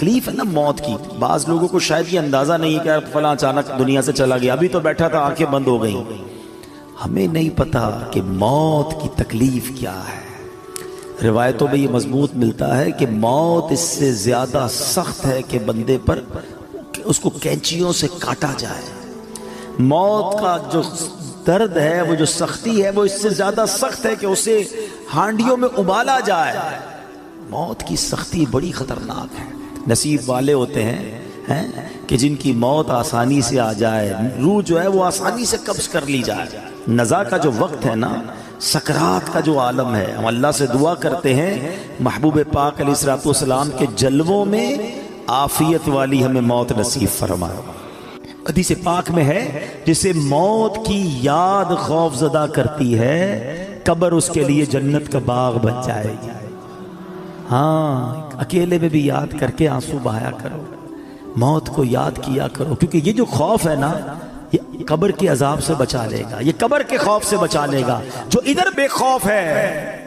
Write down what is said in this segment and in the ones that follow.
تکلیف ہے نا موت کی، بعض لوگوں کو شاید یہ اندازہ نہیں کہ فلاں اچانک دنیا سے چلا گیا، ابھی تو بیٹھا تھا آنکھیں بند ہو گئیں. ہمیں نہیں پتا کہ موت کی تکلیف کیا ہے. روایتوں میں یہ مضبوط ملتا ہے کہ موت اس سے زیادہ سخت ہے کہ بندے پر اس کو کینچیوں سے کاٹا جائے. موت کا جو درد ہے، وہ جو سختی ہے، وہ اس سے زیادہ سخت ہے کہ اسے ہانڈیوں میں ابالا جائے. موت کی سختی بڑی خطرناک ہے. نصیب والے ہوتے ہیں کہ جن کی موت آسانی سے آ جائے، روح جو ہے وہ آسانی سے قبض کر لی جائے. نزا کا جو وقت ہے نا، سکرات کا جو عالم ہے، ہم اللہ سے دعا کرتے ہیں محبوب پاک علیہ الصلوۃ والسلام کے جلووں میں عافیت والی ہمیں موت نصیب فرمائے. حدیث پاک میں ہے جسے موت کی یاد خوف زدہ کرتی ہے، قبر اس کے لیے جنت کا باغ بن جائے گی. ہاں، اکیلے میں بھی یاد کر کے آنسو بہایا کرو، موت کو یاد کیا کرو، کیونکہ یہ جو خوف ہے نا، یہ قبر کے عذاب سے بچا لے گا، یہ قبر کے خوف سے بچا لے گا. جو ادھر بے خوف ہے،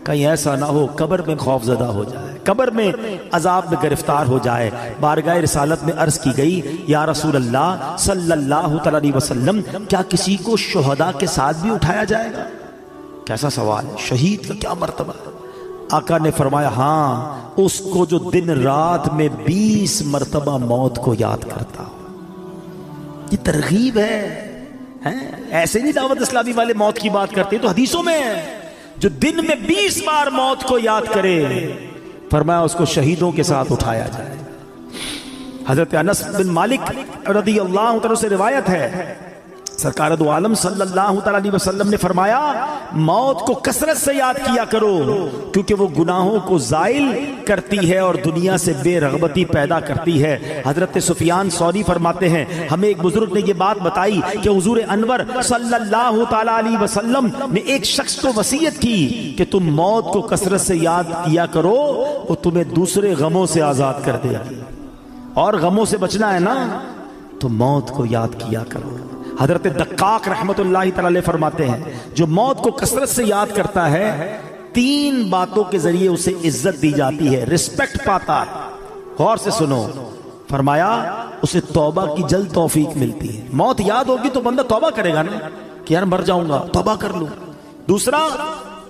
کہیں ایسا نہ ہو قبر میں خوف زدہ ہو جائے، قبر میں عذاب میں گرفتار ہو جائے. بارگاہ رسالت میں عرض کی گئی، یا رسول اللہ صلی اللہ تعالی علیہ وسلم، کیا کسی کو شہداء کے ساتھ بھی اٹھایا جائے گا؟ کیسا سوال ہے، شہید کا کیا مرتبہ ہے؟ آقا نے فرمایا ہاں، اس کو جو دن رات میں 20 مرتبہ موت کو یاد کرتا ہو. یہ ترغیب ہے، ایسے نہیں دعوت اسلامی والے موت کی بات کرتے، تو حدیثوں میں ہے جو دن میں 20 بار موت کو یاد کرے، فرمایا اس کو شہیدوں کے ساتھ اٹھایا جائے. حضرت انس بن مالک رضی اللہ عنہ سے روایت ہے، سرکار دو عالم صلی اللہ تعالی علیہ وسلم نے فرمایا موت کو کثرت سے یاد کیا کرو، کیونکہ وہ گناہوں کو زائل کرتی ہے اور دنیا سے بے رغبتی پیدا کرتی ہے. حضرت سفیان ثوری فرماتے ہیں ہمیں ایک بزرگ نے یہ بات بتائی کہ حضور انور صلی اللہ تعالی علیہ وسلم نے ایک شخص کو وصیت کی کہ تم موت کو کثرت سے یاد کیا کرو، وہ تمہیں دوسرے غموں سے آزاد کر دے گی. اور غموں سے بچنا ہے نا تو موت کو یاد کیا کرو. حضرت دقاق رحمت اللہ تعالی فرماتے ہیں جو موت کو کثرت سے یاد کرتا ہے، 3 باتوں کے ذریعے اسے عزت دی جاتی ہے، رسپیکٹ پاتا ہے. غور سے سنو، فرمایا اسے توبہ کی جلد توفیق ملتی ہے. موت یاد ہوگی تو بندہ توبہ کرے گا نا کہ یار مر جاؤں گا، توبہ کر لوں. دوسرا،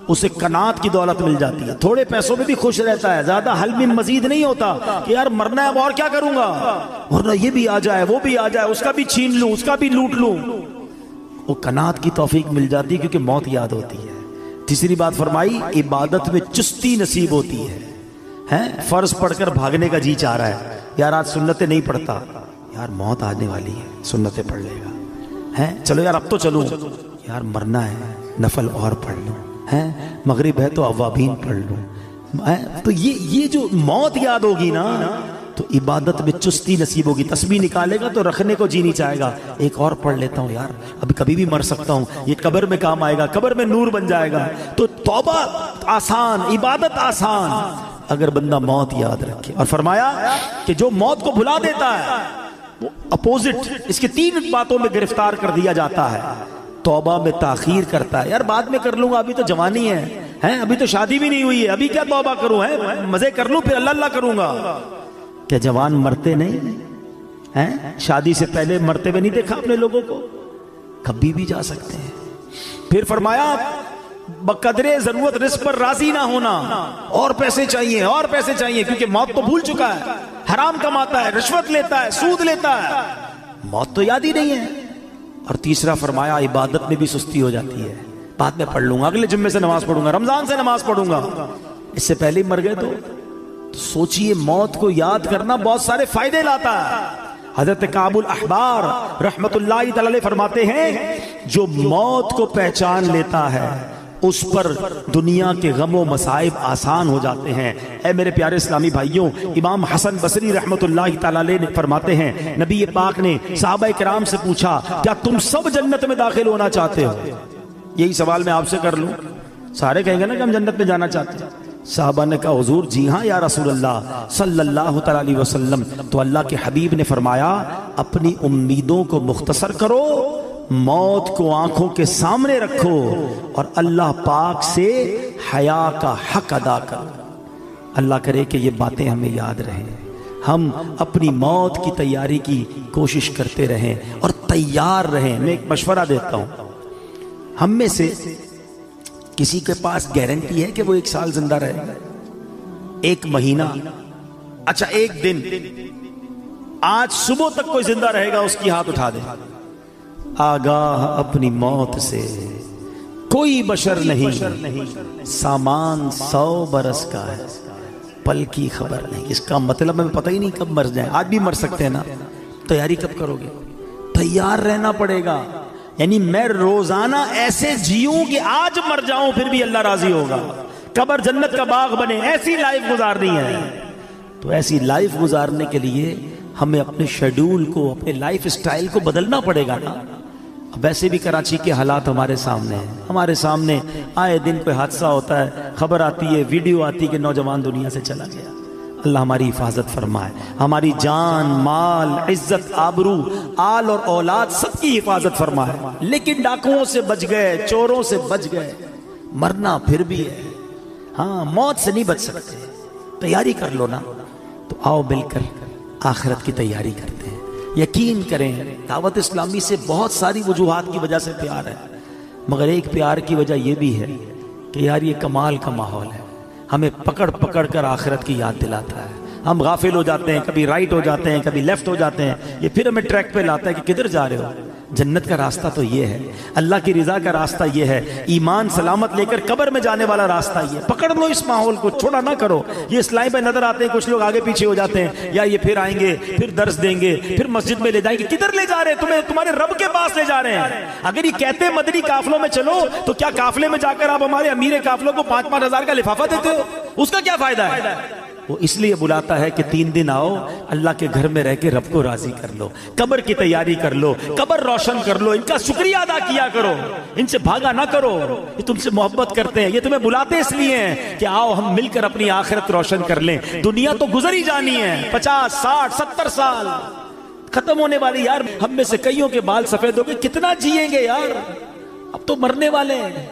اسے قناعت کی دولت مل جاتی ہے، تھوڑے پیسوں میں بھی خوش رہتا ہے، زیادہ حل میں مزید نہیں ہوتا کہ یار مرنا ہے اب اور کیا کروں گا، ورنہ یہ بھی آ جائے وہ بھی آ جائے، اس کا بھی چھین لوں اس کا بھی لوٹ لوں. وہ قناعت کی توفیق مل جاتی ہے کیونکہ موت یاد ہوتی ہے. تیسری بات فرمائی، عبادت میں چستی نصیب ہوتی ہے. فرض پڑھ کر بھاگنے کا جی چاہ رہا ہے، یار آج سنتیں نہیں پڑھتا، یار موت آنے والی ہے سنتیں پڑھ لے گا. چلو یار اب تو چلوں، یار مرنا ہے نفل اور پڑھ لوں، مغرب ہے تو اوابین پڑھ لوں. تو یہ جو موت یاد ہوگی نا تو عبادت میں چستی نصیب ہوگی. تسبیح نکالے گا تو رکھنے کو جی نہیں چاہے گا، ایک اور پڑھ لیتا ہوں یار، ابھی کبھی بھی مر سکتا ہوں، یہ قبر میں کام آئے گا، قبر میں نور بن جائے گا. تو توبہ آسان، عبادت آسان اگر بندہ موت یاد رکھے. اور فرمایا کہ جو موت کو بھلا دیتا ہے وہ اپوزٹ اس کے 3 باتوں میں گرفتار کر دیا جاتا ہے. توبہ میں تاخیر کرتا ہے، یار بعد میں کر لوں گا، ابھی تو جوانی ہے، ابھی تو شادی بھی نہیں ہوئی ہے، ابھی کیا توبہ کروں، مزے کر لوں پھر اللہ اللہ کروں گا. کیا جوان مرتے نہیں؟ شادی سے پہلے مرتے ہوئے نہیں دیکھا اپنے لوگوں کو؟ کبھی بھی جا سکتے ہیں. پھر فرمایا بقدر ضرورت رزق پر راضی نہ ہونا، اور پیسے چاہیے اور پیسے چاہیے، کیونکہ موت تو بھول چکا ہے، حرام کماتا ہے، رشوت لیتا ہے، سود لیتا ہے، موت تو یاد ہی نہیں ہے. اور تیسرا فرمایا عبادت میں بھی سستی ہو جاتی ہے، بعد میں پڑھ لوں گا، اگلے جمعے سے نماز پڑھوں گا، رمضان سے نماز پڑھوں گا، اس سے پہلے ہی مر گئے. تو سوچئے موت کو یاد کرنا بہت سارے فائدے لاتا ہے. حضرت کعب الاحبار رحمت اللہ تعالی علیہ فرماتے ہیں جو موت کو پہچان لیتا ہے اس پر دنیا کے غم و مصائب آسان ہو جاتے ہیں. اے میرے پیارے اسلامی بھائیوں، امام حسن بصری رحمت اللہ تعالی علیہ فرماتے ہیں نبی پاک نے صحابہ کرام سے پوچھا کیا تم سب جنت میں داخل ہونا چاہتے ہو؟ یہی سوال میں آپ سے کر لوں، سارے کہیں گے نا کہ ہم جنت میں جانا چاہتے ہیں. صحابہ نے کہا حضور جی ہاں یا رسول اللہ صلی اللہ تعالی علیہ وسلم. تو اللہ کے حبیب نے فرمایا اپنی امیدوں کو مختصر کرو، موت کو آنکھوں کے سامنے رکھو اور اللہ پاک سے حیا کا حق ادا کرو. اللہ کرے کہ یہ باتیں ہمیں یاد رہیں. ہم اپنی موت کی تیاری کی کوشش کرتے رہیں اور تیار رہیں۔ میں ایک مشورہ دیتا ہوں، ہم میں سے کسی کے پاس گارنٹی ہے کہ وہ 1 سال زندہ رہے گا؟ 1 مہینہ، اچھا 1 دن، آج صبح تک کوئی زندہ رہے گا اس کی ہاتھ اٹھا دے۔ آگاہ اپنی موت سے کوئی بشر نہیں، سامان 100 برس کا ہے، پل کی خبر نہیں۔ اس کا مطلب ہمیں پتہ ہی نہیں کب مر جائیں، آج بھی مر سکتے ہیں نا، تیاری کب کرو گے؟ تیار رہنا پڑے گا۔ یعنی میں روزانہ ایسے جیوں کہ آج مر جاؤں پھر بھی اللہ راضی ہوگا، قبر جنت کا باغ بنے، ایسی لائف گزارنی ہے۔ تو ایسی لائف گزارنے کے لیے ہمیں اپنے شیڈول کو، اپنے لائف سٹائل کو بدلنا پڑے گا نا۔ ویسے بھی کراچی کے حالات ہمارے سامنے ہیں، ہمارے سامنے آئے دن کوئی حادثہ ہوتا ہے، خبر آتی ہے، ویڈیو آتی ہے کہ نوجوان دنیا سے چلا گیا۔ اللہ ہماری حفاظت فرمائے، ہماری جان، مال، عزت، آبرو، آل اور اولاد سب کی حفاظت فرمائے۔ لیکن ڈاکوؤں سے بچ گئے، چوروں سے بچ گئے، مرنا پھر بھی ہے۔ ہاں، موت سے نہیں بچ سکتے، تیاری کر لو نا۔ تو آؤ مل کر آخرت کی تیاری کرتے ہیں۔ یقین کریں، دعوت اسلامی سے بہت ساری وجوہات کی وجہ سے پیار ہے، مگر ایک پیار کی وجہ یہ بھی ہے کہ یار یہ کمال کا ماحول ہے، ہمیں پکڑ پکڑ کر آخرت کی یاد دلاتا ہے۔ ہم غافل ہو جاتے ہیں، کبھی رائٹ ہو جاتے ہیں، کبھی لیفٹ ہو جاتے ہیں، یہ پھر ہمیں ٹریک پہ لاتا ہے کہ کدھر جا رہے ہو۔ جنت کا راستہ تو یہ ہے، اللہ کی رضا کا راستہ یہ ہے، ایمان سلامت لے کر قبر میں جانے والا راستہ یہ ہے۔ پکڑ لو اس ماحول کو، چھوڑا نہ کرو۔ یہ اسلام پہ نظر آتے ہیں کچھ لوگ آگے پیچھے ہو جاتے ہیں، یا یہ پھر آئیں گے، پھر درس دیں گے، پھر مسجد میں لے جائیں گے۔ کدھر لے جا رہے ہیں تمہیں؟ تمہارے رب کے پاس لے جا رہے ہیں۔ اگر یہ کہتے ہیں مدنی قافلوں میں چلو، تو کیا قافلے میں جا کر آپ ہمارے امیر قافلوں کو 5-5 ہزار کا لفافہ دیتے ہو؟ اس کا کیا فائدہ ہے؟ وہ اس لیے بلاتا ہے کہ 3 دن آؤ، اللہ کے گھر میں رہ کے رب کو راضی کر لو، قبر کی تیاری کر لو، قبر روشن کر لو، ان کا شکریہ ادا کیا کرو، ان سے بھاگا نہ کرو۔ یہ تم سے محبت کرتے ہیں، یہ تمہیں بلاتے اس لیے ہیں کہ آؤ ہم مل کر اپنی آخرت روشن کر لیں۔ دنیا تو گزر ہی جانی ہے، 50، 60، 70 سال ختم ہونے والی۔ یار ہم میں سے کئیوں کے بال سفید ہو گئے، کتنا جیئیں گے یار؟ اب تو مرنے والے ہیں،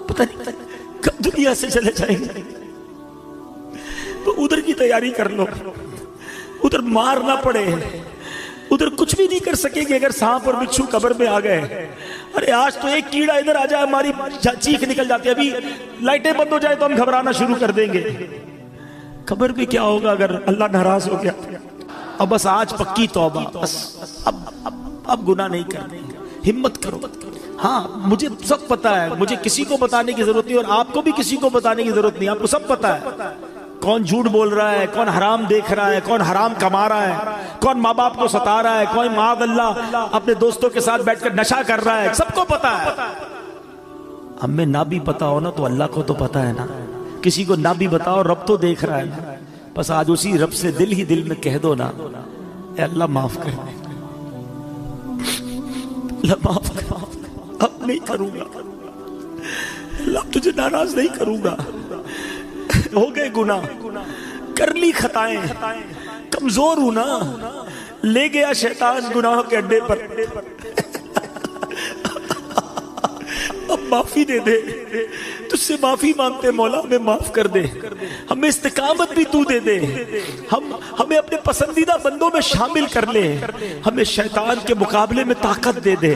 پتہ نہیں کب دنیا سے چلے جائیں گے۔ تو ادھر کی تیاری کر لو، ادھر مار نہ پڑے، ادھر کچھ بھی نہیں کر سکیں گے اگر سانپ اور بچھو قبر میں آ گئے۔ ارے آج تو ایک کیڑا ادھر آ جائے ہماری چیخ نکل جاتی ہے، ابھی لائٹیں بند ہو جائے تو ہم گھبرانا شروع کر دیں گے۔ قبر بھی کیا ہوگا اگر اللہ ناراض ہو گیا؟ اب بس آج پکی توبہ، بس اب گناہ نہیں کریں گے، ہمت کرو۔ ہاں مجھے سب پتا ہے، مجھے کسی کو بتانے کی ضرورت نہیں، اور آپ کو بھی کسی کو بتانے کی ضرورت نہیں، آپ کو سب پتا ہے کون جھوٹ بول رہا ہے، کون حرام دیکھ رہا ہے، کون حرام کما رہا ہے، کون ماں باپ کو ستا رہا ہے، کون معاذ اللہ اپنے دوستوں کے ساتھ بیٹھ کر نشہ کر رہا ہے، سب کو پتا ہے۔ ہمیں نہ بھی پتا ہو نا تو اللہ کو تو پتا ہے نا، کسی کو نہ بھی بتاؤ رب تو دیکھ رہا ہے نا۔ بس آج اسی رب سے دل ہی دل میں کہہ دو نا، اے اللہ معاف کر، اللہ معاف کر، اب نہیں کروں گا، اللہ تجھے ناراض نہیں کروں گا۔ ہو گئے گناہ، کر لی خطائیں، کمزور ہوں نا، لے گیا شیطان گناہوں کے اڈے پر، اب معافی دے دے، تجھ سے معافی مانگتے مولا، ہمیں معاف کر دے، ہمیں استقامت بھی تو دے دے، ہمیں اپنے پسندیدہ بندوں میں شامل کر لے، ہمیں شیطان کے مقابلے میں طاقت دے دے۔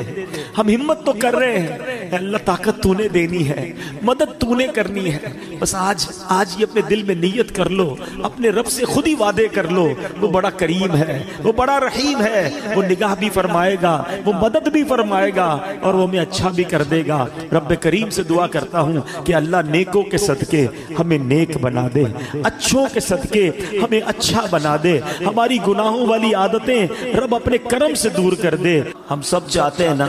ہم ہمت تو کر رہے ہیں، اے اللہ طاقت تو نے دینی ہے، مدد تو نے کرنی ہے۔ بس آج یہ اپنے دل میں نیت کر لو، اپنے رب سے خود ہی وعدے کر لو، وہ بڑا کریم ہے، وہ بڑا رحیم ہے، وہ نگاہ بھی فرمائے گا، وہ مدد بھی فرمائے گا، اور وہ ہمیں اچھا بھی کر دے گا۔ رب کریم سے دعا کرتا ہوں کہ اللہ نیکوں کے صدقے ہمیں نیک بنا دے، اچھوں کے صدقے ہمیں اچھا بنا دے، ہماری گناہوں والی عادتیں رب اپنے کرم سے دور کر دے۔ ہم سب چاہتے ہیں نا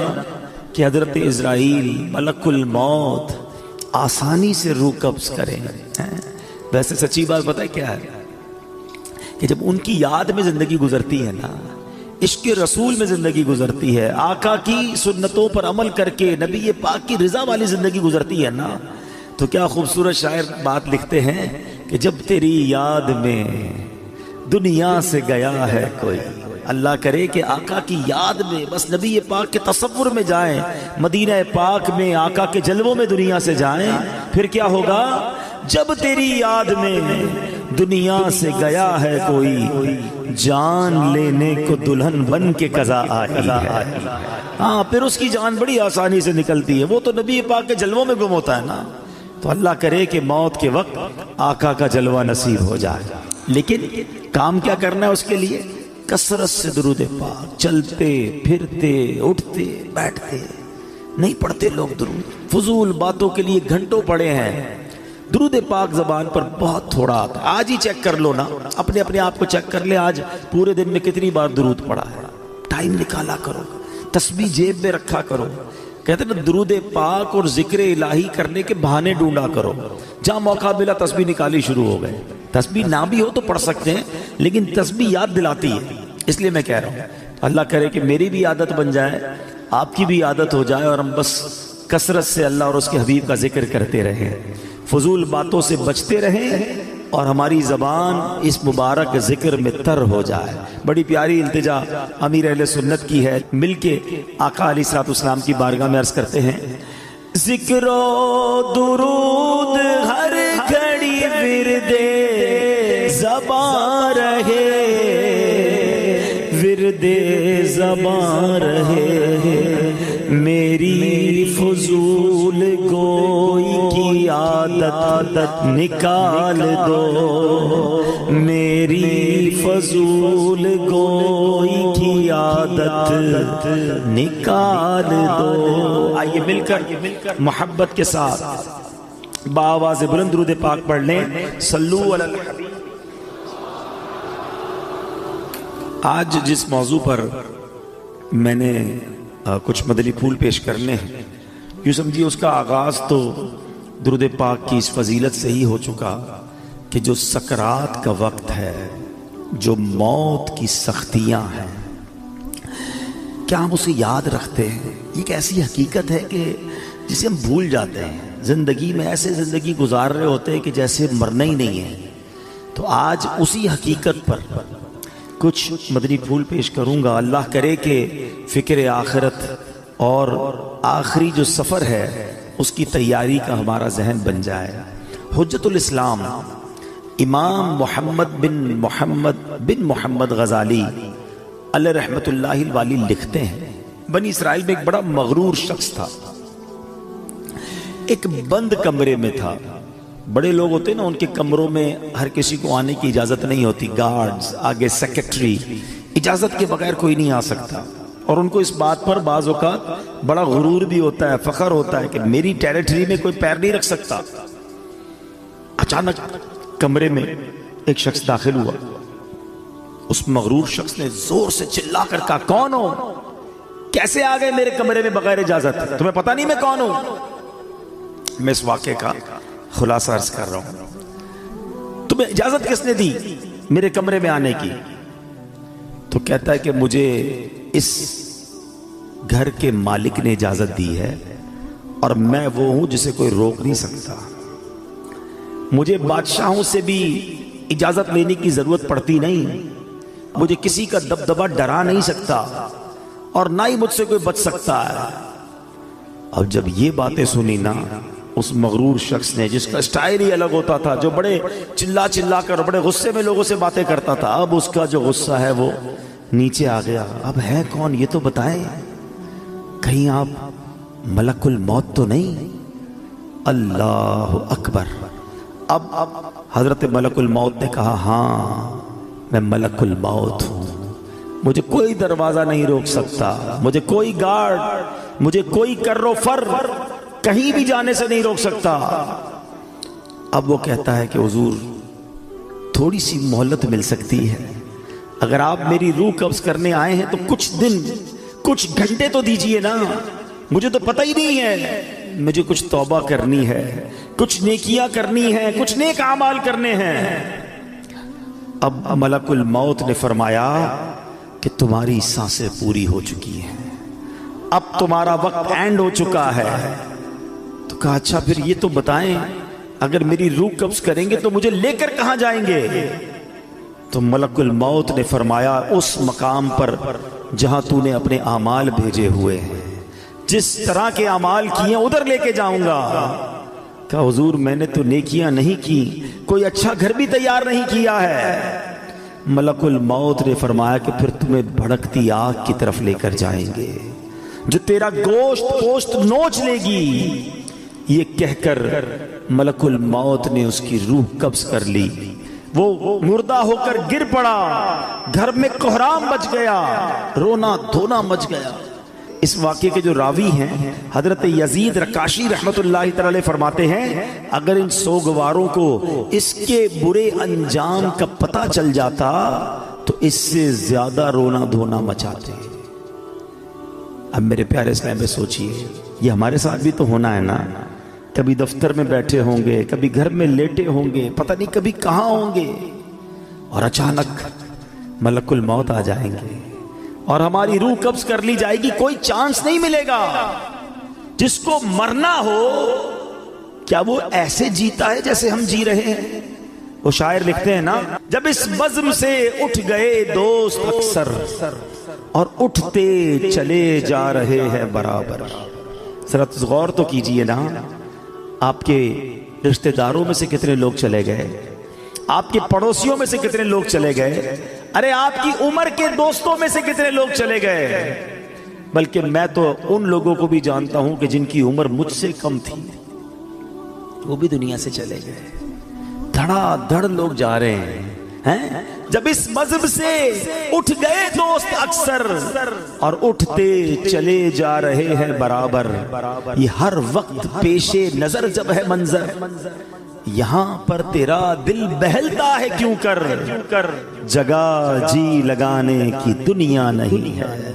کہ حضرت عزرائیل ملک الموت آسانی سے روح قبض کریں۔ ویسے سچی بات پتہ ہے کیا ہے کہ جب ان کی یاد میں زندگی گزرتی ہے نا، عشق رسول میں زندگی گزرتی ہے، آقا کی سنتوں پر عمل کر کے نبی پاک کی رضا والی زندگی گزرتی ہے نا، تو کیا خوبصورت شاعر بات لکھتے ہیں کہ جب تیری یاد میں دنیا سے گیا ہے کوئی، اللہ کرے کہ آقا کی یاد میں بس نبی پاک کے تصور میں جائیں، مدینہ پاک میں آقا کے جلووں میں دنیا سے جائیں، پھر کیا ہوگا؟ جب تیری یاد میں دنیا سے گیا ہے کوئی، جان لینے کو دلہن بن کے قضا آئی ہے۔ ہاں پھر اس کی جان بڑی آسانی سے نکلتی ہے، وہ تو نبی پاک کے جلووں میں گم ہوتا ہے نا۔ تو اللہ کرے کہ موت کے وقت آقا کا جلوہ نصیب ہو جائے، لیکن کام کیا کرنا ہے اس کے لیے؟ کثرت سے درود پاک، چلتے پھرتے اٹھتے بیٹھتے نہیں پڑھتے لوگ درود، فضول باتوں کے لیے گھنٹوں پڑے ہیں۔ درود پاک زبان پر بہت تھوڑا آتا ہے۔ آج ہی چیک کر لو نا، اپنے آپ کو چیک کر لے، آج پورے دن میں کتنی بار درود پڑھا ہے۔ ٹائم نکالا کرو، تسبیح جیب میں رکھا کرو۔ کہتے ہیں نا درود پاک اور ذکر الہی کرنے کے بہانے ڈھونڈا کرو، جہاں موقع ملا تسبیح نکالی شروع ہو گئے۔ تسبیح نہ بھی ہو تو پڑھ سکتے ہیں، لیکن تسبیح یاد دلاتی ہے، اس لیے میں کہہ رہا ہوں اللہ کرے کہ میری بھی عادت بن جائے، آپ کی بھی عادت ہو جائے، اور ہم بس کثرت سے اللہ اور اس کے حبیب کا ذکر کرتے رہیں، فضول باتوں سے بچتے رہیں، اور ہماری زبان اس مبارک ذکر میں تر ہو جائے۔ بڑی پیاری التجا امیر اہل سنت کی ہے، مل کے آقا علیہ الصلوۃ والسلام کی بارگاہ میں عرض کرتے ہیں، ذکر و درود ہر گھڑی ورد زباں رہے، ورد زباں رہے، میری فضول گوئی کی عادت نکال دو، میری فضول گوئی کی عادت نکال دو۔ آئیے مل کر محبت کے ساتھ بآواز بلند درود پاک پڑھ لیں، صلو علی الحبیب۔ آج جس موضوع پر میں نے کچھ مدنی پھول پیش کرنے ہیں، یوں سمجھیے اس کا آغاز تو درود پاک کی اس فضیلت سے ہی ہو چکا کہ جو سکرات کا وقت ہے، جو موت کی سختیاں ہیں، کیا ہم اسے یاد رکھتے ہیں؟ یہ ایک ایسی حقیقت ہے کہ جسے ہم بھول جاتے ہیں۔ زندگی میں ایسے زندگی گزار رہے ہوتے ہیں کہ جیسے مرنا ہی نہیں ہے۔ تو آج اسی حقیقت پر کچھ مدنی پھول پیش کروں گا۔ اللہ کرے کہ فکر آخرت اور آخری جو سفر ہے اس کی تیاری کا ہمارا ذہن بن جائے۔ حجت الاسلام امام محمد بن محمد غزالی علیہ رحمت اللہ الوالی لکھتے ہیں، بنی اسرائیل میں ایک بڑا مغرور شخص تھا، ایک بند کمرے میں تھا۔ بڑے لوگ ہوتے ہیں نا، ان کے کمروں میں ہر کسی کو آنے کی اجازت نہیں ہوتی، گارڈز آگے سیکرٹری، اجازت کے بغیر کوئی نہیں آ سکتا، اور ان کو اس بات پر بعض اوقات بڑا غرور بھی ہوتا ہے، فخر ہوتا ہے کہ میری ٹیریٹری میں کوئی پیر نہیں رکھ سکتا۔ اچانک کمرے میں ایک شخص داخل ہوا، اس مغرور شخص نے زور سے چلا کر کہا، کون ہو؟ کیسے آ گئے میرے کمرے میں بغیر اجازت؟ تمہیں پتہ نہیں میں کون ہوں؟ میں اس واقعے کا خلاصہ عرض کر رہا ہوں۔ تمہیں اجازت کس نے دی میرے کمرے میں آنے کی؟ تو کہتا ہے کہ مجھے اس گھر کے مالک نے اجازت دی ہے، اور میں وہ ہوں جسے کوئی روک نہیں سکتا۔ مجھے بادشاہوں سے بھی اجازت لینے کی ضرورت پڑتی نہیں، مجھے کسی کا دبدبہ ڈرا نہیں سکتا، اور نہ ہی مجھ سے کوئی بچ سکتا ہے۔ اب جب یہ باتیں سنی نا، اس مغرور شخص نے، جس کا سٹائل ہی الگ ہوتا تھا، جو بڑے چلا چلا کر بڑے غصے میں لوگوں سے باتیں کرتا تھا، اب اس کا جو غصہ ہے وہ نیچے آ گیا۔ اب ہے کون یہ تو بتائیں، کہیں آپ ملک الموت تو نہیں؟ اللہ اکبر۔ اب حضرت ملک الموت نے کہا، ہاں میں ملک الموت ہوں، مجھے کوئی دروازہ نہیں روک سکتا، مجھے کوئی گارڈ، مجھے کوئی کر و فر کہیں بھی جانے سے نہیں روک سکتا۔ اب وہ کہتا ہے کہ حضور تھوڑی سی مہلت مل سکتی ہے، اگر آپ میری روح قبض کرنے آئے ہیں تو کچھ دن کچھ گھنٹے تو دیجئے نا، مجھے تو پتہ ہی نہیں ہے، مجھے کچھ توبہ کرنی ہے، کچھ نیکیاں کرنی ہیں، کچھ نیک اعمال کرنے ہیں۔ اب ملک الموت نے فرمایا کہ تمہاری سانسیں پوری ہو چکی ہیں، اب تمہارا وقت اینڈ ہو چکا ہے۔ تو کہا اچھا پھر یہ تو بتائیں، اگر میری روح قبض کریں گے تو مجھے لے کر کہاں جائیں گے؟ تو ملک الموت نے فرمایا اس مقام پر جہاں تو نے اپنے اعمال بھیجے ہوئے ہیں، جس طرح کے اعمال کیے ادھر لے کے جاؤں گا۔ کہا حضور میں نے تو نیکیاں نہیں کی، کوئی اچھا گھر بھی تیار نہیں کیا ہے۔ ملک الموت نے فرمایا کہ پھر تمہیں بھڑکتی آگ کی طرف لے کر جائیں گے جو تیرا گوشت پوشت نوچ لے گی۔ یہ کہہ کر ملک الموت نے اس کی روح قبض کر لی، وہ مردہ ہو کر گر پڑا، گھر میں کوہرام مچ گیا، رونا دھونا مچ گیا۔ اس واقعے کے جو راوی ہیں حضرت یزید رکاشی رحمت اللہ تعالی فرماتے ہیں اگر ان سوگواروں کو اس کے برے انجام کا پتہ چل جاتا تو اس سے زیادہ رونا دھونا مچاتے۔ اب میرے پیارے اسلام میں سوچئے، یہ ہمارے ساتھ بھی تو ہونا ہے نا، کبھی دفتر میں بیٹھے ہوں گے، کبھی گھر میں لیٹے ہوں گے، پتہ نہیں کبھی کہاں ہوں گے، اور اچانک ملک الموت آ جائیں گے اور ہماری روح قبض کر لی جائے گی، کوئی چانس نہیں ملے گا۔ جس کو مرنا ہو کیا وہ ایسے جیتا ہے جیسے ہم جی رہے ہیں؟ وہ شاعر لکھتے ہیں نا، جب اس بزم سے اٹھ گئے دوست اکثر اور اٹھتے چلے جا رہے ہیں برابر۔ ذرا غور تو کیجئے نا، آپ کے رشتہ داروں میں سے کتنے لوگ چلے گئے، آپ کے پڑوسیوں میں سے کتنے لوگ چلے گئے، ارے آپ کی عمر کے دوستوں میں سے کتنے لوگ چلے گئے، بلکہ میں تو ان لوگوں کو بھی جانتا ہوں کہ جن کی عمر مجھ سے کم تھی، وہ بھی دنیا سے چلے گئے۔ دھڑا دھڑ لوگ جا رہے ہیں۔ جب اس مذہب سے اٹھ گئے دوست اکثر اور اٹھتے چلے جا رہے ہیں برابر، یہ ہر وقت پیش نظر جب ہے منظر، یہاں پر تیرا دل بہلتا ہے کیوں کر، جگہ جی لگانے کی دنیا نہیں ہے،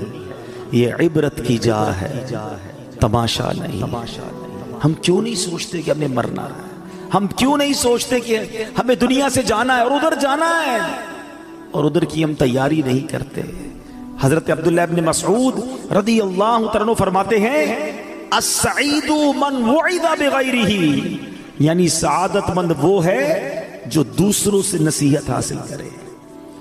یہ عبرت کی جا ہے تماشا نہیں۔ ہم کیوں نہیں سوچتے کہ ہمیں مرنا ہے، ہم کیوں نہیں سوچتے کہ ہمیں دنیا سے جانا ہے اور ادھر جانا ہے، اور ادھر کی ہم تیاری نہیں کرتے۔ حضرت عبداللہ ابن مسعود رضی اللہ عنہ فرماتے ہیں السعید من وعد بغیرہ، یعنی سعادت مند وہ ہے جو دوسروں سے نصیحت حاصل کرے۔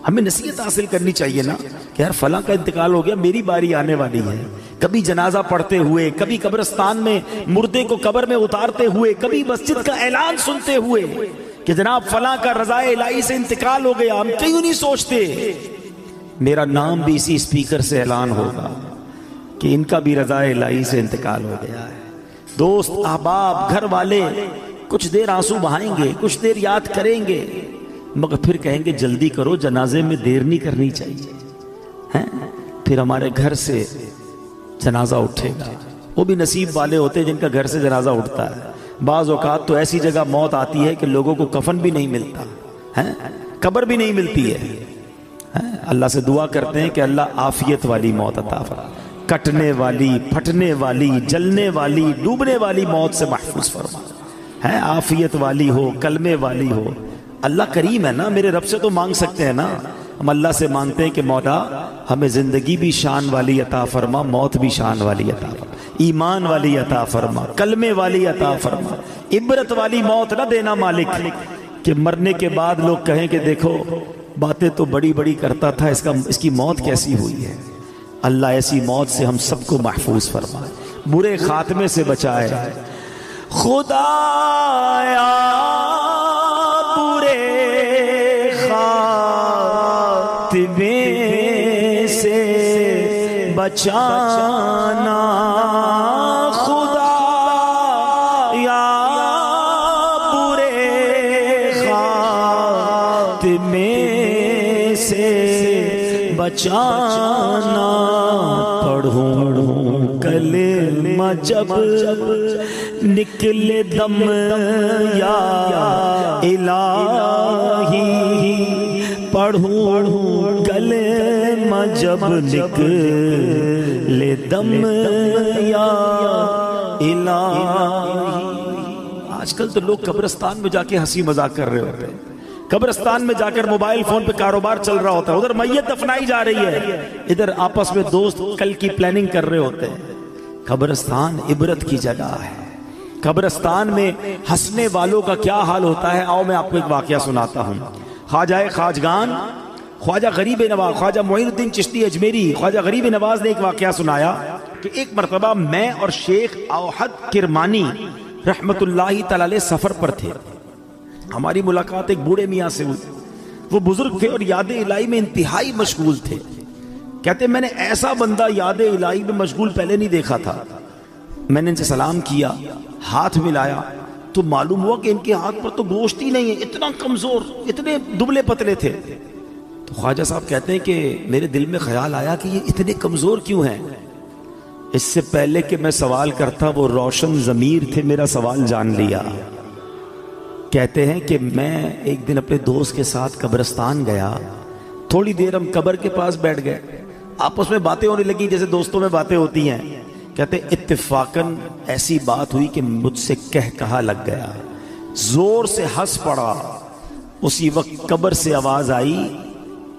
ہمیں نصیحت حاصل کرنی چاہیے نا کہ یار فلاں کا انتقال ہو گیا، میری باری آنے والی ہے۔ کبھی جنازہ پڑھتے ہوئے، کبھی قبرستان میں مردے کو قبر میں اتارتے ہوئے، کبھی مسجد کا اعلان سنتے ہوئے کہ جناب فلاں کا رضائے الہی سے انتقال ہو گیا، ہم کیوں نہیں سوچتے میرا نام بھی اسی اسپیکر سے اعلان ہوگا کہ ان کا بھی رضائے الہی سے انتقال ہو گیا ہے۔ دوست احباب گھر والے کچھ دیر آنسو بہائیں گے، کچھ دیر یاد کریں گے، مگر پھر کہیں گے جلدی کرو، جنازے میں دیر نہیں کرنی چاہیے۔ پھر ہمارے گھر سے جنازہ اٹھے گا، وہ بھی نصیب والے ہوتے ہیں جن کا گھر سے جنازہ اٹھتا ہے۔ بعض اوقات تو ایسی جگہ موت آتی ہے کہ لوگوں کو کفن بھی نہیں ملتا، قبر بھی نہیں ملتی ہے۔ اللہ سے دعا کرتے ہیں کہ اللہ عافیت والی موت عطا فرما، کٹنے والی، پھٹنے والی، جلنے والی، ڈوبنے والی موت سے محفوظ فرما، عافیت والی ہو، کلمے والی ہو۔ اللہ کریم ہے نا، میرے رب سے تو مانگ سکتے ہیں نا، ہم اللہ سے مانگتے ہیں کہ مولا ہمیں زندگی بھی شان والی عطا فرما، موت بھی شان والی عطا فرما، ایمان والی عطا فرما، کلمے والی عطا فرما، عبرت والی موت نہ دینا مالک کہ مرنے کے بعد لوگ کہیں کہ دیکھو باتیں تو بڑی بڑی کرتا تھا، اس کی موت کیسی ہوئی ہے۔ اللہ ایسی موت سے ہم سب کو محفوظ فرمائے، برے خاتمے سے بچائے۔ خدایا برے خاتمے سے بچانا، خدا یا برے خاتمے سے بچانا، پڑھوں کلمہ جب نکلے دم یا الہی، پڑھوں کلمہ جب نکلے دم یا الہی۔ آج کل تو لوگ قبرستان میں جا کے ہنسی مذاق کر رہے ہوتے ہیں، قبرستان میں جا کر موبائل فون پہ کاروبار چل رہا ہوتا ہے، ادھر میت دفنائی جا رہی ہے، ادھر آپس میں دوست کل کی پلاننگ کر رہے ہوتے ہیں۔ قبرستان عبرت کی جگہ ہے، قبرستان میں ہنسنے والوں کا کیا حال ہوتا ہے، آؤ میں آپ کو ایک واقعہ سناتا ہوں۔ خواجہ خواجگان خواجہ غریب نواز، خواجہ معین الدین چشتی اجمیری، خواجہ غریب نواز نے ایک واقعہ سنایا کہ ایک مرتبہ میں اور شیخ اوحد کرمانی رحمت اللہ تعالی علیہ سفر پر تھے. ہماری ملاقات ایک بوڑھے میاں سے ہوئی. وہ بزرگ تھے اور یاد الہی میں انتہائی مشغول تھے. کہتے میں نے ایسا بندہ یاد الہی میں مشغول پہلے نہیں دیکھا تھا. میں نے ان سے سلام کیا, ہاتھ ملایا تو معلوم ہوا کہ ان کے ہاتھ پر تو گوشت ہی نہیں ہے, اتنا کمزور, اتنے دبلے پتلے تھے. تو خواجہ صاحب کہتے ہیں کہ میرے دل میں خیال آیا کہ یہ اتنے کمزور کیوں ہیں. اس سے پہلے کہ میں سوال کرتا وہ روشن ضمیر تھے, میرا سوال جان لیا. کہتے ہیں کہ میں ایک دن اپنے دوست کے ساتھ قبرستان گیا. تھوڑی دیر ہم قبر کے پاس بیٹھ گئے, آپس میں باتیں ہونے لگی جیسے دوستوں میں باتیں ہوتی ہیں. کہتے اتفاقاً ایسی بات ہوئی کہ مجھ سے کہا لگ گیا, زور سے ہنس پڑا. اسی وقت قبر سے آواز آئی,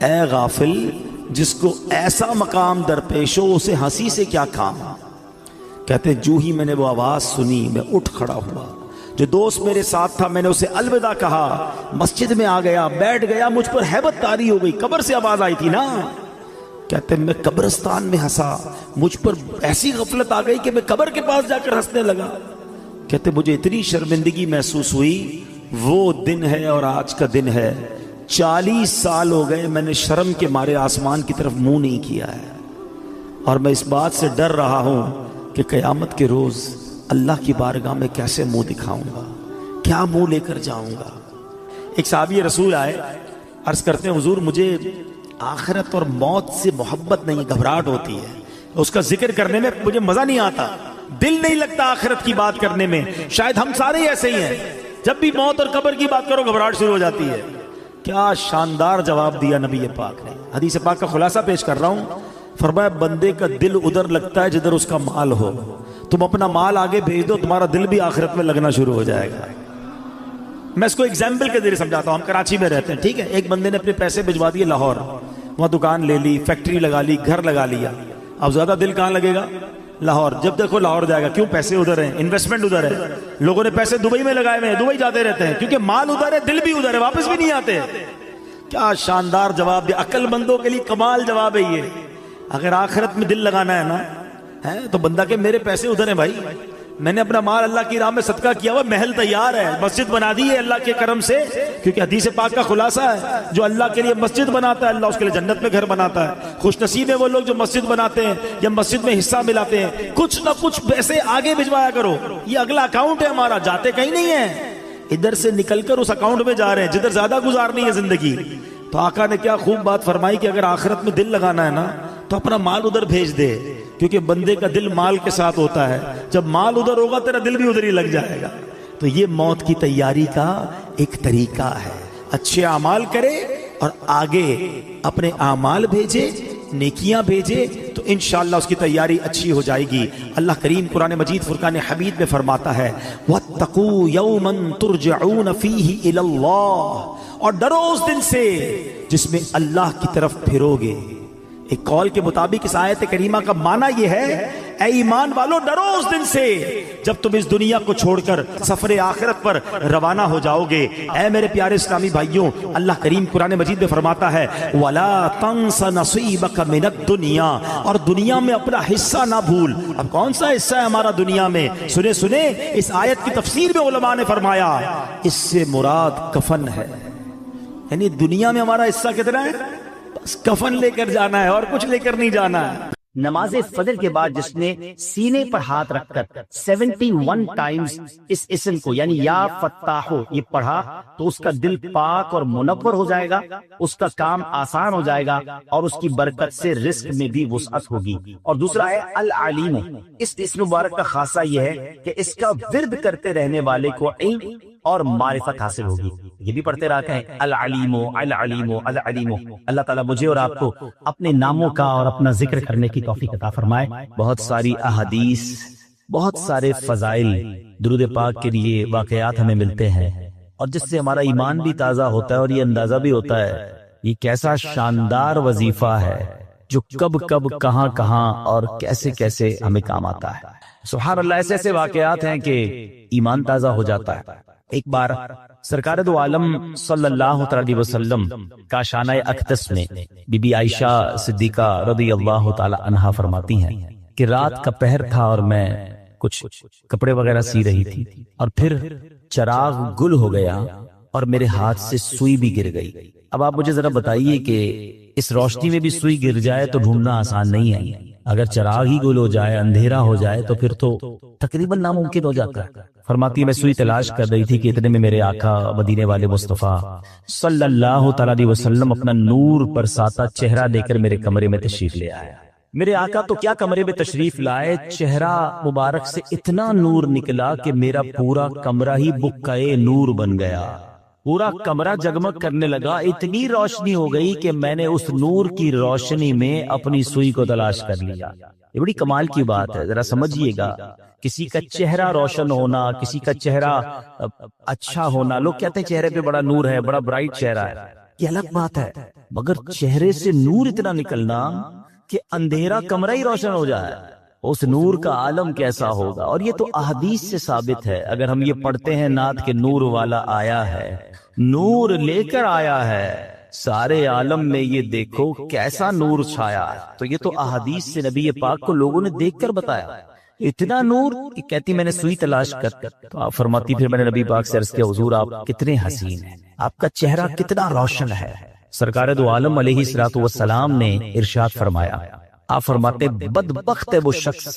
اے غافل, جس کو ایسا مقام درپیش ہو اسے ہنسی سے کیا کام. کہتے جو ہی میں نے وہ آواز سنی میں اٹھ کھڑا ہوا. جو دوست میرے ساتھ تھا میں نے اسے الوداع کہا, مسجد میں آ گیا, بیٹھ گیا. مجھ پر ہیبت طاری ہو گئی, قبر سے آواز آئی تھی نا. کہتے میں قبرستان میں ہنسا, مجھ پر ایسی غفلت آ گئی کہ میں قبر کے پاس جا کر ہنسنے لگا. کہتے مجھے اتنی شرمندگی محسوس ہوئی. وہ دن ہے اور آج کا دن ہے, 40 سال ہو گئے میں نے شرم کے مارے آسمان کی طرف منہ نہیں کیا ہے. اور میں اس بات سے ڈر رہا ہوں کہ قیامت کے روز اللہ کی بارگاہ میں کیسے منہ دکھاؤں گا, کیا منہ لے کر جاؤں گا. ایک صحابی رسول آئے, عرض کرتے ہیں حضور مجھے آخرت اور موت سے محبت نہیں, گھبراہٹ ہوتی ہے, اس کا ذکر کرنے میں مجھے مزہ نہیں آتا, دل نہیں لگتا آخرت کی بات کرنے میں. شاید ہم سارے ایسے ہی ہیں, جب بھی موت اور قبر کی بات کرو گھبراہٹ شروع ہو جاتی ہے. کیا شاندار جواب دیا نبی پاک نے. حدیث پاک کا خلاصہ پیش کر رہا ہوں. فرمایا بندے کا دل ادھر لگتا ہے جدھر اس کا مال ہو. تم اپنا مال آگے بھیج دو, تمہارا دل بھی آخرت میں لگنا شروع ہو جائے گا. میں اس کو ایگزامپل کے ذریعے سمجھاتا ہوں. ہم کراچی میں رہتے ہیں, ٹھیک ہے. ایک بندے نے اپنے پیسے بھجوا دیے لاہور, وہاں دکان لے لی, فیکٹری لگا لی, گھر لگا لیا. اب زیادہ دل کہاں لگے گا؟ لاہور. جب دیکھو لاہور جائے گا. کیوں؟ پیسے ادھر ہیں, انویسٹمنٹ ادھر ہے. لوگوں نے پیسے دبئی میں لگائے ہوئے ہیں, دبئی جاتے رہتے ہیں کیونکہ مال ادھر ہے, دل بھی ادھر ہے, واپس بھی نہیں آتے. کیا شاندار جواب دیا, عقل مندوں کے لیے کمال جواب ہے یہ. اگر آخرت میں دل لگانا ہے نا تو بندہ کہ میرے پیسے ادھر ہیں بھائی, میں نے اپنا مال اللہ کی راہ میں صدقہ کیا ہوا, محل تیار ہے, مسجد بنا دی ہے اللہ کے کرم سے. کیونکہ حدیث پاک کا خلاصہ ہے جو اللہ کے لیے مسجد بناتا ہے اللہ اس کے لیے جنت میں گھر بناتا ہے. خوش نصیب ہے وہ لوگ جو مسجد بناتے ہیں یا مسجد میں حصہ ملاتے ہیں. کچھ نہ کچھ پیسے آگے بھجوایا کرو, یہ اگلا اکاؤنٹ ہے ہمارا, جاتے کہیں نہیں ہیں, ادھر سے نکل کر اس اکاؤنٹ میں جا رہے ہیں جدھر زیادہ گزارنی ہے زندگی. تو آقا نے کیا خوب بات فرمائی کہ اگر آخرت میں دل لگانا ہے نا تو اپنا مال ادھر بھیج دے, کیونکہ بندے کا دل مال کے ساتھ ہوتا ہے. جب مال ادھر ہوگا تیرا دل بھی ادھر ہی لگ جائے گا. تو یہ موت کی تیاری کا ایک طریقہ ہے. اچھے اعمال کرے اور آگے اپنے اعمال بھیجے, نیکیاں بھیجے, تو انشاءاللہ اس کی تیاری اچھی ہو جائے گی. اللہ کریم قرآن مجید فرقان حمید میں فرماتا ہے وَاتَّقُوا يَوْمًا تُرْجَعُونَ فِيهِ إِلَى اللَّهِ, اور ڈرو اس دن سے جس میں اللہ کی طرف پھرو گے. ایک قول کے مطابق اس آیت کریمہ کا معنی یہ ہے, اے ایمان والو ڈرو اس دن سے جب تم اس دنیا کو چھوڑ کر سفر آخرت پر روانہ ہو جاؤ گے. اے میرے پیارے اسلامی بھائیوں, اللہ کریم قرآن مجید میں فرماتا ہے وَلَا تَنْسَ نَصِيبَكَ مِنَ الدُّنْيَا, اور دنیا میں اپنا حصہ نہ بھول. اب کون سا حصہ ہے ہمارا دنیا میں؟ سنے اس آیت کی تفسیر میں علماء نے فرمایا اس سے مراد کفن ہے. یعنی دنیا میں ہمارا حصہ کتنا ہے؟ بس کفن لے کر جانا ہے اور کچھ لے کر نہیں جانا ہے. نماز فجر کے بعد جس نے سینے پر ہاتھ رکھ کر 71 ٹائمز اس اسم کو یعنی یا فتاحو یہ پڑھا تو اس کا دل پاک اور منور ہو جائے گا, اس کا کام آسان ہو جائے گا اور اس کی برکت سے رزق میں بھی وسعت ہوگی. اور دوسرا ہے العلیم. اس اسم مبارک کا خاصہ یہ ہے کہ اس کا ورد کرتے رہنے والے کو علم اور معرفت حاصل ہوگی. یہ بھی پڑھتے رہا کہ العلیم العلیم العلیم. اللہ تعالیٰ مجھے اور آپ کو اپنے ناموں کا اور اپنا ذکر کرنے کی توفیق عطا فرمائے. بہت ساری احادیث, بہت سارے فضائل, درود پاک کے لیے واقعات ہمیں ملتے ہیں اور جس سے ہمارا ایمان بھی تازہ ہوتا ہے اور یہ اندازہ بھی ہوتا ہے یہ کیسا شاندار وظیفہ ہے جو کب کب کہاں کہاں اور کیسے کیسے ہمیں کام آتا ہے. سبحان اللہ, ایسے ایسے واقعات ہیں کہ ایمان تازہ ہو جاتا ہے. ایک بار سرکار دو عالم صلی اللہ علیہ وسلم کا شانہ اقدس میں بی بی عائشہ صدیقہ رضی اللہ تعالی عنہا فرماتی ہیں کہ رات کا پہر تھا اور میں کچھ کپڑے وغیرہ سی رہی تھی، اور پھر چراغ گل ہو گیا اور میرے ہاتھ سے سوئی بھی گر گئی۔ اب آپ مجھے ذرا بتائیے کہ اس روشنی میں بھی سوئی گر جائے تو ڈھونڈنا آسان نہیں ہے، اگر چراغ ہی گل ہو جائے، اندھیرا ہو جائے تو پھر تو تقریباً ناممکن ہو جاتا ہے۔ فرماتی ہے میں سوئی تلاش کر رہی تھی کہ اتنے میں میرے آقا مدینے والے مصطفیٰ صلی اللہ تعالی علیہ وسلم اپنا نور برساتا چہرہ لے کر میرے کمرے میں تشریف لے آیا۔ میرے آقا تو کیا کمرے میں تشریف لائے، چہرہ مبارک سے اتنا نور نکلا کہ میرا پورا کمرہ ہی بکائے نور بن گیا، پورا کمرہ جگمگ کرنے لگا، اتنی روشنی ہو گئی کہ میں نے اس نور کی روشنی میں اپنی سوئی کو تلاش کر لیا۔ یہ بڑی کمال کی بات ہے، ذرا سمجھیے گا، کسی کا چہرہ روشن ہونا، کسی کا چہرہ اچھا ہونا، لوگ کہتے ہیں چہرے پہ بڑا نور ہے، بڑا برائٹ چہرہ ہے، یہ الگ بات ہے، مگر چہرے سے نور اتنا نکلنا کہ اندھیرا کمرہ ہی روشن ہو جائے، اس نور کا عالم کیسا ہوگا۔ اور یہ تو احادیث سے ثابت ہے، اگر ہم یہ پڑھتے ہیں نعت کے نور والا آیا ہے، نور لے کر آیا ہے سارے عالم میں، یہ دیکھو کیسا نور چھایا ہے، تو یہ تو احادیث سے نبی پاک کو لوگوں نے دیکھ کر بتایا، اتنا نور کہ کہتی میں نے سوئی تلاش کر، تو آپ فرماتی پھر میں نے نبی پاک سے عرض کیا حضور آپ کتنے حسین ہیں، آپ کا چہرہ کتنا روشن ہے۔ سرکار دو عالم علیہ الصلوۃ والسلام نے ارشاد فرمایا، آپ فرماتے بدبخت ہے وہ شخص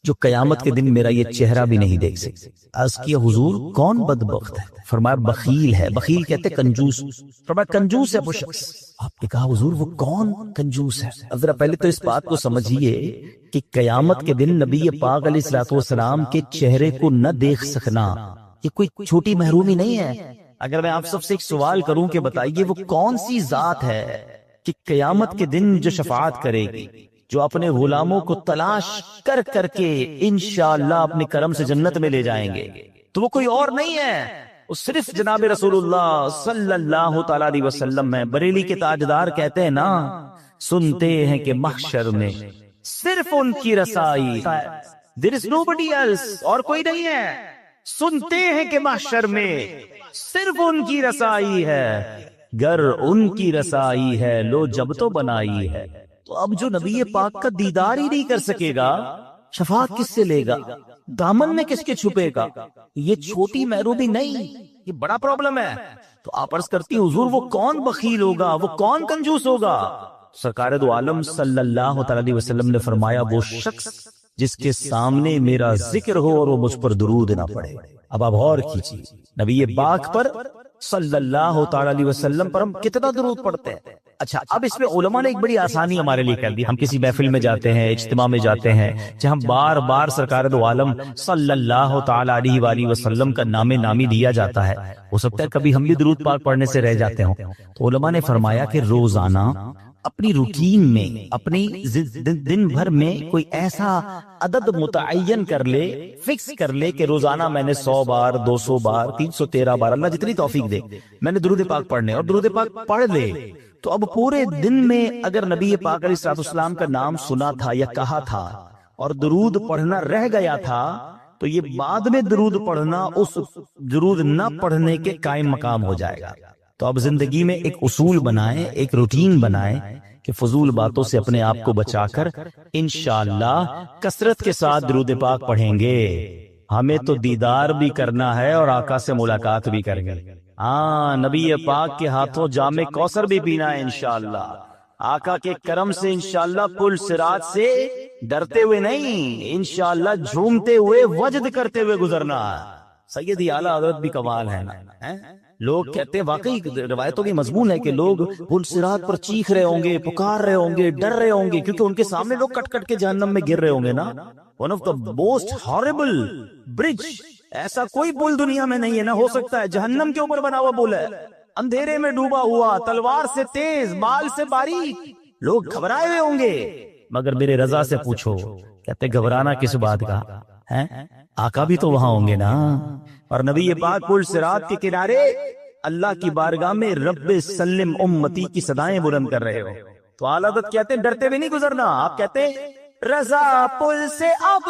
جو قیامت کے دن میرا یہ چہرہ بھی نہیں دیکھ سکتے۔ عرض کیا حضور کون بدبخت ہے؟ فرمایا بخیل ہے، بخیل کہتے کنجوس، فرمایا کنجوس ہے وہ شخص۔ آپ نے کہا حضور وہ کون کنجوس ہے؟ اب ذرا پہلے تو اس بات کو سمجھیے کہ قیامت کے دن نبی پاک علیہ الصلوۃ والسلام کے چہرے کو نہ دیکھ سکنا یہ کوئی چھوٹی محرومی نہیں ہے۔ اگر میں آپ سب سے ایک سوال کروں کہ بتائیے وہ کون سی ذات ہے کہ قیامت کے دن جو شفاعت کرے گی، جو اپنے غلاموں کو تلاش کر کر کے انشاءاللہ اپنے کرم سے جنت میں لے جائیں گے، تو وہ کوئی اور نہیں ہے، وہ صرف جناب رسول اللہ صلی اللہ تعالی علیہ وسلم ہے۔ بریلی کے تاجدار کہتے ہیں نا، سنتے ہیں کہ محشر میں صرف ان کی رسائی، there is nobody else، اور کوئی نہیں ہے، سنتے ہیں کہ محشر میں صرف ان کی رسائی ہے، گر ان کی رسائی ہے لو جب تو بنائی ہے۔ تو اب جو نبی پاک کا دیدار ہی نہیں کر سکے گا، شفاعت کس سے لے گا، دامن میں کس کے چھپے گا؟ یہ چھوٹی محرومی نہیں، یہ بڑا پرابلم ہے۔ تو آپ عرض کرتی حضور وہ کون بخیل ہوگا، وہ کون کنجوس ہوگا؟ سرکار دو عالم صلی اللہ تعالی علیہ وسلم نے فرمایا وہ شخص جس کے سامنے میرا ذکر ہو اور وہ مجھ پر درود نہ پڑے۔ اب آپ غور کیجیے، نبی پاک پر صلی اللہ تعالی علیہ وسلم پر ہم کتنا درود پڑھتے ہیں۔ اچھا اب اس میں علماء نے ایک بڑی آسانی ہمارے لیے کر دی، ہم کسی محفل میں جاتے ہیں، اجتماع میں جاتے ہیں، جہاں بار بار سرکار دو عالم صلی اللہ تعالی علیہ وآلہ وسلم کا نام نامی دیا جاتا ہے، ہو سکتا ہے کبھی ہم بھی درود پاک پڑھنے سے رہ جاتے ہوں، تو علماء نے فرمایا کہ روزانہ اپنی روٹین میں، اپنی دن بھر میں کوئی ایسا عدد متعین کر لے، فکس کر لے کہ روزانہ میں نے 100 بار، 200 بار، 313 بار، اللہ جتنی توفیق دے، میں نے درود پاک پڑھنے، اور درود پاک پڑھ لے تو اب پورے دن میں اگر نبی پاک علیہ الصلوۃ والسلام کا نام سنا تھا یا کہا تھا اور درود پڑھنا رہ گیا تھا، تو یہ بعد میں درود پڑھنا اس درود نہ پڑھنے کے قائم مقام ہو جائے گا۔ تو اب زندگی میں ایک اصول بنائیں، ایک روٹین بنائیں کہ فضول باتوں سے اپنے آپ کو بچا کر انشاءاللہ کثرت کے ساتھ درود پاک پڑھیں گے۔ ہمیں تو دیدار بھی کرنا ہے اور آقا سے ملاقات بھی کریں گے، ہاں نبی پاک کے ہاتھوں جام کوثر بھی پینا ہے انشاءاللہ، آقا کے کرم سے انشاءاللہ پل صراط سے ڈرتے ہوئے نہیں، انشاءاللہ جھومتے ہوئے وجد کرتے ہوئے گزرنا۔ سیدی اعلیٰ حضرت بھی کمال ہے نا، لوگ کہتے ہیں واقعی روایتوں کی مضمون ہے کہ لوگ پل صراط پر چیخ رہے ہوں گے، پکار رہے ہوں گے، ڈر رہے ہوں گے، کیونکہ ان کے سامنے لوگ کٹ کٹ کے جہنم میں گر رہے ہوں گے نا۔ One of the most horrible bridge, ایسا کوئی پل دنیا میں نہیں ہے، نہ ہو سکتا ہے، جہنم کے اوپر بنا ہوا پل ہے، اندھیرے میں ڈوبا ہوا، تلوار سے تیز، بال سے باریک، لوگ گھبرائے ہوئے ہوں گے، مگر میرے رضا سے پوچھو، کہتے گھبرانا کس بات کا ہے، آقا بھی تو وہاں ہوں گے نا۔ اور نبی پاک پل صراط کے کنارے اللہ کی بارگاہ میں رب سلم امتی کی صدائیں بلند کر رہے ہو، تو اعلیٰ حضرت کہتے ہیں ڈرتے بھی نہیں گزرنا، آپ کہتے ہیں رضا پل سے اب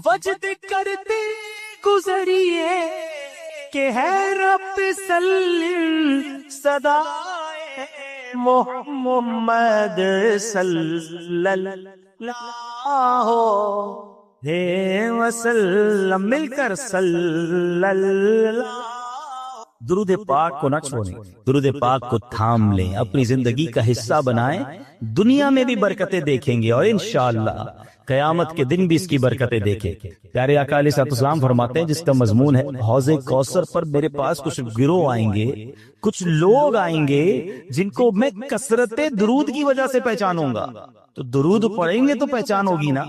وجد کرتے گزریے کہ ہے رب سلم صدائے محمد صلی اللہ وسلم مل کر صلی اللہ. درود پاک کو نہ چھوڑیں، درود پاک کو تھام لیں، اپنی زندگی کا حصہ بنائیں. دنیا میں بھی برکتیں دیکھیں گے اور انشاءاللہ قیامت کے دن بھی اس کی برکتیں دیکھیں. پیارے آقا علیہ السلام فرماتے ہیں جس کا مضمون ہے حوض کوثر پر میرے پاس کچھ گروہ آئیں گے، کچھ لوگ آئیں گے جن کو میں کثرت درود کی وجہ سے پہچانوں گا. تو درود پڑھیں گے تو پہچان ہوگی نا،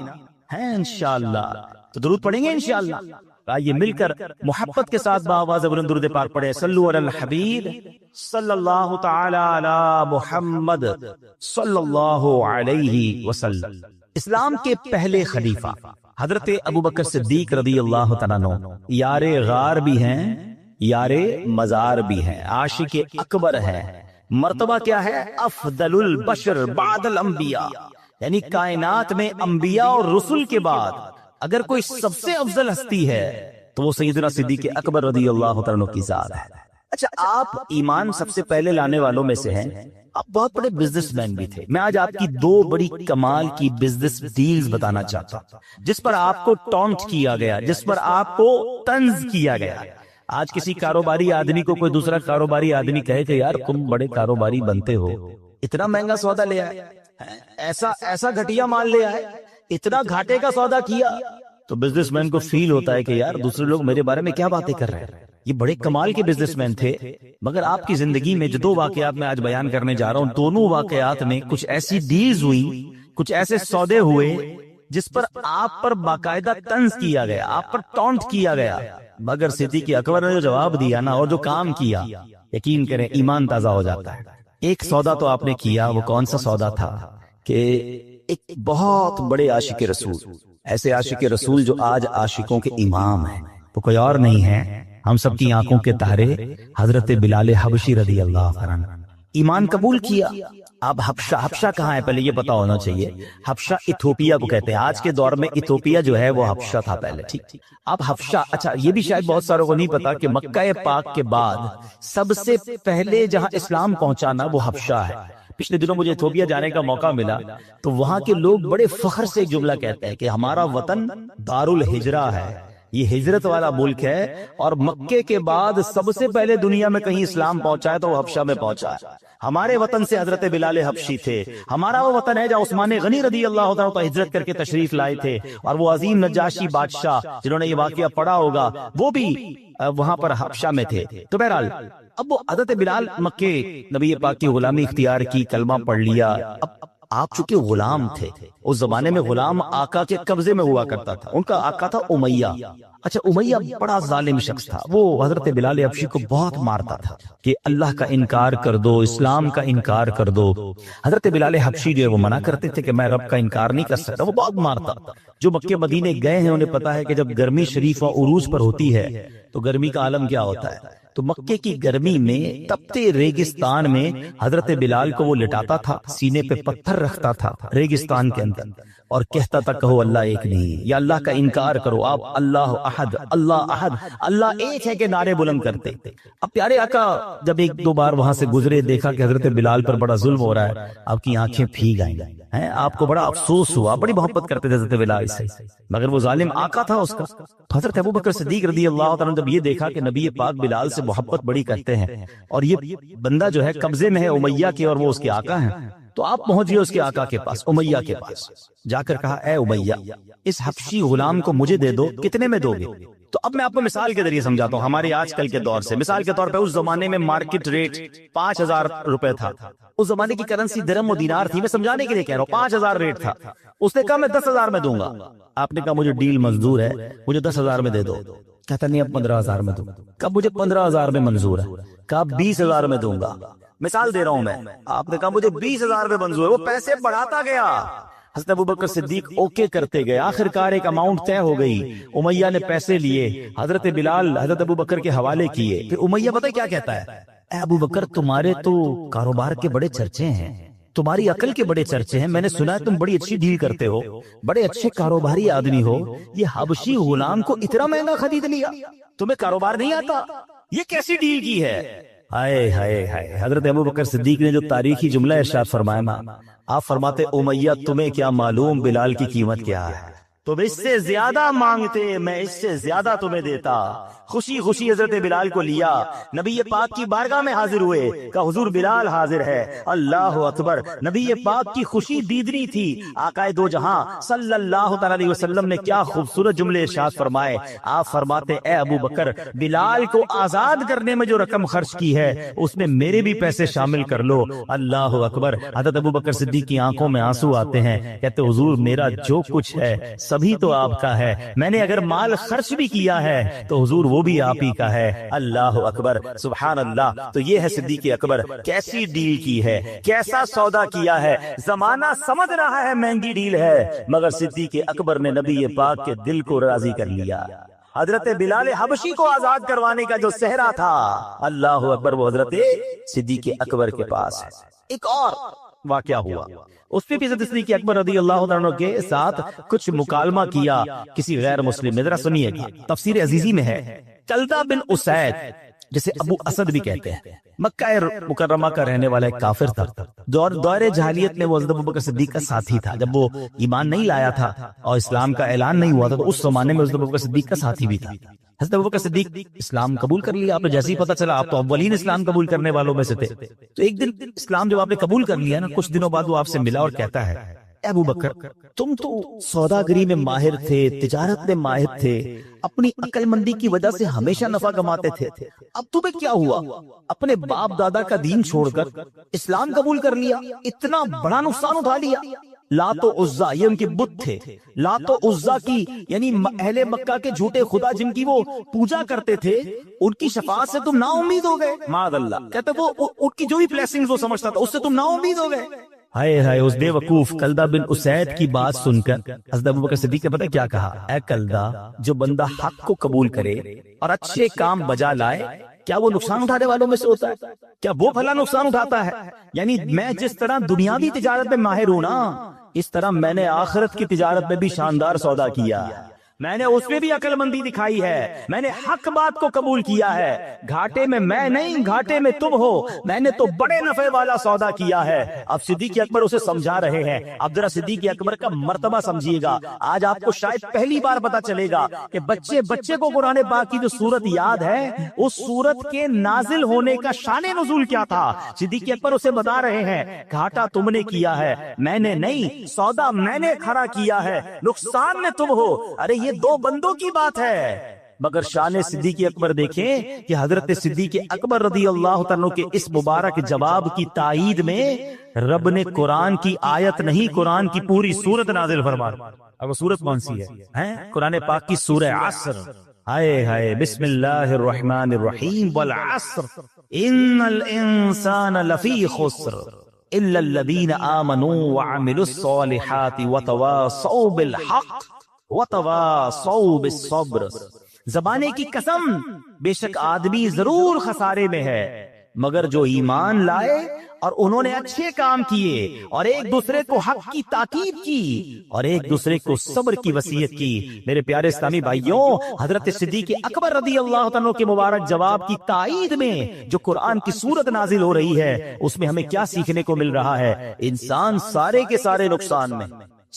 ہے انشاءاللہ. تو درود پڑھیں گے انشاءاللہ. آئیے مل کر محبت کے ساتھ باواز بلند درود پاک پڑھے. صلو علی الحبیب صلی اللہ تعالی علی محمد صلی اللہ علیہ وسلم. اسلام کے پہلے خلیفہ حضرت ابوبکر صدیق رضی اللہ تعالیٰ عنہ یار غار بھی ہیں، یار مزار بھی ہیں، عاشق اکبر ہے. مرتبہ کیا ہے؟ افضل البشر بعد الانبیاء، یعنی کائنات میں انبیاء اور رسل کے بعد اگر کوئی سب سے افضل ہستی ہے تو وہ سیدنا صدیق اکبر رضی اللہ تعالیٰ عنہ کی ذات ہے. اچھا، آپ ایمان سب سے پہلے لانے والوں میں سے ہیں، آپ بہت بڑے بزنس مین بھی تھے. میں آج آپ کی دو بڑی کمال کی بزنس ڈیلز بتانا چاہتا ہوں جس پر آپ کو ٹونٹ کیا گیا، جس پر آپ کو طنز کیا گیا. آج کسی کاروباری آدمی کو کوئی دوسرا کاروباری آدمی کہے کہ یار تم بڑے کاروباری بنتے ہو، اتنا مہنگا سودا لے آئے، ایسا گھٹیا مال لے آئے، اتنا گھاٹے کا سودا کیا، تو بزنس مین کو فیل ہوتا ہے کہ یار دوسرے لوگ میرے بارے میں کیا باتیں کر رہے ہیں. یہ بڑے کمال کے بزنس مین تھے. مگر آپ کی زندگی میں جو دو واقعات میں آج بیان کرنے جا رہا ہوں، دونوں واقعات میں کچھ ایسی ڈیلز ہوئی، کچھ ایسے سودے ہوئے جس پر آپ پر باقاعدہ طنز کیا گیا، آپ پر ٹونٹ کیا گیا. مگر صدیق اکبر نے جو جواب دیا نا اور جو کام کیا، یقین کریں ایمان تازہ ہو جاتا ہے. ایک سودا تو آپ نے کیا، وہ کون سا سودا تھا کہ ایک بہت بڑے عاشق رسول، ایسے عاشق رسول جو آج عاشقوں کے امام ہیں، وہ کوئی اور نہیں ہے، ہم سب کی آنکھوں کے تارے حضرت بلال حبشی رضی اللہ عنہ. ایمان قبول کیا. اب حبشہ کہاں ہے پہلے یہ پتا ہونا چاہیے. حبشہ ایتھوپیا کو کہتے ہیں. آج کے دور میں ایتھوپیا جو ہے وہ حبشہ تھا پہلے. ٹھیک. اب حبشہ، اچھا یہ بھی شاید بہت ساروں کو نہیں پتا کہ مکہ پاک کے بعد سب سے پہلے جہاں اسلام پہنچانا وہ حبشہ ہے. پچھلے دنوں مجھے ایتھوپیا جانے کا موقع ملا تو وہاں کے لوگ بڑے فخر سے ایک جملہ کہتے ہیں کہ ہمارا وطن دار الہجرہ ہے، یہ ہجرت والا ملک ہے، اور مکے کے بعد سب سے پہلے دنیا میں کہیں اسلام پہنچا ہے تو وہ حبشہ میں پہنچا ہے. ہمارے وطن سے حضرت بلال حبشی تھے. ہمارا وہ وطن ہے جہاں عثمان غنی رضی اللہ تعالیٰ ہجرت کر کے تشریف لائے تھے، اور وہ عظیم نجاشی بادشاہ جنہوں نے یہ واقعہ پڑھا ہوگا وہ بھی وہاں پر حبشہ میں تھے. تو بہرحال اب وہ حضرت بلال مکے نبی پاک کی غلامی اختیار کی، کلمہ پڑھ لیا. اب آپ چونکہ غلام تھے، اس زمانے میں غلام آقا کے قبضے میں ہوا کرتا تھا. ان کا آقا تھا امیہ. اچھا، امیہ بڑا ظالم شخص تھا. وہ حضرت بلال حبشی کو بہت مارتا تھا کہ اللہ کا انکار کر دو، اسلام کا انکار کر دو. حضرت بلال حبشی جو ہے وہ منع کرتے تھے کہ میں رب کا انکار نہیں کر سکتا. وہ بہت مارتا. جو مکے مدینے گئے ہیں انہیں پتا ہے کہ جب گرمی شریف و عروج پر ہوتی ہے تو گرمی کا عالم کیا ہوتا ہے. تو مکے کی گرمی میں تپتے ریگستان میں حضرت بلال کو وہ لٹاتا تھا، سینے پہ پتھر رکھتا تھا ریگستان کے اندر، اور کہتا تھا کہو اللہ ایک نہیں، یا اللہ کا انکار کرو. آپ اللہ احد، اللہ احد، اللہ ایک ہے کے نعرے بلند کرتے. اب پیارے آقا جب ایک دو بار وہاں سے گزرے، دیکھا کہ حضرت بلال پر بڑا ظلم ہو رہا ہے، آپ کی آنکھیں بھیگ آئیں ہیں. آپ کو بڑا افسوس ہوا، بڑی محبت کرتے تھے حضرت بلال سے، مگر وہ ظالم آقا تھا اس کا. حضرت ابوبکر صدیق رضی اللہ تعالیٰ جب یہ دیکھا کہ نبی پاک بلال سے محبت بڑی کرتے ہیں اور یہ بندہ جو ہے قبضے میں ہے امیہ کے اور وہ اس کے آقا ہیں، تو آپ پہنچ گئے اس کے آقا کے پاس، امیہ کے پاس. جا کر کہا اے امیہ، اس حبشی غلام کو مجھے دے دو، کتنے میں دو گے؟ تو اب میں آپ کو مثال کے ذریعے سمجھاتا ہوں ہمارے آج کل کے دور سے. مثال کے طور پہ اس زمانے میں مارکیٹ ریٹ 5,000 روپے تھا. اس زمانے کی کرنسی درہم و دینار تھی. میں سمجھانے کے لیے کہہ رہا ہوں 5,000 ریٹ تھا. اس نے کہا میں 10,000 میں دوں گا. آپ نے کہا مجھے ڈیل منظور ہے، مجھے 10,000 میں دے دو. کہتا نہیں اب 15,000 میں دوں گا. کب مجھے 15,000 میں منظور ہے. کہا 20,000 میں دوں گا. مثال دے رہا ہوں میں. آپ نے کہا مجھے 20,000 میں منظور ہے. وہ پیسے بڑھاتا گیا. حضرت ابوبکر صدیق اوکے کرتے گئے. آخر کار ایک اماؤنٹ طے ہو گئی. امیہ نے پیسے لیے، حضرت بلال حضرت ابوبکر کے حوالے کیے. پھر امیہ پتہ کیا کہتا ہے؟ اے ابوبکر تمہارے تو کاروبار کے بڑے چرچے ہیں، تمہاری عقل کے بڑے چرچے ہیں، میں نے سنا ہے تم بڑی اچھی ڈیل کرتے ہو، بڑے اچھے کاروباری آدمی ہو. یہ حبشی غلام کو اتنا مہنگا خرید لیا، تمہیں کاروبار نہیں آتا، یہ کیسی ڈیل کی ہے؟ ہائے ہائے ہائے. حضرت ابوبکر صدیق نے جو تاریخی جملہ ارشاد فرمایا نا، آپ فرماتے امیہ تمہیں کیا معلوم بلال کی قیمت کیا ہے. تم اس سے زیادہ مانگتے، میں اس سے زیادہ تمہیں دیتا۔ خوشی خوشی حضرت بلال کو لیا، نبی پاک کی بارگاہ میں حاضر ہوئے، کہا حضور بلال حاضر ہے۔ اللہ اکبر، نبی پاک کی خوشی دیدنی تھی۔ آقا دو جہاں صلی اللہ تعالی علیہ وسلم نے کیا خوبصورت جملے ارشاد فرمائے۔ آپ فرماتے اے ابو بکر، بلال کو آزاد کرنے میں جو رقم خرچ کی ہے اس میں میرے بھی پیسے شامل کر لو۔ اللہ اکبر، حضرت ابو بکر صدیق کی آنکھوں میں آنسو آتے ہیں، کہتے حضور میرا جو کچھ ہے سبھی تو آپ کا ہے، میں نے اگر مال خرچ بھی کیا ہے تو حضور وہ بھی آپ ہی کا ہے۔ اللہ اکبر، سبحان اللہ۔ تو یہ ہے صدیق اکبر، کیسی ڈیل کی ہے، کیسا سودا کیا ہے۔ زمانہ سمجھ رہا ہے مہنگی ڈیل ہے، مگر صدیق اکبر نے نبی پاک کے دل کو راضی کر لیا۔ حضرت بلال حبشی کو آزاد کروانے کا جو صحرا تھا، اللہ اکبر، وہ حضرت صدیق اکبر کے پاس ہے۔ ایک اور واقعہ ہوا، اس پہ بھی حضرت صدیق اکبر رضی اللہ عنہ کے ساتھ کچھ مکالمہ کیا کسی غیر مسلم نے۔ ذرا سنیے گا، تفسیر عزیزی میں ہے، کلدہ بن اسید جسے ابو اسد بھی کہتے ہیں، مکہ مکرمہ کا رہنے والا ایک کافر تھا۔ دور جاہلیت میں وہ حضرت ابوبکر صدیق کا ساتھی تھا، جب وہ ایمان نہیں لایا تھا اور اسلام کا اعلان نہیں ہوا تھا تو اس زمانے میں حضرت ابوبکر صدیق کا ساتھی بھی تھا۔ حضرت ابوبکر صدیق اسلام قبول کر لیا، آپ نے جیسے ہی پتہ چلا آپ تو اولین اسلام قبول کرنے والوں میں سے تھے، تو ایک دن اسلام جب آپ نے قبول کر لیا نا، کچھ دنوں بعد وہ آپ سے ملا اور کہتا ہے اے ابو بکر، تم تو سوداگری میں ماہر تھے، تجارت میں ماہر تھے، اپنی عقل مندی کی وجہ سے ہمیشہ نفع کماتے تھے، اب تمہیں کیا ہوا؟ اپنے باپ دادا کا دین چھوڑ کر اسلام قبول کر لیا، اتنا بڑا نقصان اٹھا لیا۔ لات و عزا یہ ان کے بت تھے، لات و عزا کی یعنی اہل مکہ کے جھوٹے خدا جن کی وہ پوجا کرتے تھے، ان کی شفاعت سے تم نا امید ہو گئے۔ معاذ اللہ، کہتے وہ ان کی جو بھی بلیسنگز وہ سمجھتا تھا اس سے تم نا امید ہو گئے۔ ہائے ہائے، اس بے وقوف کلدہ بن اسید کی بات سن کر حضرت ابوبکر صدیق نے پتہ کیا کہا؟ اے کلدہ، جو بندہ حق کو قبول کرے اور اچھے کام بجا لائے، کیا وہ نقصان اٹھانے والوں میں سے ہوتا ہے؟ کیا وہ بھلا نقصان اٹھاتا ہے؟ یعنی میں جس طرح دنیاوی تجارت میں ماہر ہوں نا، اس طرح میں نے آخرت کی تجارت میں بھی شاندار سودا کیا، میں نے اس میں بھی عقل مندی دکھائی ہے، میں نے حق بات کو قبول کیا ہے، گھاٹے میں میں نہیں، گھاٹے میں تم ہو، میں نے تو بڑے نفع والا سودا کیا ہے۔ اب صدیق اکبر اسے سمجھا رہے ہیں۔ اب ذرا صدیق اکبر کا مرتبہ سمجھیے گا، آج آپ کو شاید پہلی بار پتا چلے گا کہ بچے کو قرآن پاک کی جو سورت یاد ہے، اس سورت کے نازل ہونے کا شان نزول کیا تھا۔ صدیق اکبر اسے بتا رہے ہیں گھاٹا تم نے کیا ہے، میں نے نہیں، سودا میں نے کھڑا کیا ہے، نقصان میں تم ہو۔ ارے یہ دو بندوں کی بات ہے، مگر شان صدیق اکبر دیکھیں کہ حضرت صدیق اکبر رضی اللہ تعالیٰ کے اس مبارک جواب کی تائید میں رب نے قرآن کی آیت نہیں، قرآن کی پوری سورت نازل فرما۔ اب وہ سورت کون سی ہے؟ قرآن پاک کی سورہ عصر۔ ہائے ہائے، بسم اللہ الرحمن الرحیم، والعصر ان الانسان لفی خسر الا الذین آمنوا وعملوا الصالحات وتواصوا بالحق وتواصوا بالصبر۔ زبانے کی قسم، بے شک آدمی ضرور خسارے میں ہے، مگر جو ایمان لائے اور انہوں نے اچھے کام کیے اور ایک دوسرے کو حق کی تاکید کی اور ایک دوسرے کو صبر کی وصیت کی۔ میرے پیارے اسلامی بھائیوں، حضرت صدیق اکبر رضی اللہ عنہ کے مبارک جواب کی تائید میں جو قرآن کی سورت نازل ہو رہی ہے، اس میں ہمیں کیا سیکھنے کو مل رہا ہے؟ انسان سارے کے سارے نقصان میں،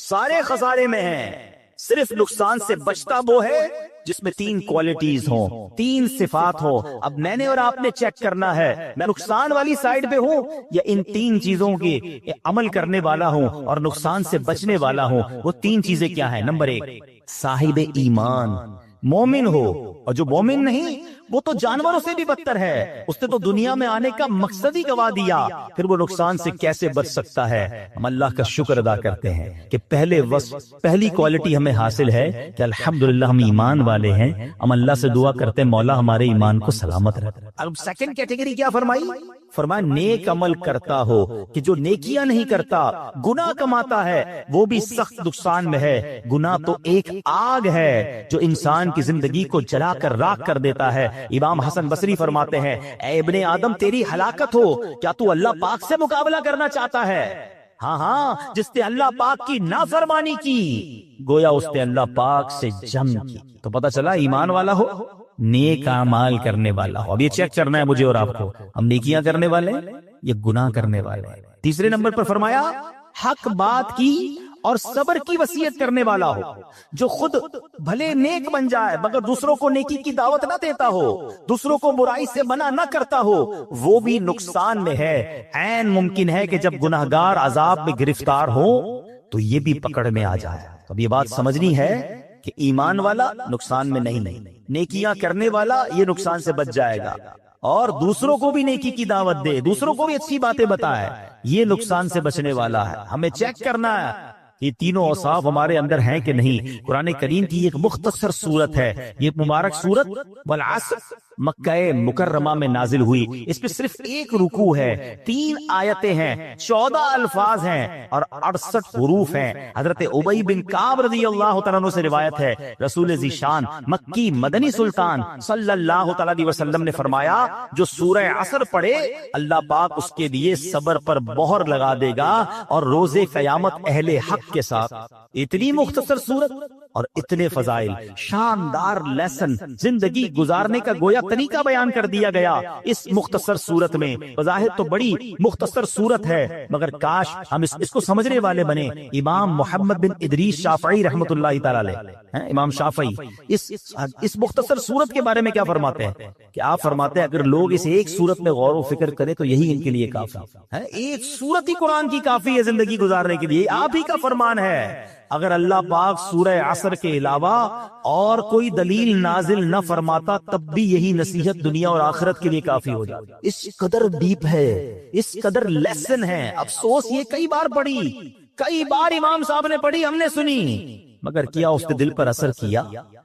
سارے خسارے میں ہیں، صرف نقصان سے بچتا وہ ہے جس میں تین کوالٹیز ہوں، تین صفات ہوں۔ اب میں نے اور آپ نے چیک کرنا ہے میں نقصان والی سائیڈ پہ ہوں یا ان تین چیزوں کے عمل کرنے والا ہوں اور نقصان سے بچنے والا ہوں۔ وہ تین چیزیں کیا ہیں؟ نمبر ایک، صاحب ایمان، مومن ہو، اور جو مومن نہیں وہ تو جانوروں سے بھی بدتر ہے، اس نے تو دنیا میں آنے کا مقصد ہی گوا دیا، پھر وہ نقصان سے کیسے بچ سکتا ہے؟ ہم اللہ کا شکر ادا کرتے ہیں کہ پہلے وصف، پہلی کوالٹی ہمیں حاصل ہے کہ الحمدللہ ہم ایمان والے ہیں۔ ہم اللہ سے دعا کرتے ہیں مولا ہمارے ایمان کو سلامت رکھ۔ اب سیکنڈ کیٹیگری کیا فرمائی؟ فرمایا نیک عمل کرتا ہو، کہ جو نیکیاں نہیں کرتا، گناہ کماتا ہے، وہ بھی سخت نقصان میں ہے۔ گناہ تو ایک آگ ہے جو انسان کی زندگی کو جلا کر راکھ کر دیتا ہے۔ امام حسن بصری فرماتے ہیں اے ابن آدم تیری ہلاکت ہو، کیا تو اللہ پاک سے مقابلہ کرنا چاہتا ہے؟ ہاں، جس نے اللہ پاک کی نافرمانی کی گویا اس نے اللہ پاک سے جنگ کی۔ تو پتہ چلا ایمان والا ہو، نیک اعمال کرنے والا ہو۔ اب یہ چیک کرنا ہے مجھے اور آپ کو، ہم نیکیاں کرنے والے یا گناہ کرنے والے۔ تیسرے نمبر پر فرمایا حق بات کی اور صبر کی وصیت کرنے والا ہو، جو خود بھلے نیک بن جائے مگر دوسروں کو نیکی کی دعوت نہ دیتا ہو، دوسروں کو برائی سے منع نہ کرتا ہو، وہ بھی نقصان میں ہے۔ عین ممکن ہے کہ جب گناہگار عذاب میں گرفتار ہو تو یہ بھی پکڑ میں آ جائے۔ اب یہ بات سمجھنی ہے کہ ایمان والا نقصان میں نہیں، نیکیاں کرنے والا یہ نقصان سے بچ جائے گا، اور دوسروں کو بھی نیکی کی دعوت دے، دوسروں کو بھی اچھی باتیں بتائے، یہ نقصان سے بچنے والا ہے۔ ہمیں چیک کرنا ہے یہ تینوں اوصاف ہمارے اندر ہیں کہ نہیں۔ قرآن کریم کی ایک مختصر سورت ہے یہ مبارک سورت، والعصر، مکہ مکرمہ میں نازل ہوئی۔ اس پہ صرف ایک رکوع ہے، 3 آیتیں ہیں، 14 الفاظ ہیں اور 68 حروف ہیں۔ حضرت ابی بن کعب رضی اللہ تعالیٰ عنہ سے روایت ہے، رسول ذیشان مکی مدنی سلطان صلی اللہ تعالیٰ علیہ وسلم نے فرمایا، جو سورہ عصر پڑھے اللہ پاک اس کے لیے صبر پر مہر لگا دے گا اور روز قیامت اہل حق کے ساتھ۔ اتنی مختصر سورت اور اتنے فضائل، شاندار لیسن، زندگی گزارنے کا گویا طریقہ بیان کر دیا گیا اس مختصر صورت میں۔ بظاہر تو بڑی مختصر صورت ہے مگر کاش ہم اس کو سمجھنے والے بنے۔ امام محمد بن ادریس شافعی رحمۃ اللہ تعالی علیہ، امام شافعی اس مختصر صورت کے بارے میں کیا فرماتے ہیں کہ آپ فرماتے ہیں اگر لوگ اس ایک صورت میں غور و فکر کریں تو یہی ان کے لیے کافی ہے۔ ایک صورت ہی قرآن کی کافی ہے زندگی گزارنے کے لیے، آپ ہی کا فرمان ہے۔ اگر اللہ پاک سورہ عصر کے علاوہ اور کوئی دلیل نازل نہ فرماتا تب بھی یہی نصیحت دنیا اور آخرت کے لیے کافی ہو جاتی۔ اس قدر ڈیپ ہے، اس قدر لیسن ہے۔ افسوس یہ کئی بار پڑھی، کئی بار امام صاحب نے پڑھی، ہم نے سنی، مگر کیا اس کے دل پر اثر کیا؟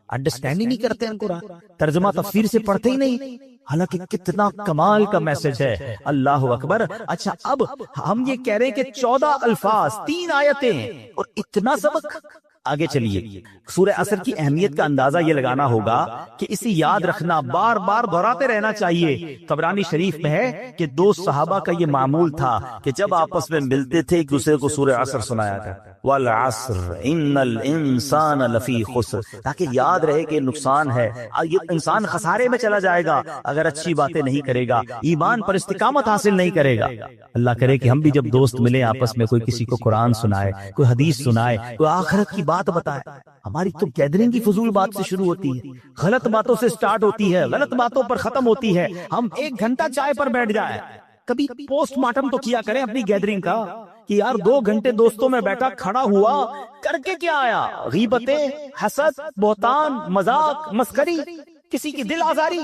انڈرسٹینڈ ہی نہیں کرتے ہیں قرآن، ترجمہ تفسیر سے پڑھتے ہی نہیں، حالانکہ کتنا کمال کا میسج ہے۔ اللہ اکبر۔ اچھا اب ہم یہ کہہ رہے ہیں کہ 14 الفاظ، 3 آیتیں اور اتنا سبق۔ آگے چلیے، سورہ عصر کی اہمیت کا اندازہ یہ لگانا ہوگا کہ اسے یاد رکھنا، بار بار دہراتے رہنا چاہیے۔ طبرانی شریف میں ہے کہ 2 صحابہ کا یہ معمول تھا کہ جب آپس میں ملتے تھے ایک دوسرے کو سورہ عصر سنایا کرتے، والعصر ان الانسان لفی خسر، تاکہ یاد رہے کہ نقصان ہے، یہ انسان خسارے میں چلا جائے گا اگر اچھی باتیں نہیں کرے گا، ایمان پر استقامت حاصل نہیں کرے گا۔ اللہ کرے کہ ہم بھی جب دوست ملیں آپس میں، کوئی کسی کو قرآن سنائے، کوئی حدیث سنائے، کوئی آخرت کی بات بتائے۔ ہماری تو گیدرنگ کی فضول بات سے شروع ہوتی ہے، غلط باتوں سے سٹارٹ ہوتی ہے، غلط باتوں پر ختم ہوتی ہے۔ ہم 1 گھنٹہ چائے پر بیٹھ جائیں، کبھی پوسٹ مارٹم تو کیا کریں اپنی گیدرنگ کا کہ یار 2 گھنٹے دوستوں میں بیٹھا، کھڑا ہوا، کر کے کیا آیا؟ غیبتیں، حسد، بہتان، مذاق، مسخری، کسی کی دل آزاری۔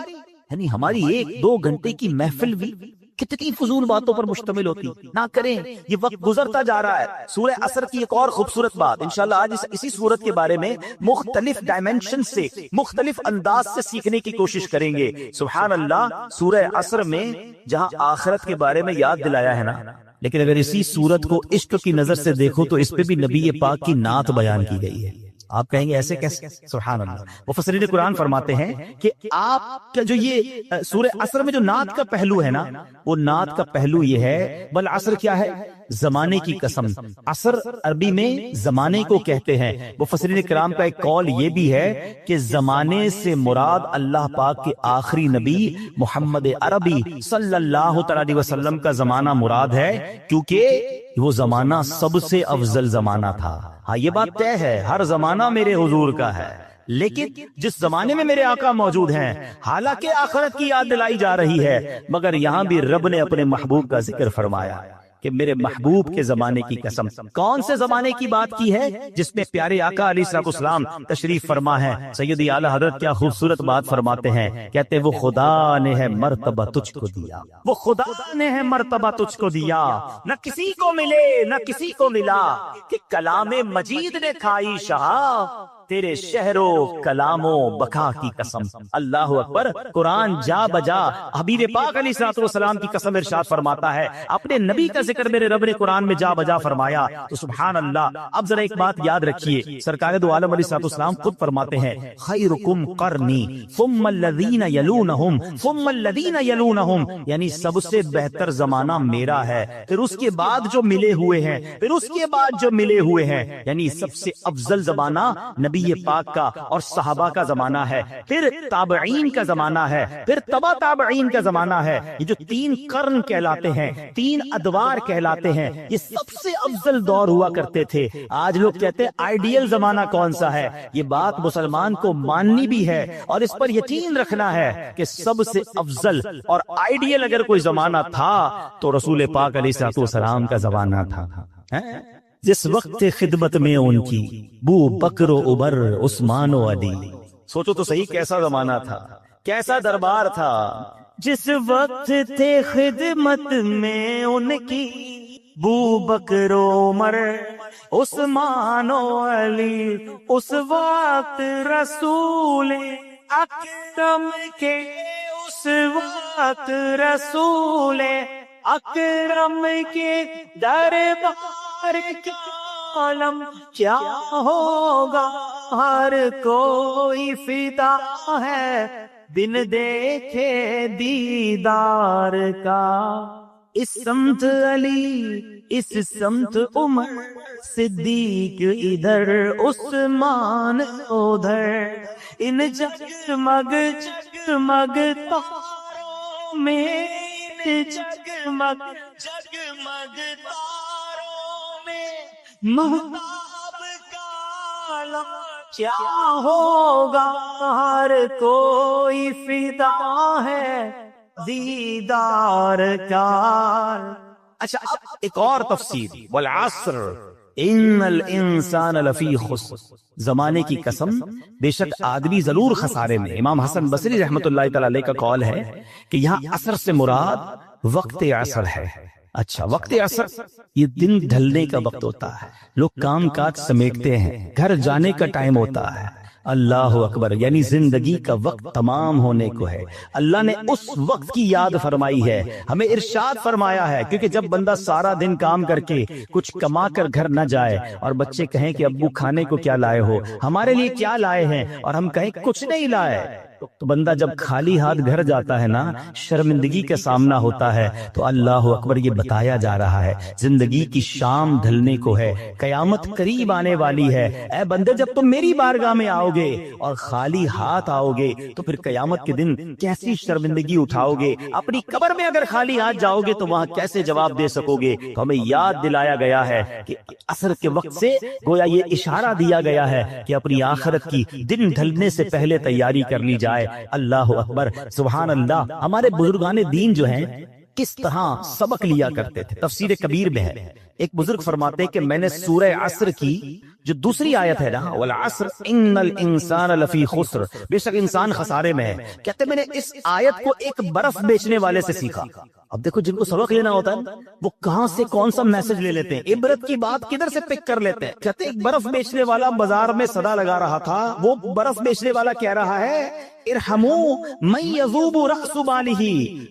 یعنی ہماری 1-2 گھنٹے کی محفل بھی کتنی فضول باتوں پر مشتمل ہوتی، نہ کریں۔ یہ وقت گزرتا جا رہا ہے۔ سورہ عصر کی ایک اور خوبصورت بات، انشاءاللہ آج اسی سورت کے بارے میں مختلف ڈائمنشن سے، مختلف انداز سے سیکھنے کی کوشش کریں گے۔ سبحان اللہ، سورہ عصر میں جہاں آخرت کے بارے میں یاد دلایا ہے نا، لیکن اگر اسی سورت کو عشق کی نظر سے دیکھو تو اس پہ بھی نبی پاک کی نعت بیان کی گئی ہے۔ آپ کہیں گے ایسے کیسے؟ سبحان اللہ۔ مفسرین قرآن فرماتے ہیں کہ آپ کا جو یہ سورہ عصر میں جو نعت کا پہلو ہے نا، وہ نعت کا پہلو یہ ہے، بل عصر کیا ہے؟ زمانے کی قسم۔ عصر عربی میں زمانے کو کہتے ہیں۔ مفسرین کرام کا ایک قول یہ بھی ہے کہ زمانے سے مراد اللہ پاک کے آخری نبی محمد عربی صلی اللہ تعالی علیہ وسلم کا زمانہ مراد ہے، کیونکہ وہ زمانہ سب سے افضل زمانہ تھا۔ ہاں یہ بات طے ہے، ہر زمانہ میرے حضور کا ہے، لیکن جس زمانے میں میرے آقا موجود ہیں، حالانکہ آخرت کی یاد دلائی جا رہی ہے، مگر یہاں بھی رب نے اپنے محبوب کا ذکر فرمایا کہ میرے محبوب کے زمانے کی قسم۔ کون سے زمانے کی بات کی ہے؟ جس میں پیارے آقا علیہ الصلوۃ والسلام تشریف فرما ہے۔ سیدی اعلی حضرت کیا خوبصورت بات فرماتے ہیں، کہتے وہ خدا نے ہے مرتبہ تجھ کو دیا، وہ خدا نے ہے مرتبہ تجھ کو دیا، نہ کسی کو ملے نہ کسی کو ملا، کہ کلام مجید نے کھائی شہا تیرے شہر و کلام و بقا کی قسم۔ اللہ اکبر۔ قرآن جا بجا حبیب پاک علیہ الصلوۃ والسلام کی قسم ارشاد فرماتا ہے، اپنے نبی کا ذکر میرے رب نے قرآن میں جا بجا فرمایا، تو سبحان اللہ۔ اب ذرا ایک بات یاد رکھیے، سرکار دو عالم علیہ الصلوۃ والسلام خود فرماتے ہیں، خیرکم قرنی ثم الذین یلونہم ثم الذین یلونہم، یعنی سب سے بہتر زمانہ میرا ہے، پھر اس کے بعد جو ملے ہوئے ہیں، پھر اس کے بعد جو ملے ہوئے ہیں، یعنی سب سے افضل زمانہ نبی پاک کا اور صحابہ کا زمانہ ہے، پھر تابعین کا زمانہ ہے، پھر تبع تابعین کا زمانہ ہے۔ یہ جو 3 قرن کہلاتے ہیں، 3 ادوار کہلاتے ہیں، یہ سب سے افضل دور ہوا کرتے تھے۔ آج لوگ کہتے ہیں آئیڈیل زمانہ کون سا ہے؟ یہ بات مسلمان کو ماننی بھی ہے اور اس پر یقین رکھنا ہے کہ سب سے افضل اور آئیڈیل اگر کوئی زمانہ تھا تو رسول پاک علیہ الصلوۃ والسلام کا زمانہ تھا۔ جس وقت خدمت میں ان کی بو بکر و عمر عثمان و علی، سوچو تو صحیح کیسا زمانہ تھا، کیسا دربار تھا۔ جس وقت تھے خدمت میں ان کی بو بکر و عمر عثمان و علی، اس وقت رسول اکرم کے، اس وقت رسول اکرم کے دربار کا عالم کیا ہوگا، ہر کوئی فدا ہے بن دیکھے دیدار کا۔ اس سمت علی، اس سمت عمر صدیق ادھر، عثمان ادھر، ان جگمگ جگمگ تاروں میں، جگمگ جگمگ تاروں میں مہتاب کا عالم کیا ہوگا، ہر کوئی فدا ہے دیدار کا۔ اچھا اب ایک اور تفسیر، والعصر ان الانسان لفی خسر، زمانے کی قسم بے شک آدمی ضرور خسارے میں۔ امام حسن بصری رحمۃ اللہ تعالی علیہ کا قول ہے کہ یہاں عصر سے مراد وقت عصر ہے۔ اچھا وقت عصر یہ دن ڈھلنے کا وقت ہوتا ہے، لوگ کام کاج سمیٹتے ہیں، گھر جانے کا ٹائم ہوتا ہے۔ اللہ اکبر، یعنی زندگی کا وقت تمام ہونے کو ہے۔ اللہ نے اس وقت کی یاد فرمائی ہے، ہمیں ارشاد فرمایا ہے، کیونکہ جب بندہ سارا دن کام کر کے کچھ کما کر گھر نہ جائے اور بچے کہیں کہ ابو کھانے کو کیا لائے ہو، ہمارے لیے کیا لائے ہیں، اور ہم کہیں کچھ نہیں لائے، تو بندہ جب خالی ہاتھ گھر جاتا ہے نا، شرمندگی کا سامنا ہوتا ہے۔ تو اللہ اکبر، یہ بتایا جا رہا ہے زندگی کی شام ڈھلنے کو ہے، قیامت قریب آنے والی ہے۔ اے بندے، جب تم میری بارگاہ میں آؤ گے اور خالی ہاتھ آؤ گے تو پھر قیامت کے دن کیسی شرمندگی اٹھاؤ گے؟ اپنی قبر میں اگر خالی ہاتھ جاؤ گے تو وہاں کیسے جواب دے سکو گے؟ تو ہمیں یاد دلایا گیا ہے کہ عصر کے وقت سے گویا یہ اشارہ دیا گیا ہے کہ اپنی آخرت کی دن ڈھلنے سے پہلے تیاری کر لی جائے۔ اللہ اکبر، سبحان اللہ۔ ہمارے بزرگان دین جو ہیں کس طرح سبق لیا کرتے تھے، تفسیر کبیر میں ہے، ایک بزرگ فرماتے ہیں کہ میں نے سورہ عصر کی جو دوسری آیت ہے نا، والعصر ان الانسان لفی خسر، بے شک انسان خسارے میں ہے، کہتے میں نے اس آیت کو ایک برف بیچنے والے سے سیکھا۔ اب دیکھو جن کو سبق لینا ہوتا ہے وہ کہاں سے کون سا میسج لے لیتے ہیں، عبرت کی بات کدھر سے پک کر لیتے ہیں۔ کہتے ایک برف بیچنے والا بازار میں صدا لگا رہا تھا، وہ برف بیچنے والا کہہ رہا ہے ارحمو من یذوب رأس بالہ،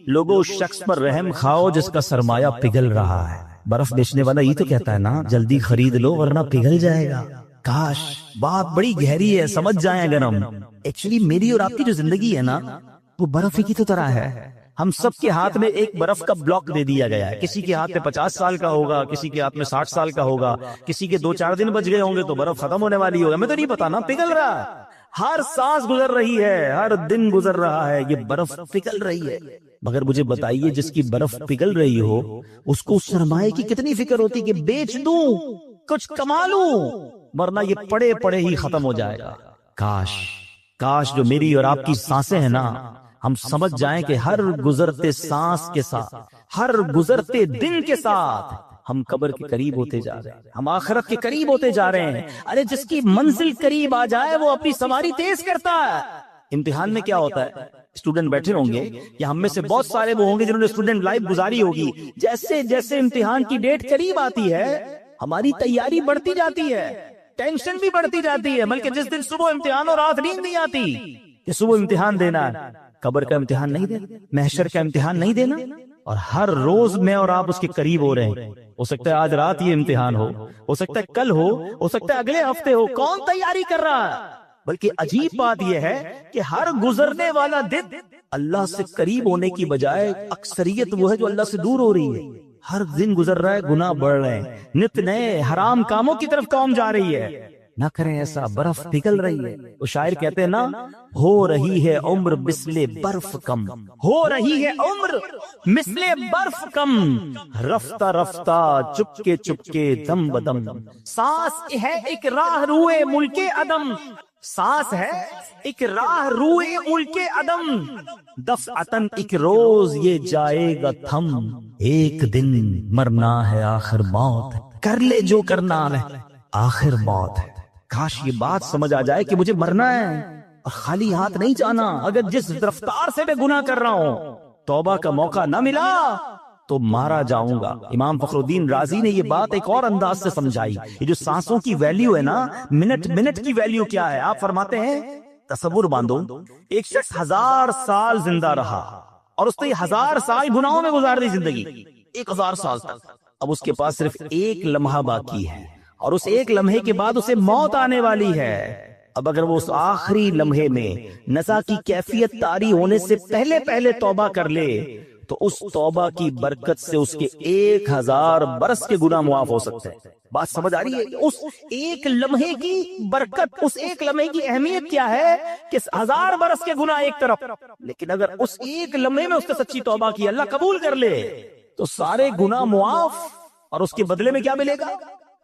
لوگوں اس شخص پر رحم کھاؤ جس کا سرمایہ پگھل رہا ہے۔ برف بیچنے والا یہ تو کہتا ہے نا جلدی خرید لو ورنہ پگھل جائے گا۔ کاش بات بڑی گہری ہے، سمجھ جائیں اگر ہم۔ ایکچولی میری اور آپ کی جو زندگی ہے نا وہ برف کی تو طرح ہے، ہم سب کے ہاتھ میں ایک برف کا بلاک دے دیا گیا ہے، کسی کے ہاتھ میں 50 سال کا ہوگا، کسی کے ہاتھ میں 60 سال کا ہوگا، کسی کے 2-4 دن بچ گئے ہوں گے تو برف ختم ہونے والی ہوگا، ہمیں تو نہیں پتا نا، پگھل رہا ہے، ہر سانس گزر رہی ہے، ہر دن گزر رہا ہے، یہ برف پگھل رہی ہے۔ مگر مجھے بتائیے جس کی برف پگھل رہی ہو اس کو اس سرمایے کی کتنی فکر ہوتی کہ بیچ دوں کچھ کما لوں، ورنہ یہ پڑے پڑے ہی ختم ہو جائے گا۔ کاش جو میری اور آپ کی سانسیں ہیں نا ہم سمجھ جائیں کہ ہر گزرتے سانس کے ساتھ، ہر گزرتے دن کے ساتھ ہم قبر کے قریب ہوتے جا رہے ہیں، ہم آخرت کے قریب ہوتے جا رہے ہیں۔ ارے جس کی منزل قریب آ جائے وہ اپنی سواری تیز کرتا ہے۔ امتحان میں کیا ہوتا ہے، اسٹوڈنٹ بیٹھے ہوں گے یا ہم میں سے بہت سارے وہ ہوں گے جنہوں نے اسٹوڈنٹ لائف گزاری ہوگی، جیسے جیسے امتحان کی ڈیٹ قریب آتی ہے ہماری تیاری بڑھتی جاتی ہے، ٹینشن بھی بڑھتی جاتی ہے، بلکہ جس دن صبح امتحان اور رات نیند نہیں آتی کہ صبح امتحان دینا ہے، قبر کا امتحان نہیں دینا، محشر کا امتحان نہیں دینا، اور ہر روز میں اور آپ اس کے قریب ہو رہے ہیں۔ ہو سکتا ہے آج رات یہ امتحان ہو سکتا ہے کل ہو سکتا ہے اگلے ہفتے ہو، کون تیاری کر رہا ہے؟ بلکہ عجیب بات یہ ہے کہ ہر گزرنے والا دن اللہ سے قریب ہونے کی بجائے اکثریت وہ ہے جو اللہ سے دور ہو رہی ہے۔ ہر دن گزر رہا ہے، گناہ بڑھ رہے ہیں، نت نئے حرام کاموں کی طرف قوم جا رہی ہے، نہ کریں ایسا، برف پگھل رہی ہے. وہ شاعر کہتے ہیں نا، ہو رہی ہے عمر مثل برف کم، ہو رہی ہے عمر مثل برف کم، رفتہ رفتہ چپکے چپکے دم بدم، سانس ہے ایک راہ روئے ملک عدم، سانس ہے ایک راہ روئے ملک عدم، دفعتن ایک روز یہ جائے گا تھم، ایک دن مرنا ہے آخر موت، کر لے جو کرنا ہے آخر موت ہے. کاش یہ بات سمجھ آ جائے کہ مجھے مرنا ہے اور خالی ہاتھ نہیں جانا. اگر جس رفتار سے میں گناہ کر رہا ہوں توبہ کا موقع نہ ملا تو مارا جاؤں گا. امام فخر الدین رازی نے یہ بات ایک اور انداز سے سمجھائی. یہ جو سانسوں کی ویلیو ہے نا، منٹ منٹ کی ویلیو کیا ہے. آپ فرماتے ہیں تصور باندھو، ایک شخص 1000 سال زندہ رہا اور اس نے 1000 سال گناہوں میں گزار دی زندگی، 1000 سال تک. اب اس کے پاس صرف ایک لمحہ باقی ہے اور اس ایک لمحے کے بعد اسے موت آنے والی ہے. اب اگر وہ اس آخری لمحے میں نزا کی کیفیت طاری ہونے سے پہلے پہلے توبہ کر لے تو اس توبہ کی برکت سے اس کے 1000 برس کے گناہ معاف ہو سکتے ہیں. بات سمجھ آ رہی ہے؟ اس ایک لمحے کی برکت، اس ایک لمحے کی اہمیت کیا ہے کہ 1000 برس کے گناہ ایک طرف، لیکن اگر اس ایک لمحے میں اس نے سچی توبہ کی، اللہ قبول کر لے تو سارے گناہ معاف، اور اس کے بدلے میں کیا ملے گا؟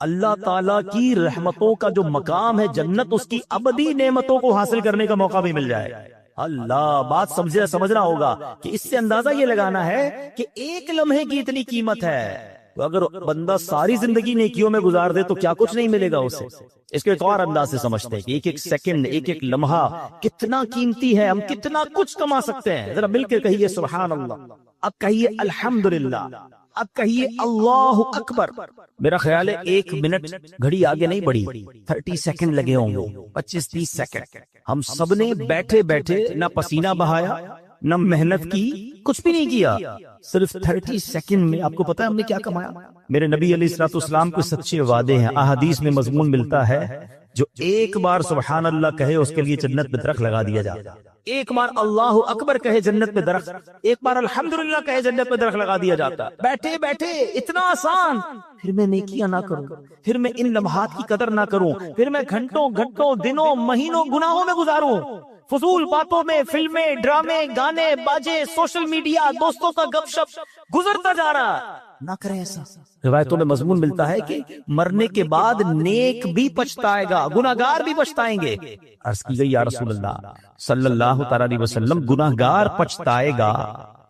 اللہ تعالیٰ کی رحمتوں کا جو مقام ہے جنت، اس کی ابدی نعمتوں کو حاصل کرنے کا موقع بھی مل جائے. اللہ، بات سمجھنا ہوگا کہ اس سے اندازہ یہ لگانا ہے کہ ایک لمحے کی اتنی قیمت ہے. تو اگر بندہ ساری زندگی نیکیوں میں گزار دے تو کیا کچھ نہیں ملے گا اسے. اس کو ایک اور انداز سے سمجھتے ہیں کہ ایک ایک سیکنڈ، ایک ایک لمحہ کتنا قیمتی ہے، ہم کتنا کچھ کما سکتے ہیں. ذرا مل کے کہیے سبحان اللہ، اب کہیے الحمدللہ، اب کہیے اللہ اکبر. میرا خیال ہے 1 منٹ گھڑی آگے نہیں بڑھی، 30 سیکنڈ لگے ہوں گے، 25-30 سیکنڈ. ہم سب نے بیٹھے بیٹھے نہ پسینہ بہایا، نہ محنت کی، کچھ بھی نہیں کیا، صرف 30 سیکنڈ میں آپ کو پتا ہے ہم نے کیا کمایا. میرے نبی علیہ الصلوۃ والسلام کے سچے وعدے ہیں. احادیث میں مضمون ملتا ہے جو ایک بار سبحان اللہ کہے اس کے لیے جنت میں درخت لگا دیا جاتا. ایک بار اللہ اکبر کہے جنت میں درخت، ایک بار الحمدللہ کہے جنت میں درخت لگا دیا جاتا. بیٹھے بیٹھے اتنا آسان، پھر میں نیکیاں نہ کروں، پھر میں ان لمحات کی قدر نہ کروں، پھر میں گھنٹوں گھنٹوں دنوں مہینوں گناہوں میں گزاروں، فضول باتوں میں، فلمیں، ڈرامے، گانے، باجے، سوشل میڈیا، دوستوں کا گپ شپ گزرتا جا رہا. نہ کریں ایسا. روایتوں میں مضمون ملتا ہے کہ مرنے کے بعد نیک بھی پچھتائے گا، گناہگار بھی پچھتائیں گے. عرض کی گئی یا رسول اللہ صلی اللہ تعالی علیہ وسلم، گناہگار پچھتائے گا؟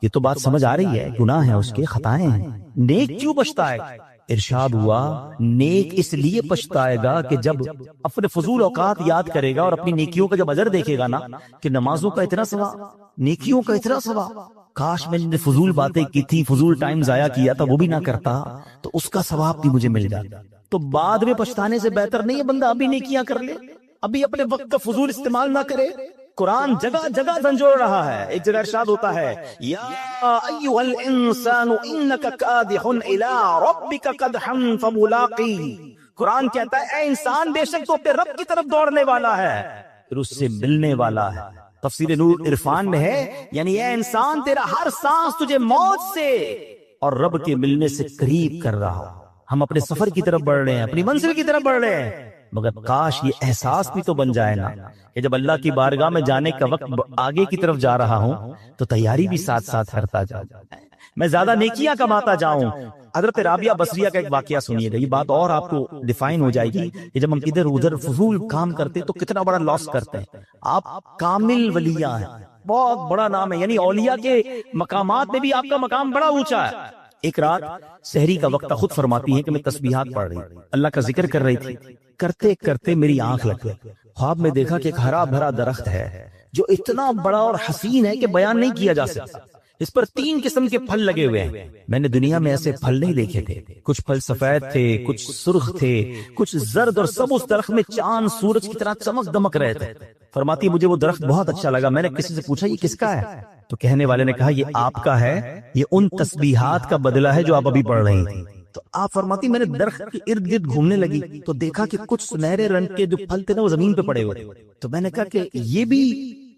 یہ تو بات سمجھ آ رہی ہے، گناہ ہے اس کے، خطائیں ہیں، نیک کیوں پچھتائے گا؟ ارشاد ہوا نیک اس لیے پچھتائے گا کہ جب اپنے فضول اوقات یاد کرے گا اور اپنی نیکیوں کا جب اجر دیکھے گا نا کہ نمازوں کا اتنا ثواب، نیکیوں کا اتنا ثواب، کاش میں نے فضول باتیں کی تھی، فضول ٹائم ضائع کیا تھا، وہ بھی نہ کرتا تو اس کا ثواب بھی مجھے مل جاتا. تو بعد میں پچھتانے سے بہتر نہیں ہے بندہ ابھی نیکیاں کر لے، ابھی اپنے وقت کا فضول استعمال نہ کرے. قرآن جگہ جگہ جھنجھوڑ رہا ہے. ایک جگہ ارشاد ہوتا ہے یا ایھا الانسان انک کادح الی ربک قدحا فملاقی. قرآن کہتا ہے اے انسان، بے شک تو اپنے رب کی طرف دوڑنے والا ہے، پھر اس سے ملنے والا ہے. تفسیر نور عرفان میں ہے یعنی اے انسان، تیرا ہر سانس تجھے موت سے اور رب کے ملنے سے قریب کر رہا. ہم اپنے سفر کی طرف بڑھ رہے ہیں، اپنی منزل کی طرف بڑھ رہے ہیں، مگر کاش یہ احساس بھی تو بن جائے نا کہ جب اللہ کی بارگاہ میں جانے کا وقت آگے کی طرف جا رہا ہوں تو تیاری بھی ساتھ ساتھ کرتا جاؤں، میں زیادہ نیکیاں کماتا جاؤں. حضرت رابعہ بصریہ کا ایک واقعہ سنیے گا، یہ بات اور آپ کو ڈیفائن ہو جائے گی کہ جب ہم ادھر ادھر فضول کام کرتے تو کتنا بڑا لاس کرتے ہیں. آپ کامل ولیاں ہیں، بہت بڑا نام ہے، یعنی اولیاء کے مقامات میں بھی آپ کا مقام بڑا اونچا ہے. ایک رات سحری کا وقت خود فرماتی ہے کہ میں تسبیحات پڑھ رہی، اللہ کا ذکر کر رہی تھی، کرتے کرتے میری آنکھ لگ گئی. خواب میں دیکھا کہ ایک ہرا بھرا درخت ہے جو اتنا بڑا اور حسین ہے کہ بیان نہیں کیا جا سکتا. اس پر 3 قسم کے پھل لگے ہوئے ہیں. میں نے دنیا میں ایسے پھل نہیں دیکھے تھے. کچھ پھل سفید تھے، کچھ سرخ تھے، کچھ زرد، اور سب اس درخت میں چاند سورج کی طرح چمک دمک رہے تھے. فرماتی مجھے وہ درخت بہت اچھا لگا. میں نے کسی سے پوچھا یہ کس کا ہے؟ تو کہنے والے نے کہا یہ آپ کا ہے، یہ ان تسبیحات کا بدلہ ہے جو آپ ابھی پڑھ رہی تھی. تو آپ فرماتی میں نے درخت کے ارد گرد گھومنے لگی تو دیکھا کہ کچھ سنہرے رنگ کے جو پھل تھے نا وہ زمین پہ پڑے ہوئے. تو میں نے کہا کہ یہ بھی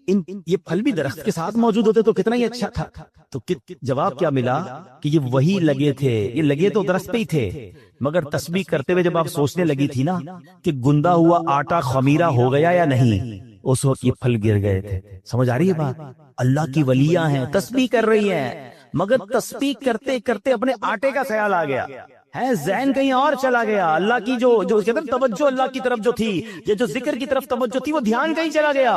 یہ پھل بھی درخت کے ساتھ موجود ہوتے تو کتنا ہی اچھا تھا. تو جواب کیا ملا کہ یہ وہی لگے تھے، یہ لگے تو درخت پہ ہی تھے، مگر تسبیح کرتے ہوئے جب آپ سوچنے لگی تھی نا کہ گندا ہوا آٹا خمیرہ ہو گیا یا نہیں، اس وقت یہ پھل گر گئے تھے. سمجھ آ رہی ہے بات؟ اللہ کی ولیاں ہیں، تسبیح کر رہی ہیں، مگر تسبیح کرتے کرتے اپنے آٹے کا خیال آ گیا ہے، ذہن کہیں اور چلا گیا. اللہ کی جو کہتے ہیں توجہ اللہ کی طرف جو تھی، یہ جو ذکر کی طرف توجہ تھی، وہ دھیان کہیں چلا گیا.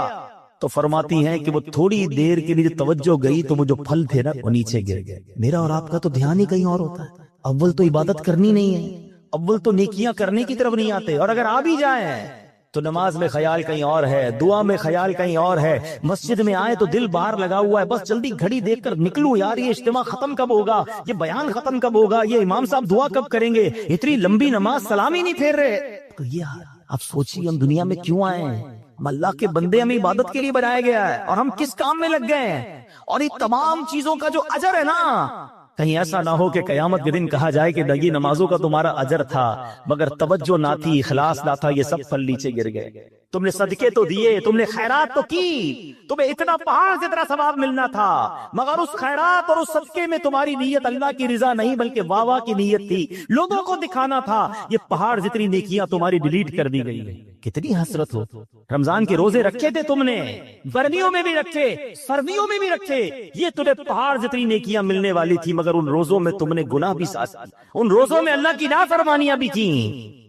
تو فرماتی ہیں کہ وہ تھوڑی دیر کے لیے توجہ گئی تو وہ جو پھل تھے نا وہ نیچے گر گئے. میرا اور آپ کا تو دھیان ہی کہیں اور ہوتا ہے. اول تو عبادت کرنی نہیں ہے، اول تو نیکیاں کرنے کی طرف نہیں آتے، اور اگر آ بھی جائیں تو نماز میں خیال کہیں اور ہے، دعا میں خیال کہیں اور ہے، مسجد میں آئے تو دل باہر لگا ہوا ہے، بس جلدی گھڑی دیکھ کر نکلوں یار، یہ اجتماع ختم کب ہوگا، یہ بیان ختم کب ہوگا، یہ امام صاحب دعا کب کریں گے، اتنی لمبی نماز سلام ہی نہیں پھیر رہے. تو یہ آپ سوچیے ہم دنیا میں کیوں آئے ہیں؟ ہم اللہ کے بندے، ہمیں عبادت کے لیے بنایا گیا ہے، اور ہم کس کام میں لگ گئے ہیں. اور یہ تمام چیزوں کا جو اجر ہے نا، کہیں ایسا نہ ہو کہ قیامت کے دن کہا جائے کہ دگی نمازوں کا تمہارا اجر تھا مگر توجہ نہ تھی، اخلاص نہ تھا، یہ سب پھل نیچے گر گئے. تم نے صدقے تو دیے، تم نے خیرات تو کی، تمہیں اتنا پہاڑ جتنا ثواب ملنا تھا، مگر اس خیرات اور اس صدقے میں تمہاری نیت اللہ کی رضا نہیں بلکہ واہ واہ کی نیت تھی، لوگوں کو دکھانا تھا. یہ پہاڑ جتنی نیکیاں تمہاری ڈیلیٹ کر دی گئی. کتنی حسرت ہو. رمضان کے روزے رکھے تھے تم نے، گرمیوں میں بھی رکھے، سردیوں میں بھی رکھے، یہ تمہیں پہاڑ جتنی نیکیاں ملنے والی تھی، مگر ان روزوں میں تم نے گناہ بھی ساتھ، ان روزوں میں اللہ کی نافرمانیاں بھی کی.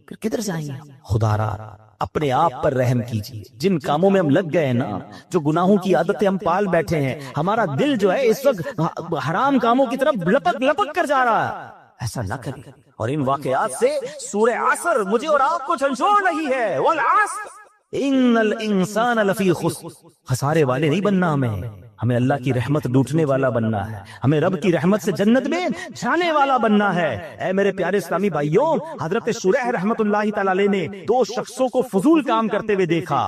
پھر کدھر جائیں گے؟ خدا را اپنے آپ پر رحم کیجیے. جن کاموں میں ہم لگ گئے ہیں نا، جو گناہوں کی عادتیں ہم پال بیٹھے ہیں، ہمارا دل جو ہے اس وقت حرام کاموں کی طرف لپک لپک کر جا رہا ہے. ایسا نہ کریں. اور ان واقعات سے سورہ عصر مجھے اور آپ کو جھنجھوڑ رہی ہے. والعصر ان الانسان لفی خسر. خسارے والے نہیں بننا ہمیں اللہ کی رحمت لوٹنے والا بننا ہے، ہمیں رب کی رحمت سے جنت میں جانے والا بننا ہے. اے میرے پیارے اسلامی بھائیوں، حضرت شریح رحمت اللہ تعالی علیہ نے دو شخصوں کو فضول کام کرتے ہوئے دیکھا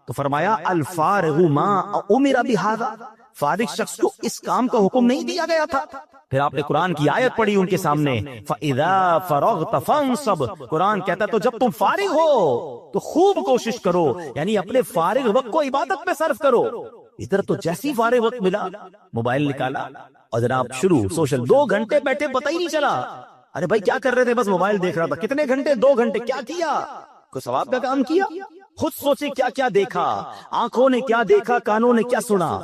تو فرمایا الفارغ ما امر بہذا. فارغ شخص کو اس کام کا حکم نہیں دیا گیا تھا. پھر آپ نے قرآن کی آیت پڑھی ان کے سامنے، فَإِذَا فَرَغْتَ فَانْصَبْ. قرآن کہتا ہے تو جب تم فارغ ہو تو خوب کوشش کرو، یعنی اپنے فارغ وقت کو عبادت میں صرف کرو. ادھر تو جیسی فارغ وقت ملا موبائل نکالا اور جناب شروع سوشل. 2 گھنٹے بیٹھے پتہ ہی نہیں چلا. ارے بھائی کیا کر رہے تھے؟ بس موبائل دیکھ رہا تھا. کتنے گھنٹے؟ 2 گھنٹے. کیا کیا؟ کوئی ثواب کا کام کیا؟ خود سوچے کیا کیا دیکھا، آنکھوں نے کیا دیکھا، کانوں نے کیا سنا.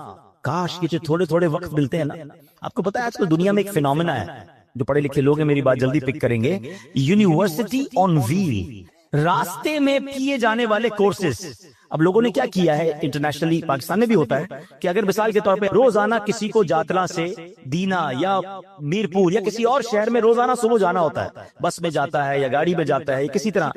کاش یہ جو تھوڑے تھوڑے وقت ملتے ہیں نا. آپ کو پتا ہے آج کل دنیا میں ایک فینومینا ہے، جو پڑھے لکھے لوگ ہیں میری بات جلدی پک کریں گے، یونیورسٹی آن ویل. راستے میں کیے جانے والے کورسز. اب لوگوں نے کیا کیا ہے انٹرنیشنلی، پاکستان میں بھی ہوتا ہے کہ اگر مثال کے طور پہ روزانہ کسی کو جاتلا سے دینا یا میرپور یا کسی اور شہر میں روزانہ صبح جانا ہوتا ہے، بس میں جاتا ہے یا گاڑی میں جاتا ہے کسی طرح.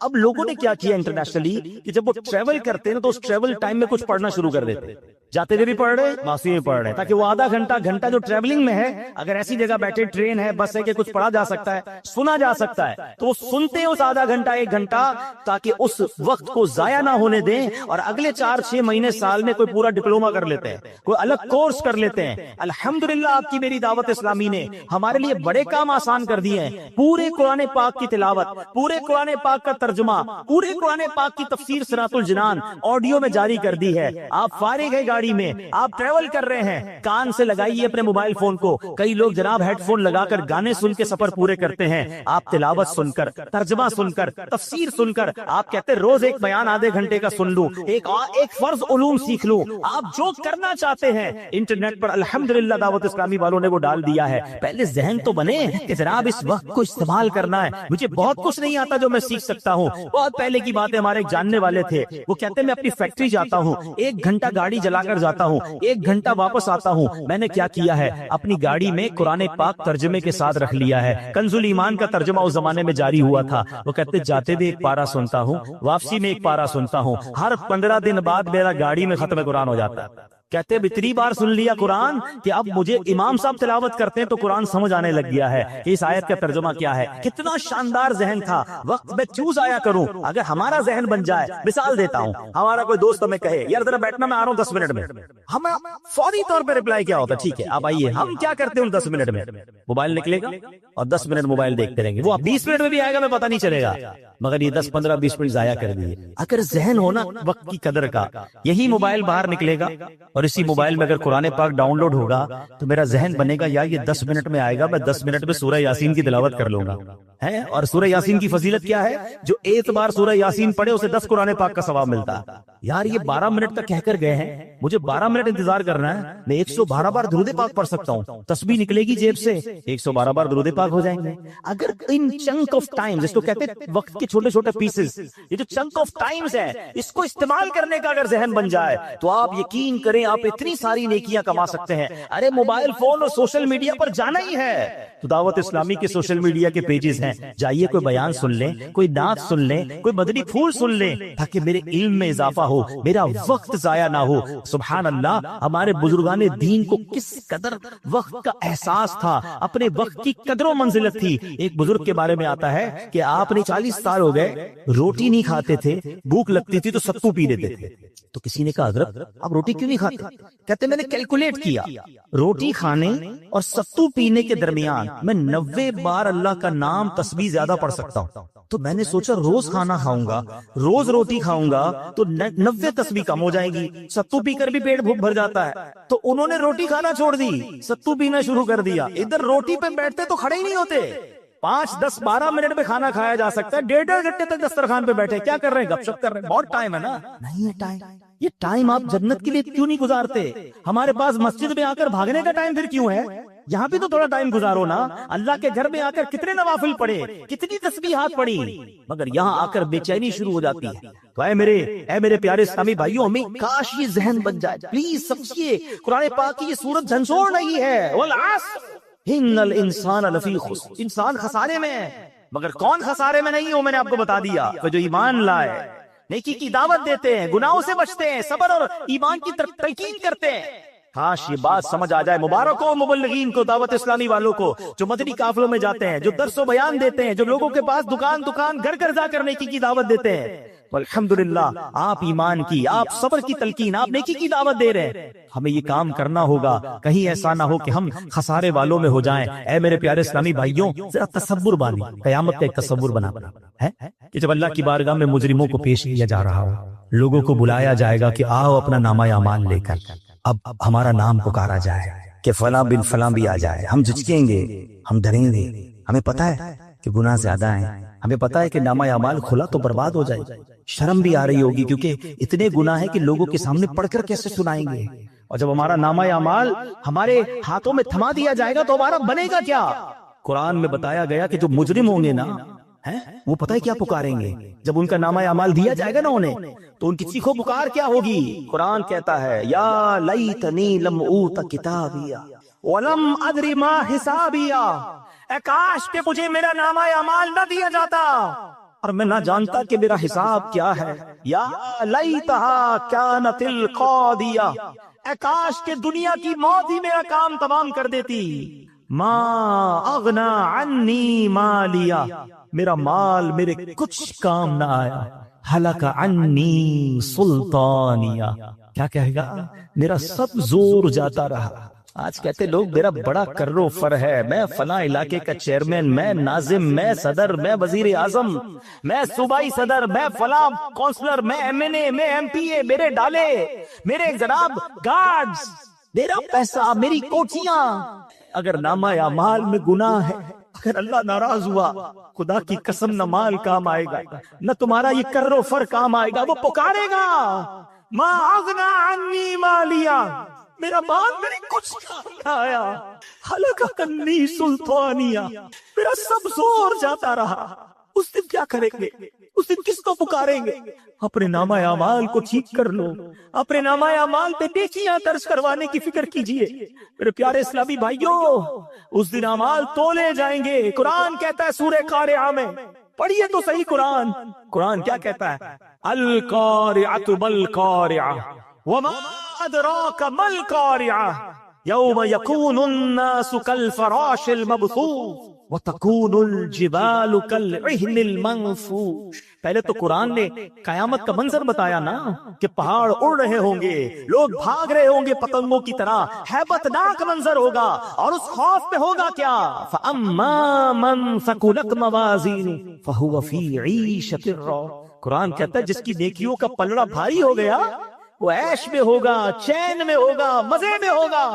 اب لوگوں نے کیا کیا انٹرنیشنلی کہ جب وہ ٹریول کرتے ہیں تو اس ٹریول ٹائم میں کچھ پڑھنا شروع کر دیتے. جاتے ہوئے بھی پڑھ رہے، واپسی میں پڑھ رہے، تاکہ وہ آدھا گھنٹہ جو ٹریولنگ میں ہے، اگر ایسی جگہ بیٹھے ٹرین ہے بس ہے کہ کچھ پڑھا جا سکتا ہے، سنا جا سکتا ہے، تو وہ سنتے ہیں اس آدھا گھنٹہ 1 گھنٹہ تاکہ اس وقت کو ضائع نہ ہونے دیں، اور اگلے 4-6 مہینے سال میں کوئی پورا ڈپلوما کر لیتے ہیں، کوئی الگ کورس کر لیتے ہیں. الحمدللہ آپ کی میری دعوت اسلامی نے ہمارے لیے بڑے کام آسان کر دیے ہیں. پورے قرآن پاک کی تلاوت، پورے قرآن پاک کا ترجمہ، پورے قرآن پاک کی تفسیر صراط الجنان آڈیو میں جاری کر دی ہے. آپ فارغ ہیں گاڑی میں، آپ ٹریول کر رہے ہیں، کان سے لگائیے اپنے موبائل فون کو. کئی لوگ جناب ہیڈ فون لگا کر گانے سن کے سفر پورے کرتے ہیں. آپ تلاوت سن کر، ترجمہ سن کر، تفسیر سن کر، آپ کہتے ہیں روز ایک بیان آدھے گھنٹے کا سن لوں، ایک فرض علوم سیکھ لوں. آپ جو کرنا چاہتے ہیں انٹرنیٹ پر الحمدللہ دعوت اسلامی والوں نے وہ ڈال دیا ہے. پہلے ذہن تو بنے کہ جناب اس وقت کو استعمال کرنا ہے. مجھے بہت کچھ نہیں آتا جو میں سیکھ سکتا ہوں. بہت پہلے کی بات ہے، ہمارے ایک جاننے والے تھے، وہ کہتے ہیں میں اپنی فیکٹری جاتا ہوں، 1 گھنٹہ گاڑی جلا کر جاتا ہوں، 1 گھنٹہ واپس آتا ہوں. میں نے کیا کیا ہے، اپنی گاڑی میں قرآن پاک ترجمے کے ساتھ رکھ لیا ہے. کنز الایمان کا ترجمہ اس زمانے میں جاری ہوا تھا. وہ کہتے جاتے بھی 1 پارہ سنتا ہوں، واپسی میں 1 پارہ سنتا ہوں. ہر 15 دن بعد میرا گاڑی میں ختم قرآن ہو جاتا ہے. کہتے اب اتنی بار سن لیا قرآن کہ اب مجھے امام صاحب تلاوت کرتے ہیں تو قرآن سمجھ آنے لگ گیا ہے کہ اس آیت کا ترجمہ کیا ہے. کتنا شاندار ذہن تھا. وقت میں چوز آیا کروں. اگر ہمارا ذہن بن جائے, مثال دیتا ہوں, ہمارا کوئی دوست ہمیں کہے یار ذرا بیٹھنا, میں آ رہا ہوں 10 منٹ میں, ہم فوری طور پہ ریپلائی کیا ہوتا, ٹھیک ہے آپ آئیے. ہم کیا کرتے ہیں 10 منٹ میں موبائل نکلے گا اور 10 منٹ موبائل دیکھتے رہیں گے. وہ 20 منٹ میں بھی آئے گا, میں پتہ نہیں چلے گا, مگر یہ 10 15 20 منٹ ضائع کر دیے. اگر ذہن ہونا وقت کی قدر کا, یہی موبائل باہر نکلے گا اور اسی موبائل میں اگر قرآن پاک ڈاؤن لوڈ ہوگا تو میرا ذہن بنے گا یا یہ 10 منٹ میں آئے گا, میں 10 منٹ میں سورہ یاسین کی تلاوت کر لوں گا. ہے اور سورہ یاسین کی فضیلت کیا ہے, جو ایک بار سورہ یاسین پڑھے اسے 10 قرآن پاک کا ثواب ملتا ہے. یار یہ 12 منٹ تک کہہ کر گئے ہیں, مجھے 12 منٹ انتظار کرنا ہے, میں 112 بار درود پاک پڑھ سکتا ہوں. تسبیح نکلے گی جیب سے, 112 بار درود پاک ہو جائیں گے. اگر ان چنک آف ٹائم, جس کو کہتے ہیں وقت کے چھوٹے چھوٹے پیسز, یہ جو چنک آف ٹائمز ہے, اس کو استعمال کرنے کا اگر ذہن بن جائے تو آپ یقین کریں آپ اتنی ساری نیکیاں کما سکتے ہیں. ارے موبائل فون اور سوشل میڈیا پر جانا ہی ہے تو دعوت اسلامی کے سوشل میڈیا کے پیجز ہیں, جائیے کوئی بیان سن لیں, کوئی نعت سن لیں, کوئی مدنی پھول سن لیں, تاکہ میرے علم میں اضافہ ہو, میرا وقت ضائع نہ ہو. سبحان اللہ, ہمارے بزرگان دین کو کس قدر وقت کا احساس تھا, اپنے وقت کی قدر و منزلت تھی. ایک بزرگ کے بارے میں آتا ہے کہ آپ نے 40 سال ہو گئے روٹی نہیں کھاتے تھے, بھوک لگتی تھی تو ستو پی لیتے تھے. تو کسی نے کہا حضرت آپ روٹی کیوں نہیں کھاتے؟ کہتے میں نے کیلکولیٹ کیا, روٹی کھانے اور ستو پینے کے درمیان میں 90 بار اللہ کا نام تسبیح زیادہ پڑھ سکتا ہوں. تو میں نے سوچا روز کھانا کھاؤں گا, روز روٹی کھاؤں گا تو 90 تسبیح کم ہو جائے گی, ستو پی کر بھی پیٹ بھوک بھر جاتا ہے. تو انہوں نے روٹی کھانا چھوڑ دی, ستو پینا شروع کر دیا. ادھر روٹی پہ بیٹھتے تو کھڑے ہی نہیں ہوتے, 5 10 12 منٹ میں کھانا کھایا جا سکتا ہے, 1.5 گھنٹے تک دسترخوان پہ بیٹھے کیا کر رہے ہیں, گپ شپ کر رہے ہیں. بہت ٹائم ہے نا, نہیں ہے ٹائم. یہ ٹائم آپ جنت کے لیے کیوں نہیں گزارتے؟ ہمارے پاس مسجد میں آ کر بھاگنے کا ٹائم پھر کیوں ہے؟ یہاں بھی تو تھوڑا ٹائم گزارو نا. اللہ کے گھر میں آ کر کتنے نوافل پڑھے, کتنی تسبیحات پڑھی, مگر یہاں آ کر بے چینی شروع ہو جاتی ہے. تو اے میرے پیارے اسلامی بھائیوں, ہمیں کاش یہ ذہن بن جائے. پلیز سمجھیے قرآن پاک کی یہ سورت جھنجھوڑ نہیں ہے. والعصر ان الانسان لفی خسر, انسان خسارے میں ہے. مگر کون خسارے میں نہیں ہو, میں نے آپ کو بتا دیا, کہ جو ایمان لائے, نیکی کی دعوت دیتے ہیں, گناہوں سے بچتے ہیں, صبر اور ایمان کی تلقین کرتے ہیں. کاش یہ بات سمجھ آ جائے. مبارک ہو مبلغین کو, دعوت اسلامی والوں کو, جو مدنی قافلوں میں جاتے ہیں, جو درس و بیان دیتے ہیں, جو لوگوں کے پاس دکان گھر جا کر نیکی کی دعوت دیتے ہیں. الحمدللہ آپ ایمان کی, آپ صبر کی تلقین, آپ نیکی کی دعوت دے رہے ہیں. ہمیں یہ کام کرنا ہوگا, کہیں ایسا نہ ہو کہ ہم خسارے والوں میں ہو جائیں. اے میرے پیارے اسلامی بھائیوں, ذرا تصور بانی, قیامت کا ایک تصور بنا ہے کہ جب اللہ کی بارگاہ میں مجرموں کو پیش کیا جا رہا ہو, لوگوں کو بلایا جائے گا کہ آؤ اپنا نامہ اعمال لے کر. اب ہمارا نام پکارا جائے کہ فلاں بن فلاں بھی آ جائے. ہم جھجکیں گے, ہم ڈریں گے. ہمیں پتا ہے کہ گناہ زیادہ ہیں, ہمیں پتا ہے کہ نامہ اعمال کھلا تو برباد ہو جائے. شرم بھی آ رہی ہوگی کیونکہ اتنے گناہ ہیں کہ لوگوں کے سامنے پڑھ کر کیسے سنائیں گے. اور جب ہمارا نامہ اعمال ہمارے ہاتھوں میں تھما دیا جائے گا تو ہمارا بنے گا کیا؟ قرآن میں بتایا گیا کہ جو مجرم ہوں گے نا, وہ پتہ ہے کیا پکاریں گے جب ان کا نامہ اعمال دیا جائے گا نا انہیں, تو ان کی چیخو پکار کیا ہوگی؟ قرآن کہتا ہے یا لیتنی لم اوت کتابیا ولم ادری ما حسابیا, اے کاش کہ مجھے میرا نامہ اعمال نہ دیا جاتا اور میں نہ جانتا کہ میرا حساب کیا ہے. یا لیتہا کانت القاضیہ, اے کاش کہ دنیا کی موت ہی میرا کام تمام کر دیتی. ما اغنا عنی مالیا, میرا مال میرے کچھ کام نہ آیا. ہلک عنی سلطانیہ, کیا کہے گا, میرا سب زور جاتا رہا. آج کہتے لوگ میرا بڑا کرو فر ہے, میں فلاں علاقے کا چیئرمین, میں ناظم, میں صدر, میں وزیر اعظم, میں صوبائی صدر, میں فلاں کونسلر, میں ایم این اے, میں ایم پی اے, میرے ڈالے, میرے جناب گارڈز, میرا پیسہ, میری کوٹھیاں. اگر نامہ اعمال میں گناہ ہے, اگر اللہ ناراض ہوا, خدا کی قسم نہ مال کام آئے گا, نہ تمہارا یہ کرو فر کام آئے گا. وہ پکارے گا ما اغنا عنی مالیا, میرا مال میرے کچھ کام نہ آیا. ہلک عنی سلطانیہ, میرا سب زور جاتا رہا. اس دن کیا کریں گے, اس دن کس کو پکاریں گے؟ اپنے نامہ اعمال کو ٹھیک کر لو, اپنے نامہ اعمال پہ نیکیاں درج کروانے کی فکر کیجئے. میرے پیارے اسلامی بھائیوں, اس دن اعمال تولے جائیں گے. قرآن کہتا ہے سورہ قارعہ میں, پڑھیے تو صحیح قرآن. قرآن کیا کہتا ہے؟ القارعۃ بالقارعہ وما ادراک مل قارعہ یوم یکون الناس کالفراش المبثوث وتکون الجبال کالعہن المنفوش. پہلے تو قرآن نے قیامت کا منظر بتایا نا کہ پہاڑ اڑ رہے ہوں گے، لوگ بھاگ رہے ہوں گے پتنگوں کی طرح، ہیبت ناک منظر ہوگا. اور اس خوف پہ ہوگا کیا؟ فَأَمَّا مَنْ ثَقُلَتْ مَوَازِينُهُ فَهُوَ فِي عِيشَةٍ رَاضِيَةٍ. قرآن کہتا ہے جس کی نیکیوں کا پلڑا بھاری ہو گیا وہ عیش میں ہوگا، چین میں ہوگا، مزے میں ہوگا.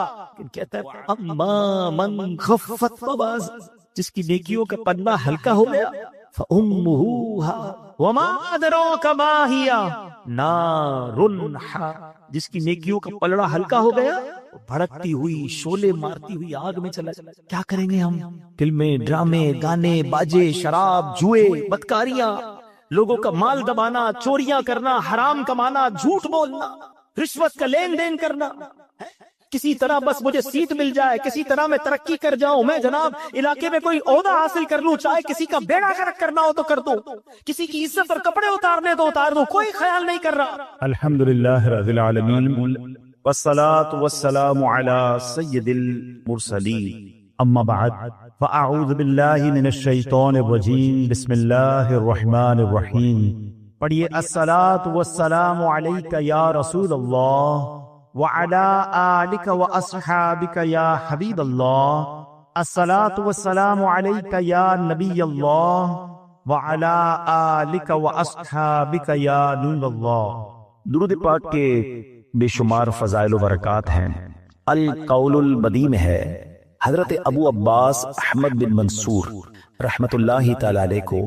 کہتا ہے اما من خفت موازینہ، جس کی نیکیوں کا پلڑا ہلکا ہو گیا فَأُمُّهُ وَمَا أَدْرَاكَ مَا هِيَ نَارٌ حَامِيَةٌ، جس کی نیکیوں کا پلڑا ہلکا ہو گیا بھڑکتی ہوئی شعلے مارتی ہوئی آگ میں چلا جائے. کیا کریں گے ہم؟ فلمیں، ڈرامے، گانے، باجے، شراب، جوئے، بدکاریاں، لوگوں کا مال دبانا، چوریاں کرنا، حرام کمانا، جھوٹ بولنا، رشوت کا لین دین کرنا. کسی طرح بس مجھے سیٹ مل جائے، کسی طرح میں ترقی کر جاؤں، میں جناب علاقے میں کوئی عہدہ حاصل کر لوں، چاہے کسی کا بیڑا غرق کرنا ہو تو کر دو، کسی کی عزت اور کپڑے اتارنے تو اتار دو، کوئی خیال نہیں کر رہا. الحمدللہ رب العالمین والصلاة والسلام على سید المرسلین. اما بعد فاعوذ باللہ من الشیطان الرجیم. بسم اللہ الرحمن الرحیم. پڑھیے الصلاة والسلام علیک یا رسول اللہ وعلى آلک واصحابک یا حبیب اللہ. الصلاة والسلام علیک یا نبی اللہ وعلى آلک واصحابک یا نور اللہ. درود پاک کے بے شمار فضائل و برکات ہیں. القول البدی میں ہے حضرت ابو عباس احمد بن منصور رحمت اللہ تعالی علیہ کو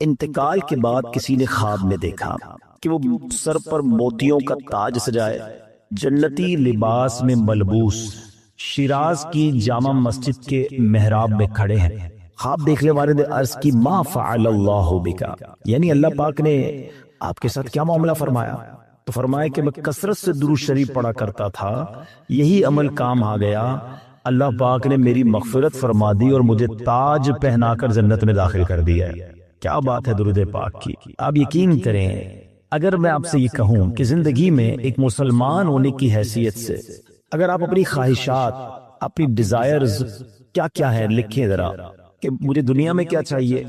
انتقال کے بعد کسی نے خواب میں دیکھا کہ وہ سر پر موتیوں کا تاج سجائے، جنتی لباس میں ملبوس، شیراز کی جامع مسجد کے محراب میں کھڑے ہیں. خواب دیکھنے والے نے عرض کی ما فعل اللہ بکا، یعنی اللہ پاک نے آپ کے ساتھ کیا معاملہ فرمایا؟ تو فرمایا کہ میں کثرت سے درود شریف پڑھا کرتا تھا، یہی عمل کام آ گیا، اللہ پاک نے میری مغفرت فرما دی اور مجھے تاج پہنا کر جنت میں داخل کر دیا ہے. کیا بات ہے درود پاک کی. آپ یقین کریں اگر میں آپ سے یہ کہوں کہ زندگی میں ایک مسلمان ہونے کی حیثیت سے اگر آپ اپنی خواہشات، اپنی ڈیزائرز کیا کیا ہے لکھیں ذرا، کہ مجھے دنیا میں کیا چاہیے،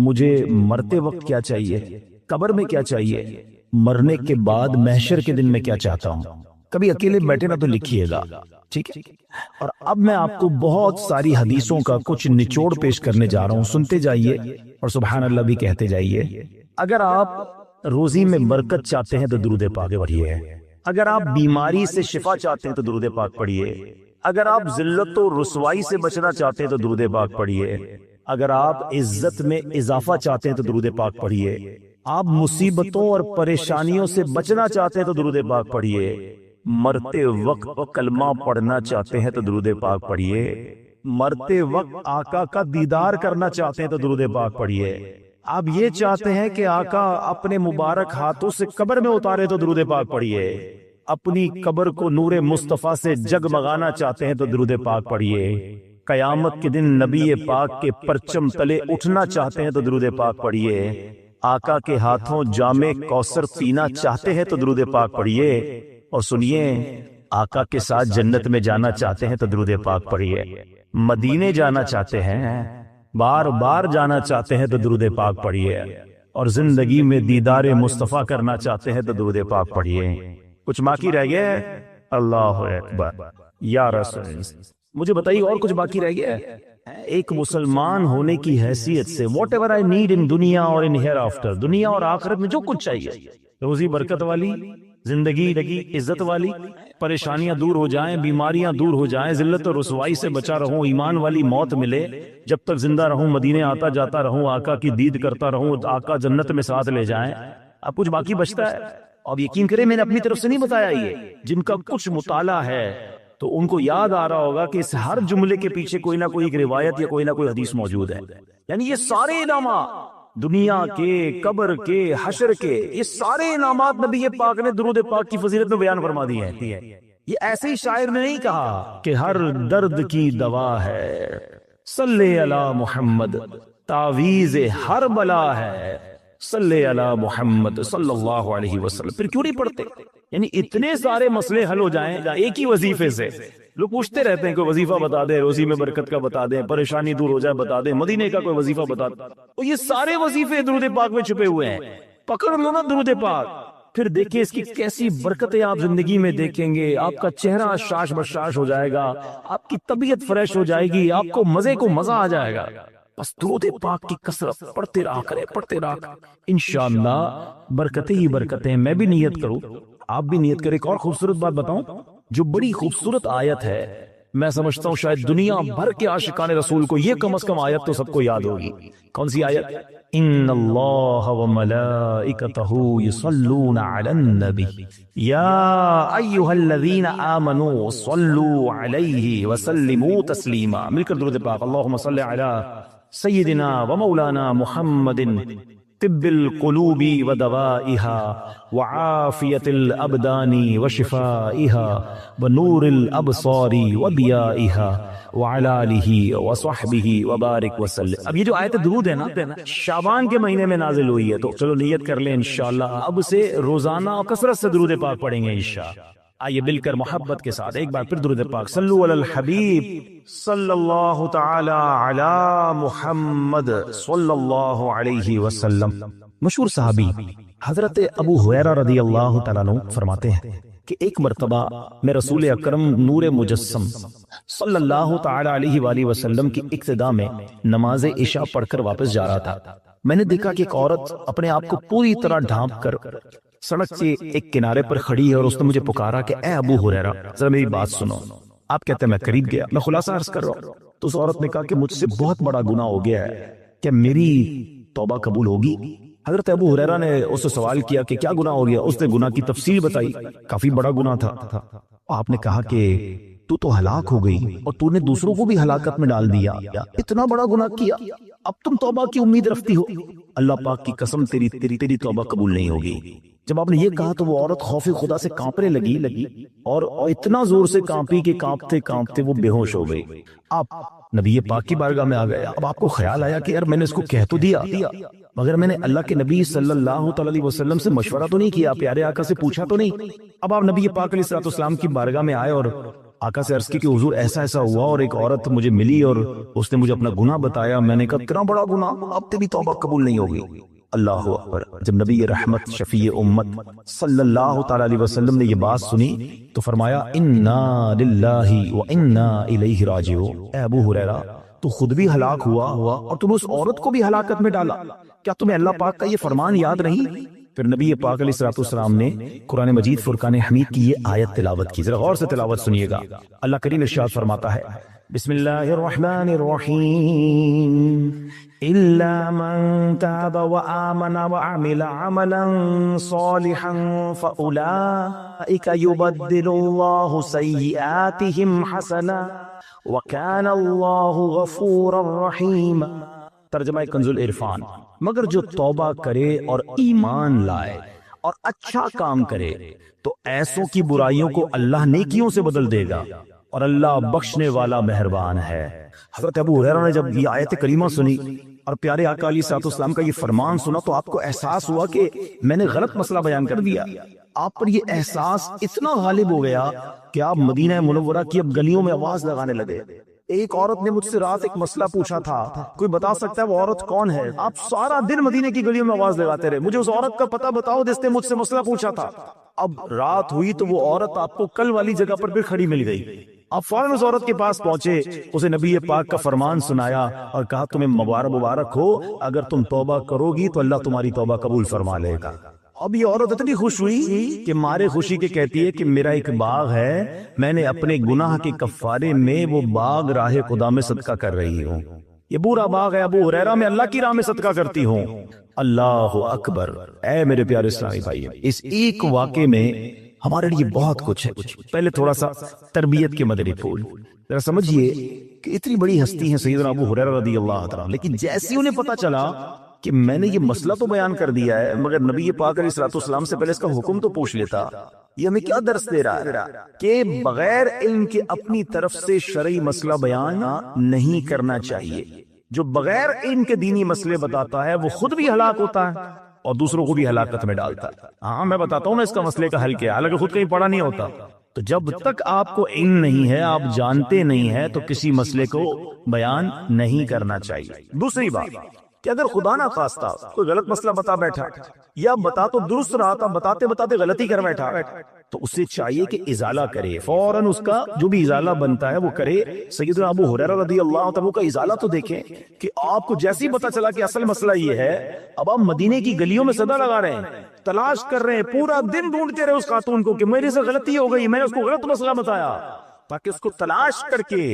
مجھے مرتے وقت کیا چاہیے، قبر میں کیا چاہیے، مرنے کے بعد محشر کے دن میں کیا چاہتا ہوں. کبھی اکیلے بیٹھے نہ تو لکھیے گا، ٹھیک ہے؟ اور اب میں آپ کو بہت ساری حدیثوں کا کچھ نچوڑ پیش کرنے جا رہا ہوں، سنتے جائیے اور سبحان اللہ بھی کہتے جائیے. اگر آپ روزی میں برکت چاہتے ہیں تو درود پاک پڑھیے، اگر آپ بیماری سے شفا چاہتے ہیں تو درود پاک پڑھیے، اگر آپ ذلت و رسوائی سے بچنا چاہتے ہیں تو درود پاک پڑھیے، اگر آپ عزت میں اضافہ چاہتے ہیں تو درود پاک پڑھیے، آپ مصیبتوں اور پریشانیوں سے بچنا چاہتے ہیں تو درود پاک پڑھیے، مرتے وقت کلمہ پڑھنا چاہتے ہیں تو درود پاک پڑھیے، مرتے وقت آقا کا دیدار کرنا چاہتے ہیں تو درود پاک پڑھیے، آپ یہ چاہتے ہیں کہ آقا اپنے مبارک ہاتھوں سے قبر میں اتارے تو درود پاک پڑھیے، اپنی قبر کو نور مصطفیٰ سے جگمگانا چاہتے ہیں تو درود پاک پڑھیے، قیامت کے دن نبی پاک کے پرچم تلے اٹھنا چاہتے ہیں تو درود پاک پڑھیے، آقا کے ہاتھوں جام کوثر پینا چاہتے ہیں تو درود پاک پڑھیے، اور سنیے آقا کے ساتھ جنت میں جانا چاہتے ہیں تو درود پاک پڑھیے، مدینے جانا چاہتے ہیں، بار بار جانا چاہتے ہیں تو درود پاک پڑھیے، اور زندگی میں دیدار مصطفیٰ کرنا چاہتے ہیں تو درود پاک پڑھیے. کچھ باقی رہ گیا ہے؟ اللہ اکبر یا رسول اللہ. مجھے بتائیے اور کچھ باقی رہ گیا ہے؟ ایک مسلمان ہونے کی حیثیت سے what ever I need in دنیا اور ان ہیئر آفٹر، دنیا اور آخرت میں جو کچھ چاہیے، روزی برکت والی زندگی لگی، عزت والی، پریشانیاں دور ہو جائیں، بیماریاں دور ہو جائیں، ذلت اور رسوائی سے بچا رہوں، ایمان والی موت ملے، جب تک زندہ رہوں مدینے آتا جاتا رہوں، آقا کی دید کرتا رہوں، آقا جنت میں ساتھ لے جائیں. اب کچھ باقی بچتا ہے. اب یقین کریں میں نے اپنی طرف سے نہیں بتایا، یہ جن کا کچھ مطالعہ ہے تو ان کو یاد آ رہا ہوگا کہ اس ہر جملے کے پیچھے کوئی نہ کوئی ایک روایت یا کوئی نہ کوئی حدیث موجود ہے. یعنی یہ سارے انعامات دنیا کے، قبر کے، حشر کے، یہ سارے انعامات نبی پاک نے درود پاک کی فضیلت میں بیان فرما دی ہیں. یہ ایسے ہی شاعر نے نہیں کہا کہ ہر درد کی دوا ہے صلی علی محمد، تعویذ ہر بلا ہے صلی علی محمد صلی اللہ علیہ وسلم، پھر کیوں نہیں پڑھتے؟ یعنی اتنے سارے مسئلے حل ہو جائیں ایک ہی وظیفے سے. لوگ پوچھتے رہتے ہیں کوئی وظیفہ بتا دیں، روزی میں برکت کا بتا دیں، پریشانی دور ہو جائے بتا دیں، مدینے کا کوئی وظیفہ بتا دیں. تو یہ سارے وظیفے درود پاک میں چھپے ہوئے ہیں. پکڑ لو نا درود پاک، پھر دیکھیں اس کی کیسی برکتیں آپ زندگی میں دیکھیں گے. آپ کا چہرہ شاش بشاش ہو جائے گا، آپ کی طبیعت فریش ہو جائے گی، آپ کو مزے کو مزہ آ جائے گا. بس درود پاک کی کثرت پڑھتے رہا کرے، پڑھتے رہا. انشاءاللہ برکتیں ہی برکتیں. میں بھی نیت کروں، آپ بھی نیت کریں. ایک اور خوبصورت بات بتاؤں، جو بڑی خوبصورت آیت ہے، میں سمجھتا ہوں شاید دنیا بھر کے عاشقان رسول کو یہ کم از کم آیت تو سب کو یاد ہوگی. کون سی آیت؟ ان اللہ وملائکتہ یصلون علی النبی یا ایھا الذین آمنوا صلوا علیہ وسلموا تسلیما. مل کر درود پاک. اللہم صل علی سیدنا ومولانا محمد طب القلوب ودوائها وعافیة الابدان وشفائها ونور الابصار وضیائها وعلى آلہ وصحبہ وبارک وسلم. اب یہ جو آیت درود ہے نا، شعبان کے مہینے میں نازل ہوئی ہے، تو چلو نیت کر لیں انشاءاللہ اب سے روزانہ کثرت سے درود پاک پڑھیں گے انشاءاللہ. آئیے مل کر محبت کے ساتھ ایک بار پھر درود پاک. صلو علی الحبیب صلی اللہ تعالی علی محمد صلی اللہ علیہ وسلم. مشہور صحابی حضرت ابو ہریرہ رضی اللہ تعالیٰ عنہ فرماتے ہیں کہ ایک مرتبہ میں رسول اکرم نور مجسم صلی اللہ تعالی علیہ وآلہ وسلم کی اقتداء میں نماز عشاء پڑھ کر واپس جا رہا تھا. میں نے دیکھا کہ ایک عورت اپنے آپ کو پوری طرح ڈھانپ کر سڑک سے ایک کنارے پر کھڑی ہے اور اس نے مجھے پکارا کہ اے ابو ہریرہ ذرا میری بات سنو. آپ کہتے ہیں میں قریب گیا، میں خلاصہ عرض کر رہا ہوں. تو اس عورت نے کہا کہ مجھ سے بہت بڑا گناہ ہو گیا ہے، کیا میری توبہ قبول ہوگی؟ حضرت ابو ہریرہ نے اس سے سوال کیا کہ کیا گناہ ہو گیا؟ اس نے گناہ کی تفصیل بتائی، کافی بڑا گناہ تھا. آپ نے کہا کہ تو ہلاک ہو گئی اور تو نے دوسروں کو بھی ہلاکت میں ڈال دیا، اتنا بڑا گناہ کیا، اب تم توبہ کی امید رکھتی ہو؟ اللہ پاک کی قسم تیری توبہ قبول نہیں ہوگی. جب آپ نے یہ کہا تو وہ عورت خوف خدا سے کانپنے لگی اور اتنا زور سے کانپی کہ کانپتے کانپتے وہ بے ہوش ہو گئی. آپ نبی پاک کی بارگاہ میں آ گئے. اب آپ کو خیال آیا کہ یار میں نے اس کو کہہ تو دیا، مگر میں نے اللہ کے نبی صلی اللہ تعالی علیہ وسلم سے مشورہ تو نہیں کیا، پیارے آقا سے پوچھا تو نہیں. اب آپ نبی پاک علیہ الصلوۃ والسلام کی بارگاہ میں آئے اور آقا سے عرض کی کہ حضور ایسا ایسا ہوا اور ایک عورت مجھے ملی اور اس نے مجھے اپنا گناہ بتایا. میں نے کہا اتنا بڑا گناہ، اب تیری توبہ قبول نہیں ہوگی. اللہ اکبر. جب نبی رحمت شفیع امت صلی اللہ تعالی علیہ وسلم نے یہ بات سنی تو فرمایا انا للہ و انا الیہ راجعون. اے ابو ہریرہ تو خود بھی ہلاک ہوا اور تم اس عورت کو بھی ہلاکت میں ڈالا، کیا تمہیں اللہ پاک کا یہ فرمان یاد نہیں؟ پھر نبی پاک علیہ الصلوۃ والسلام نے قرآن مجید فرقان حمید کی یہ آیت تلاوت کی. ذرا غور سے تلاوت سنیے گا. اللہ کریم ارشاد فرماتا ہے بسم اللہ الرحمن الرحیم الا من تاب وآمن وعمل عملا صالحا فاولئک یبدل اللہ سیئاتہم حسنات وکان اللہ غفورا رحیما. ترجمہ کنز العرفان. مگر جو توبہ کرے اور ایمان لائے اور اچھا کام کرے تو ایسوں کی برائیوں کو اللہ نیکیوں سے بدل دے گا اور اللہ بخشنے والا مہربان ہے. حضرت ابو ہریرہ نے جب یہ آیت کریمہ سنی اور پیارے آقا علیہ الصلوۃ والسلام کا یہ فرمان سنا تو آپ کو احساس ہوا کہ میں نے غلط مسئلہ بیان کر دیا. آپ پر یہ احساس اتنا غالب ہو گیا کہ آپ مدینہ منورہ کی اب گلیوں میں آواز لگانے لگے. ایک عورت نے مجھ سے رات ایک مسئلہ پوچھا تھا، کوئی بتا سکتا ہے وہ عورت کون ہے؟ آپ سارا دن مدینے کی گلیوں میں آواز لگاتے رہے، مجھے اس عورت کا پتہ بتاؤ جس نے مجھ سے مسئلہ پوچھا تھا. اب رات ہوئی تو وہ عورت آپ کو کل والی جگہ پر بھی کھڑی مل گئی. آپ فوراً اس عورت کے پاس پہنچے، اسے نبی پاک کا فرمان سنایا اور کہا تمہیں مبارک ہو، اگر تم توبہ کرو گی تو اللہ تمہاری توبہ قبول فرما لے گا. اب یہ عورت اتنی خوش ہوئی کہ مارے خوشی کے کہتی ہے کہ میرا ایک باغ ہے، میں نے اپنے گناہ کے کفارے میں وہ باغ راہ خدا میں صدقہ کر رہی ہوں. یہ برا باغ ہے ابو ہریرہ، میں اللہ کی راہ میں صدقہ کرتی ہوں. اللہ اکبر. اے میرے پیارے اسلامی بھائی، اس ایک واقعے میں ہمارے لیے بہت کچھ ہے. پہلے تھوڑا سا تربیت کے مدنی پھول ذرا سمجھیے کہ اتنی بڑی ہستی ہیں سیدنا ابو ہریرہ رضی اللہ تعالیٰ، لیکن جیسے انہیں پتا چلا کہ میں نے یہ مسئلہ تو بیان کر دیا ہے مگر نبی پاک علیہ الصلوۃ والسلام سے پہلے اس کا حکم تو پوچھ لیتا، یہ ہمیں کیا درس دے رہا ہے کہ بغیر علم کے اپنی طرف سے شرعی مسئلہ بیان نہیں کرنا چاہیے. جو بغیر علم کے دینی مسئلے بتاتا ہے وہ خود بھی ہلاک ہوتا ہے اور دوسروں کو بھی ہلاکت میں ڈالتا ہے. ہاں میں بتاتا ہوں نا اس کا مسئلے کا حل کیا ہے، حالانکہ خود کہیں پڑھا نہیں ہوتا. تو جب تک آپ کو علم نہیں ہے، آپ جانتے نہیں ہیں، تو کسی مسئلے کو بیان نہیں کرنا چاہیے. دوسری بات کہ اگر خدا نہ خواستہ کوئی غلط مسئلہ بتا بیٹھا یا بتا تو درست رہا تھا، بتاتے بتاتے غلطی کر بیٹھا، تو اسے چاہیے کہ ازالہ کرے، فوراً اس کا جو بھی ازالہ بنتا ہے وہ کرے. سیدنا ابو ہریرہ رضی اللہ عنہ کا ازالہ تو دیکھیں کہ آپ کو جیسے ہی پتا چلا کہ اصل مسئلہ یہ ہے، اب آپ مدینے کی گلیوں میں صدا لگا رہے ہیں، تلاش کر رہے ہیں، پورا دن ڈھونڈتے رہے اس خاتون کو کہ میرے سے غلطی ہو گئی، میں نے اس کو غلط مسئلہ بتایا، تاکہ اس کو تلاش کر کے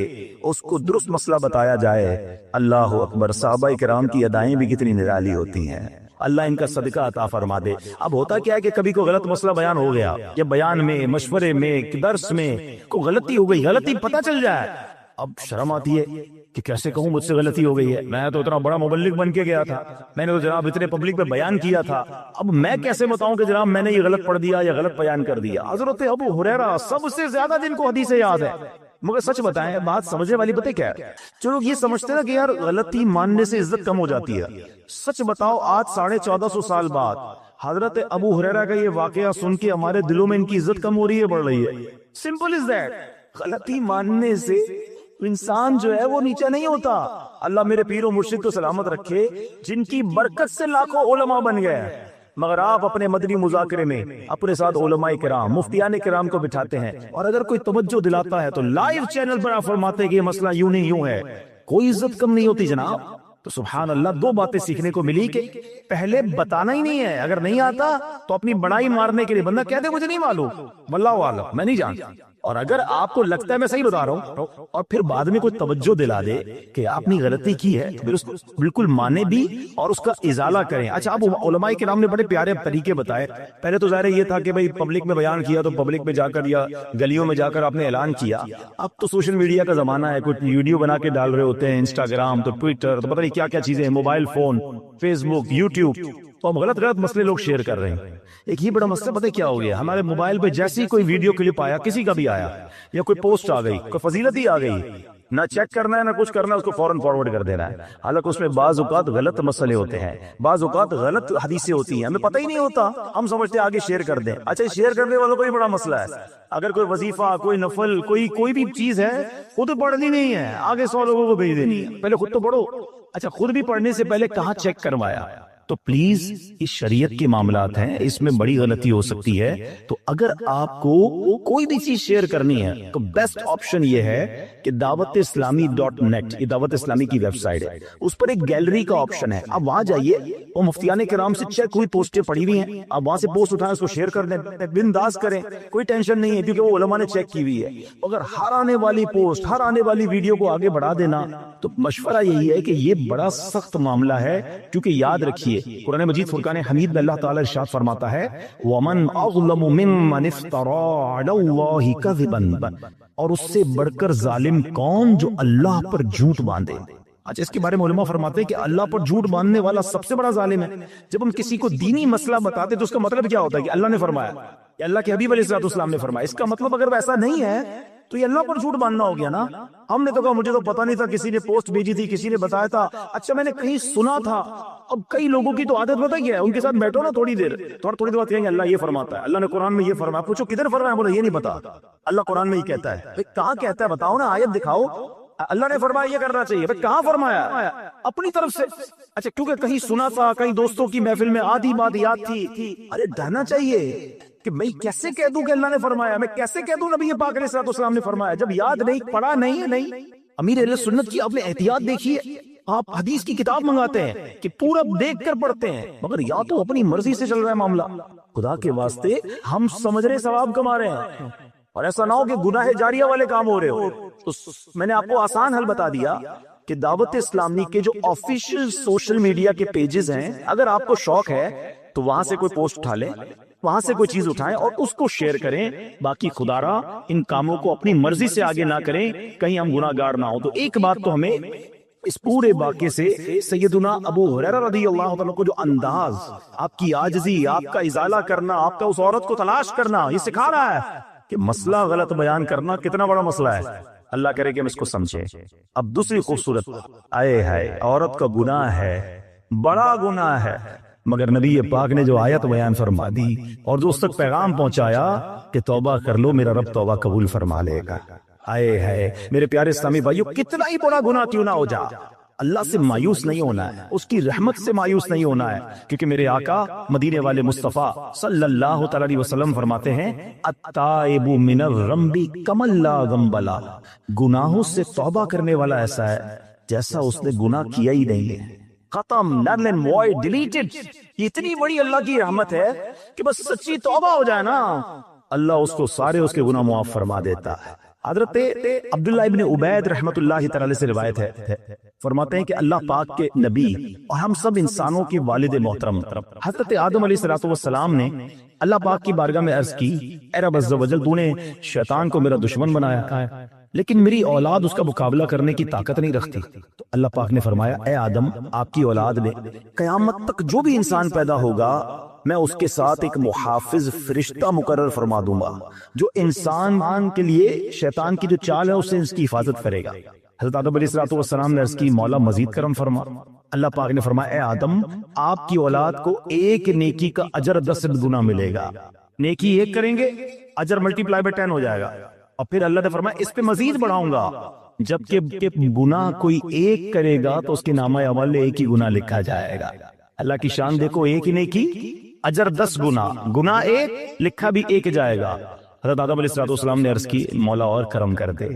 اس کو درست مسئلہ بتایا جائے. اللہ اکبر. صحابہ کرام کی ادائیں بھی کتنی نرالی ہوتی ہیں، اللہ ان کا صدقہ عطا فرما دے. اب ہوتا کیا ہے کہ کبھی کوئی غلط مسئلہ بیان ہو گیا، یا بیان میں، مشورے میں، درس میں کوئی غلطی ہو گئی، غلطی پتہ چل جائے، اب شرم آتی ہے کہ کیسے کہوں مجھ سے غلطی ہو گئی ہے، میں تو اتنا بڑا مبلغ بن کے گیا تھا، میں نے تو جناب اتنے پبلک میں بیان کیا تھا، اب میں کیسے بتاؤں کہ جناب میں نے یہ غلط پڑھ دیا یا غلط بیان کر دیا. حضرت ابو ہریرہ سب سے زیادہ جن کو حدیثیں یاد ہے، مگر سچ بتائیں بات سمجھنے والی پتہ کیا ہے؟ جو لوگ یہ سمجھتے ہیں نا کہ یار غلطی ماننے سے عزت کم ہو جاتی ہے، سچ بتاؤ آج 1450 سال بعد حضرت ابو ہریرہ کا یہ واقعہ سن کے ہمارے دلوں میں ان کی عزت کم ہو رہی ہے، بڑھ رہی ہے. Simple is that. غلطی ماننے سے انسان جو ہے وہ نیچا نہیں ہوتا. اللہ میرے پیر و مرشد کو سلامت رکھے، جن کی برکت سے لاکھوں علماء بن گئے. مگر آپ اپنے مدنی مذاکرے میں اپنے ساتھ علماء کرام، مفتیان کرام کو بٹھاتے ہیں، اور اگر کوئی توجہ دلاتا ہے تو لائیو چینل پر آپ فرماتے ہیں کہ یہ مسئلہ یوں نہیں یوں ہے. کوئی عزت کم نہیں ہوتی جناب. تو سبحان اللہ، دو باتیں سیکھنے کو ملی کہ پہلے بتانا ہی نہیں ہے، اگر نہیں آتا تو اپنی بڑائی مارنے کے لیے بندہ کہہ دے مجھے نہیں معلوم، واللہ عالم میں نہیں جانتا. اور اگر آپ کو لگتا ہے میں صحیح بتا رہا ہوں اور پھر بعد میں کوئی توجہ دلا دے کہ آپ نے غلطی کی ہے، تو پھر اس کو بالکل مانے بھی اور اس کا ازالہ کریں. اچھا، اب علماء کرام نے بڑے پیارے طریقے بتائے. پہلے تو ظاہر یہ تھا کہ بھئی پبلک میں بیان کیا تو پبلک میں جا کر یا گلیوں میں جا کر آپ نے اعلان کیا. اب تو سوشل میڈیا کا زمانہ ہے، کچھ ویڈیو بنا کے ڈال رہے ہوتے ہیں، انسٹاگرام تو ٹویٹر تو پتہ نہیں کیا کیا چیزیں ہیں، موبائل فون، فیس بک، یوٹیوب، تو ہم غلط مسئلے لوگ شیئر کر رہے ہیں. ایک ہی بڑا مسئلہ پتہ کیا ہو گیا، ہمارے موبائل پہ جیسے ہی کوئی ویڈیو کلپ آیا، کسی کا بھی آیا، یا کوئی پوسٹ آ گئی، کوئی فضیلت ہی آ گئی، نہ چیک کرنا ہے نہ کچھ کرنا ہے، اس کو فوراً فارورڈ کر دینا ہے. حالانکہ اس میں بعض اوقات غلط مسئلے ہوتے ہیں، بعض اوقات غلط حدیثیں ہوتی ہیں، ہمیں پتہ ہی نہیں ہوتا، ہم سمجھتے ہیں آگے شیئر کر دیں. اچھا، شیئر کرنے والوں کو ہی بڑا مسئلہ ہے. اگر کوئی وظیفہ، کوئی نفل، کوئی بھی چیز ہے، خود پڑھنی نہیں ہے، آگے 100 لوگوں کو بھیج دینی ہے، پہلے خود تو پڑھو. اچھا، خود بھی پڑھنے سے پہلے کہاں چیک کروایا؟ تو پلیز یہ شریعت کے معاملات ہیں، اس میں بڑی غلطی ہو سکتی ہے. تو اگر آپ کو کوئی بھی چیز شیئر کرنی ہے تو بیسٹ آپشن یہ ہے کہ دعوت اسلامی .net، یہ دعوت اسلامی کی ویب سائٹ ہے، اس پر ایک گیلری کا آپشن ہے. آپ وہاں جائیے، وہ مفتیان کرام سے چیک ہوئی پوسٹیں پڑی ہوئی ہیں، آپ وہاں سے پوسٹ اٹھائیں، اس کو شیئر کر دیں، بنداز کریں، کوئی ٹینشن نہیں ہے، کیونکہ وہ علماء نے چیک کی ہوئی ہے. اگر ہر آنے والی پوسٹ، ہر آنے والی ویڈیو کو آگے بڑھا دینا، تو مشورہ یہی ہے کہ یہ بڑا سخت معاملہ ہے. کیونکہ یاد رکھیے، قرآن مجید فرقان حمید میں اللہ تعالی ارشاد فرماتا ہے وَمَنْ أَظْلَمُ مِمَّنِ افْتَرَىٰ عَلَى اللَّهِ كَذِبًا، اور اس سے بڑھ کر ظالم کون جو اللہ پر جھوٹ باندھے. اچھا، اس کے بارے میں علماء فرماتے ہیں کہ اللہ پر جھوٹ باندھنے والا سب سے بڑا ظالم ہے. جب ہم کسی کو دینی مسئلہ بتاتے تو اس کا مطلب کیا ہوتا ہے کہ اللہ نے فرمایا یا اللہ کے حبیب علیہ السلام نے فرمایا. اس کا مطلب اگر ایسا نہیں ہے تو یہ اللہ پر جھوٹ باندھنا ہو گیا نا. ہم نے تو کہا مجھے تو پتہ نہیں تھا، کسی نے پوسٹ بھیجی تھی، کسی نے بتایا تھا، اچھا میں نے کہیں سنا تھا. اب کئی لوگوں کی تو عادت پتہ کیا ہے، ان کے ساتھ بیٹھو نا تھوڑی دیر بعد کہیں گے اللہ یہ فرماتا ہے، اللہ نے قرآن میں یہ فرمایا. پوچھو کدھر فرمایا؟ بولا یہ نہیں پتا، اللہ قرآن میں یہ کہتا ہے. کہاں کہتا ہے بتاؤ نا، آیت دکھاؤ. اللہ نے فرمایا یہ کرنا چاہیے، کہاں فرمایا؟ اپنی طرف سے. اچھا، کیونکہ کہیں سنا تھا، کہیں دوستوں کی محفل میں آدھی بات یاد تھی. ارے ڈرنا چاہیے کہ میں کیسے کہہ دوں کہ اللہ نے فرمایا، میں کیسے کہہ دوں نبی پاک علیہ السلام نے فرمایا، جب یاد نہیں، پڑھا نہیں ہے. نہیں، امیر اہل سنت کی آپ نے احتیاط دیکھیے. آپ حدیث کی کتاب منگاتے ہیں کہ پورا دیکھ کر پڑھتے ہیں، مگر یا تو اپنی مرضی سے چل رہا ہے معاملہ. خدا کے واسطے ہم سمجھ رہے ثواب کما رہے ہیں، اور ایسا نہ ہو کہ گناہ جاریہ والے کام ہو رہے ہو. تو میں نے آپ کو آسان حل بتا دیا کہ دعوت اسلامی کے جو آفیشیل سوشل میڈیا کے پیجز ہیں، اگر آپ کو شوق ہے تو وہاں سے کوئی پوسٹ اٹھا لیں، وہاں سے کوئی چیز اٹھائیں اور اس کو شیئر کریں. باقی خدا را ان کاموں کو اپنی مرضی سے آگے نہ کریں، کہیں ہم گناہ گار نہ ہو. تو ایک بات تو ہمیں اس پورے واقعے سے سیدنا ابو ہریرہ رضی اللہ عنہ کو جو انداز، آپ کی عاجزی، آپ کا ازالہ کرنا، آپ کا اس عورت کو تلاش کرنا، یہ سکھا رہا ہے کہ مسئلہ غلط بیان کرنا کتنا بڑا مسئلہ ہے. اللہ کرے کہ ہم اس کو سمجھیں. اب دوسری خوبصورت، آئے ہائے، عورت کا گناہ ہے، بڑا گناہ ہے. مگر نبی پاک نے جو آیت بیان فرما دی اور جو اس تک پیغام پہنچایا کہ توبہ کر لو، میرا رب توبہ قبول فرما لے گا۔ آئے ہے میرے پیارے اسلامی بھائیو، کتنا ہی بڑا گناہ کیوں نہ ہو جا، اللہ سے مایوس نہیں ہونا ہے، اس کی رحمت سے مایوس نہیں ہونا ہے، کیونکہ میرے آقا مدینے والے مصطفیٰ صلی اللہ تعالی علیہ وسلم فرماتے ہیں التائب من الذنب کمن لا ذنب له، گناہوں سے توبہ کرنے والا ایسا ہے جیسا اس نے گناہ کیا ہی نہیں ہے، ختم، null and void, deleted۔ یہ اتنی بڑی اللہ کی رحمت ہے کہ بس سچی توبہ ہو جائے نا، اللہ اس کو سارے اس کے گناہ معاف فرما دیتا ہے۔ حضرت عبداللہ ابن عبید رحمت اللہ تعالی سے روایت ہے، فرماتے ہیں کہ اللہ پاک کے نبی اور ہم سب انسانوں کے والد محترم حضرت آدم علیہ السلام نے اللہ پاک کی بارگاہ میں عرض کی، اے رب عز و جل، تو نے شیطان کو میرا دشمن بنایا ہے لیکن میری اولاد اس کا مقابلہ کرنے کی طاقت نہیں رکھتی۔ تو اللہ پاک نے فرمایا، اے آدم، آپ کی اولاد میں قیامت تک جو بھی انسان پیدا ہوگا میں اس کے ساتھ ایک محافظ فرشتہ مقرر فرما دوں گا جو انسان کے لیے شیطان کی جو چال ہے اس سے اس کی حفاظت کرے گا۔ حضرت آدم علیہ السلام نے عرض کی، مولا مزید کرم فرما۔ اللہ پاک نے فرمایا، اے آدم، آپ کی اولاد کو ایک نیکی کا اجر 10 گنا ملے گا، نیکی ایک کریں گے اجر ملٹی پلائی بائی 10 ہو جائے گا، اور پھر اللہ نے فرمایا اس پہ مزید بڑھاؤں گا، جبکہ گناہ کوئی ایک کرے گا تو اس کے نامہ عمل ایک ہی گناہ لکھا جائے گا۔ اللہ کی شان دیکھو، ایک ہی نیکی اجر 10 گنا، گناہ ایک لکھا بھی ایک جائے گا۔ حضرت آدم علیہ السلام نے عرض کی، مولا اور کرم کر دے،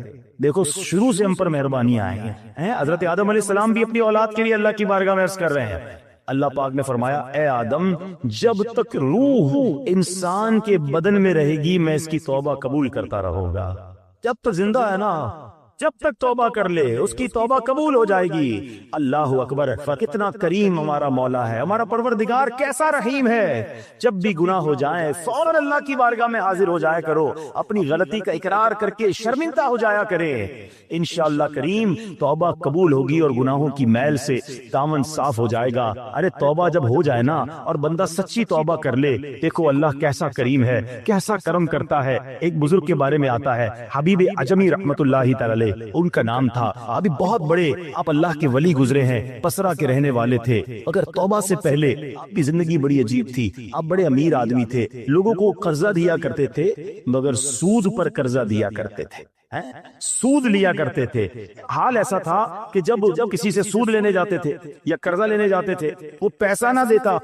دیکھو شروع سے ہم پر مہربانیاں آئی ہیں۔ حضرت آدم علیہ السلام بھی اپنی اولاد کے لیے اللہ کی بارگاہ میں عرض کر رہے ہیں۔ اللہ پاک نے فرمایا، اے آدم، جب تک روح انسان کے بدن میں رہے گی میں اس کی توبہ قبول کرتا رہوں گا، جب تک زندہ ہے نا، جب تک توبہ کر لے اس کی توبہ قبول ہو جائے گی۔ اللہ اکبر، کتنا کریم ہمارا مولا ہے، ہمارا پروردگار کیسا رحیم ہے۔ جب بھی گناہ ہو جائیں فوراً اللہ کی بارگاہ میں حاضر ہو جایا کرو، اپنی غلطی کا اقرار کر کے شرمندہ ہو جایا کرے، انشاءاللہ کریم توبہ قبول ہوگی اور گناہوں کی میل سے دامن صاف ہو جائے گا۔ ارے توبہ جب ہو جائے نا اور بندہ سچی توبہ کر لے، دیکھو اللہ کیسا کریم ہے، کیسا کرم کرتا ہے۔ ایک بزرگ کے بارے میں آتا ہے، حبیب عجمی رحمت اللہ تعالی، ان کا نام تھا، ابھی بہت بڑے آپ اللہ کے ولی گزرے ہیں، بصرہ کے رہنے والے تھے، مگر توبہ سے پہلے آپ کی زندگی بڑی عجیب تھی، آپ بڑے امیر آدمی تھے، لوگوں کو قرضہ دیا کرتے تھے مگر سود پر قرضہ دیا کرتے تھے، سود لیا کرتے تھے۔ حال ایسا تھا کہ جب کسی سے سود لینے جاتے تھے یا قرضہ لینے جاتے تھے، وہ پیسہ نہ دیتا،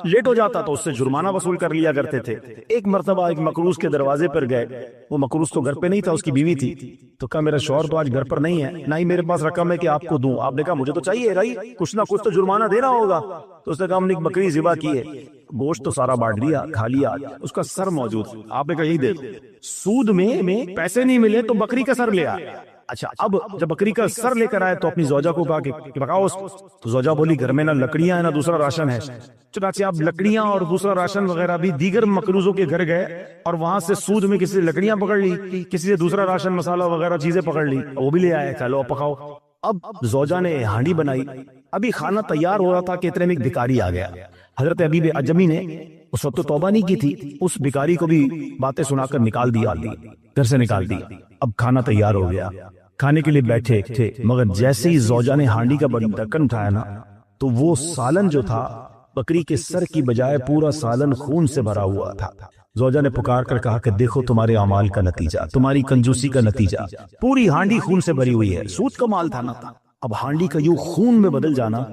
لیٹ ہو جاتا تو اس سے جرمانہ وصول کر لیا کرتے تھے۔ ایک مرتبہ ایک مقروض کے دروازے پر گئے، وہ مقروض تو گھر پہ نہیں تھا، اس کی بیوی تھی، تو کہا میرا شوہر تو آج گھر پر نہیں ہے، نہ ہی میرے پاس رقم ہے کہ آپ کو دوں۔ آپ نے کہا مجھے تو چاہیے بھائی، کچھ نہ کچھ تو جرمانہ دینا ہوگا۔ تو اس نے کہا ہم نے ایک بکری ذبح کی ہے، گوشت تو سارا بانٹ لیا، کھا لیا، اس کا سر موجود۔ آپ نے کہا یہی دے دو۔ سود میں پیسے نہیں ملے تو بکری کا سر لیا۔ اچھا، اب جب بکری کا سر لے کر آئے تو اپنی زوجہ کو کہا کہ پکاؤ اس کو، تو زوجہ بولی گھر میں نہ لکڑیاں ہیں نہ دوسرا راشن ہے۔ چنانچہ آپ لکڑیاں اور دوسرا راشن وغیرہ بھی دیگر مقروضوں کے گھر گئے اور وہاں سے سود میں کسی سے لکڑیاں پکڑ لی، کسی سے دوسرا راشن مسالہ وغیرہ چیزیں پکڑ لی، وہ بھی لے آئے، چلو پکاؤ۔ اب زوجہ نے ہانڈی بنائی، ابھی کھانا تیار ہو رہا تھا کہ اتنے میں ایک بھکاری آ گیا۔ حضرت حبیب عجمی نے اس وقت تو توبہ نہیں کی تھی، اس بھکاری کو بھی باتیں سنا کر نکال دیا، گھر سے نکال دی۔ اب کھانا تیار ہو گیا، کھانے کے لیے بیٹھے تھے، مگر جیسے ہی زوجہ نے ہانڈی کا ڈھکن اٹھایا نا تو وہ سالن جو تھا بکری کے سر کی بجائے پورا سالن خون سے بھرا ہوا تھا۔ زوجہ نے پکار کر کہا کہ دیکھو تمہارے اعمال کا نتیجہ، تمہاری کنجوسی کا نتیجہ، پوری ہانڈی خون سے بھری ہوئی ہے، سود کا مال تھا نا۔ اب ہانڈی کا یوں خون میں بدل جانا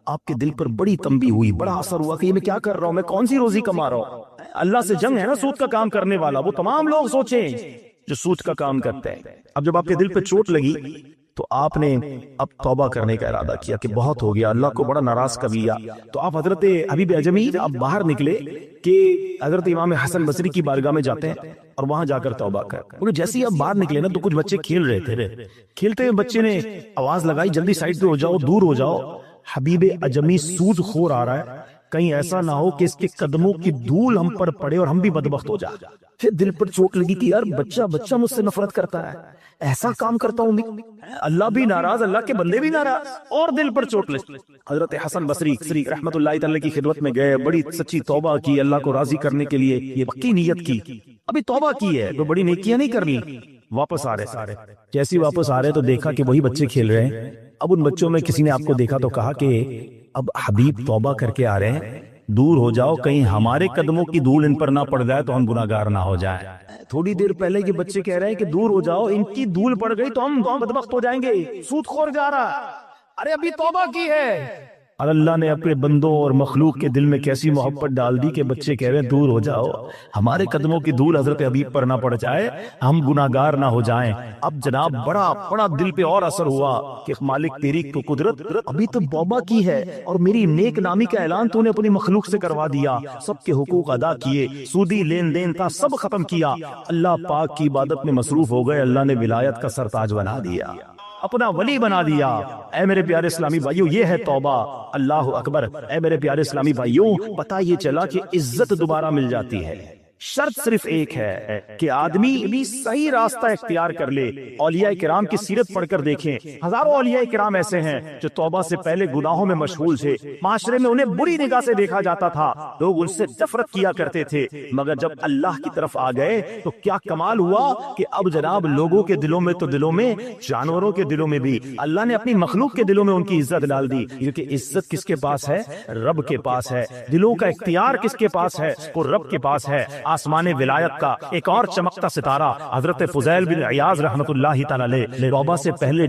آپ کے دل پر بڑی تنبیہ ہوئی، بڑا اثر ہوا کہ یہ میں کیا کر رہا ہوں، میں کون سی روزی کما رہا ہوں۔ اللہ سے جنگ ہے نا سود کا کام کرنے والا، وہ تمام لوگ سوچیں جو سود کا کام کرتے ہیں۔ اب جب آپ کے دل پہ چوٹ لگی تو آپ نے اب توبہ کرنے کا ارادہ کیا کہ بہت ہو گیا، اللہ کو بڑا ناراض کر لیا۔ تو آپ حضرت حبیب عجمی اب باہر نکلے کہ حضرت امام حسن بصری کی بارگاہ میں جاتے ہیں اور وہاں جا کر توبہ کر۔ جیسے ہی اب باہر نکلے نا تو کچھ بچے کھیل رہے تھے، کھیلتے ہوئے بچے نے آواز لگائی جلدی سائڈ پہ ہو جاؤ، دور ہو جاؤ، حبیب عجمی سود خور آ رہا ہے، کہیں ایسا نہ ہو کہ اس کے قدموں کی دھول ہم پر پڑے اور ہم بھی بدبخت ہو جائیں۔ پھر دل پر چوٹ لگی کہ یار بچہ مجھ سے نفرت کرتا ہے، ایسا کام کرتا ہوں میں، اللہ بھی ناراض، اللہ کے بندے بھی ناراض، اور دل پر چوٹ لگی۔ حضرت حسن بصری رحمت اللہ تعالی کی خدمت میں گئے، بڑی سچی توبہ کی، اللہ کو راضی کرنے کے لیے یہ پکی نیت کی، ابھی توبہ کی ہے تو بڑی نیکیاں نہیں کر لی۔ واپس آ رہے، جیسے واپس آ رہے تو دیکھا کہ وہی بچے کھیل رہے ہیں۔ اب ان بچوں میں کسی نے آپ کو دیکھا تو کہا کہ اب حبیب توبہ کر کے آ رہے ہیں دور ہو جاؤ، کہیں ہمارے قدموں کی دھول ان پر نہ پڑ جائے تو ہم گناہگار نہ ہو جائیں۔ تھوڑی دیر پہلے کے بچے کہہ رہے ہیں کہ دور ہو جاؤ، ان کی دھول پڑ گئی تو ہم بدبخت ہو جائیں گے، سود خور جا رہا ہے، ارے ابھی توبہ کی ہے۔ اور اللہ نے اپنے بندوں اور مخلوق کے دل میں کیسی محبت ڈال دی کہ بچے کہہ رہے ہیں دور ہو جاؤ، ہمارے قدموں کی دھول حضرت حبیب پر نہ پڑ جائے، ہم گناہگار نہ ہو جائیں۔ اب جناب بڑا دل پہ اور اثر ہوا کہ مالک تیری تو قدرت ابھی تو توبہ کی ہے اور میری نیک نامی کا اعلان تو نے اپنی مخلوق سے کروا دیا، سب کے حقوق ادا کیے، سودی لین دین تھا سب ختم کیا، اللہ پاک کی عبادت میں مصروف ہو گئے، اللہ نے ولایت کا سرتاج بنا دیا، اپنا ولی بنا دیا۔ اے میرے پیارے اسلامی بھائیوں، یہ ہے توبہ۔ اللہ اکبر۔ اے میرے پیارے اسلامی بھائیوں، پتہ یہ چلا کہ عزت دوبارہ مل جاتی ہے، شرط صرف ایک ہے کہ آدمی بھی صحیح راستہ اختیار کر لے۔ اولیاء کرام کی سیرت پڑھ کر دیکھیں، ہزاروں اولیاء کرام ایسے ہیں جو توبہ سے پہلے گناہوں میں مشغول تھے، معاشرے میں انہیں بری نگاہ سے دیکھا جاتا تھا، لوگ ان سے نفرت کیا کرتے تھے، مگر جب اللہ کی طرف آ گئے تو کیا کمال ہوا کہ اب جناب لوگوں کے دلوں میں تو دلوں میں، جانوروں کے دلوں میں بھی اللہ نے اپنی مخلوق کے دلوں میں ان کی عزت ڈال دی، کیونکہ عزت کس کے پاس ہے؟ رب کے پاس ہے۔ دلوں کا اختیار کس کے پاس ہے؟ وہ رب کے پاس ہے۔ آسمان ولایت کا ایک اور چمکتا ستارہ حضرت فضیل بن عیاض رحمۃ اللہ تعالی علیہ توبہ سے پہلے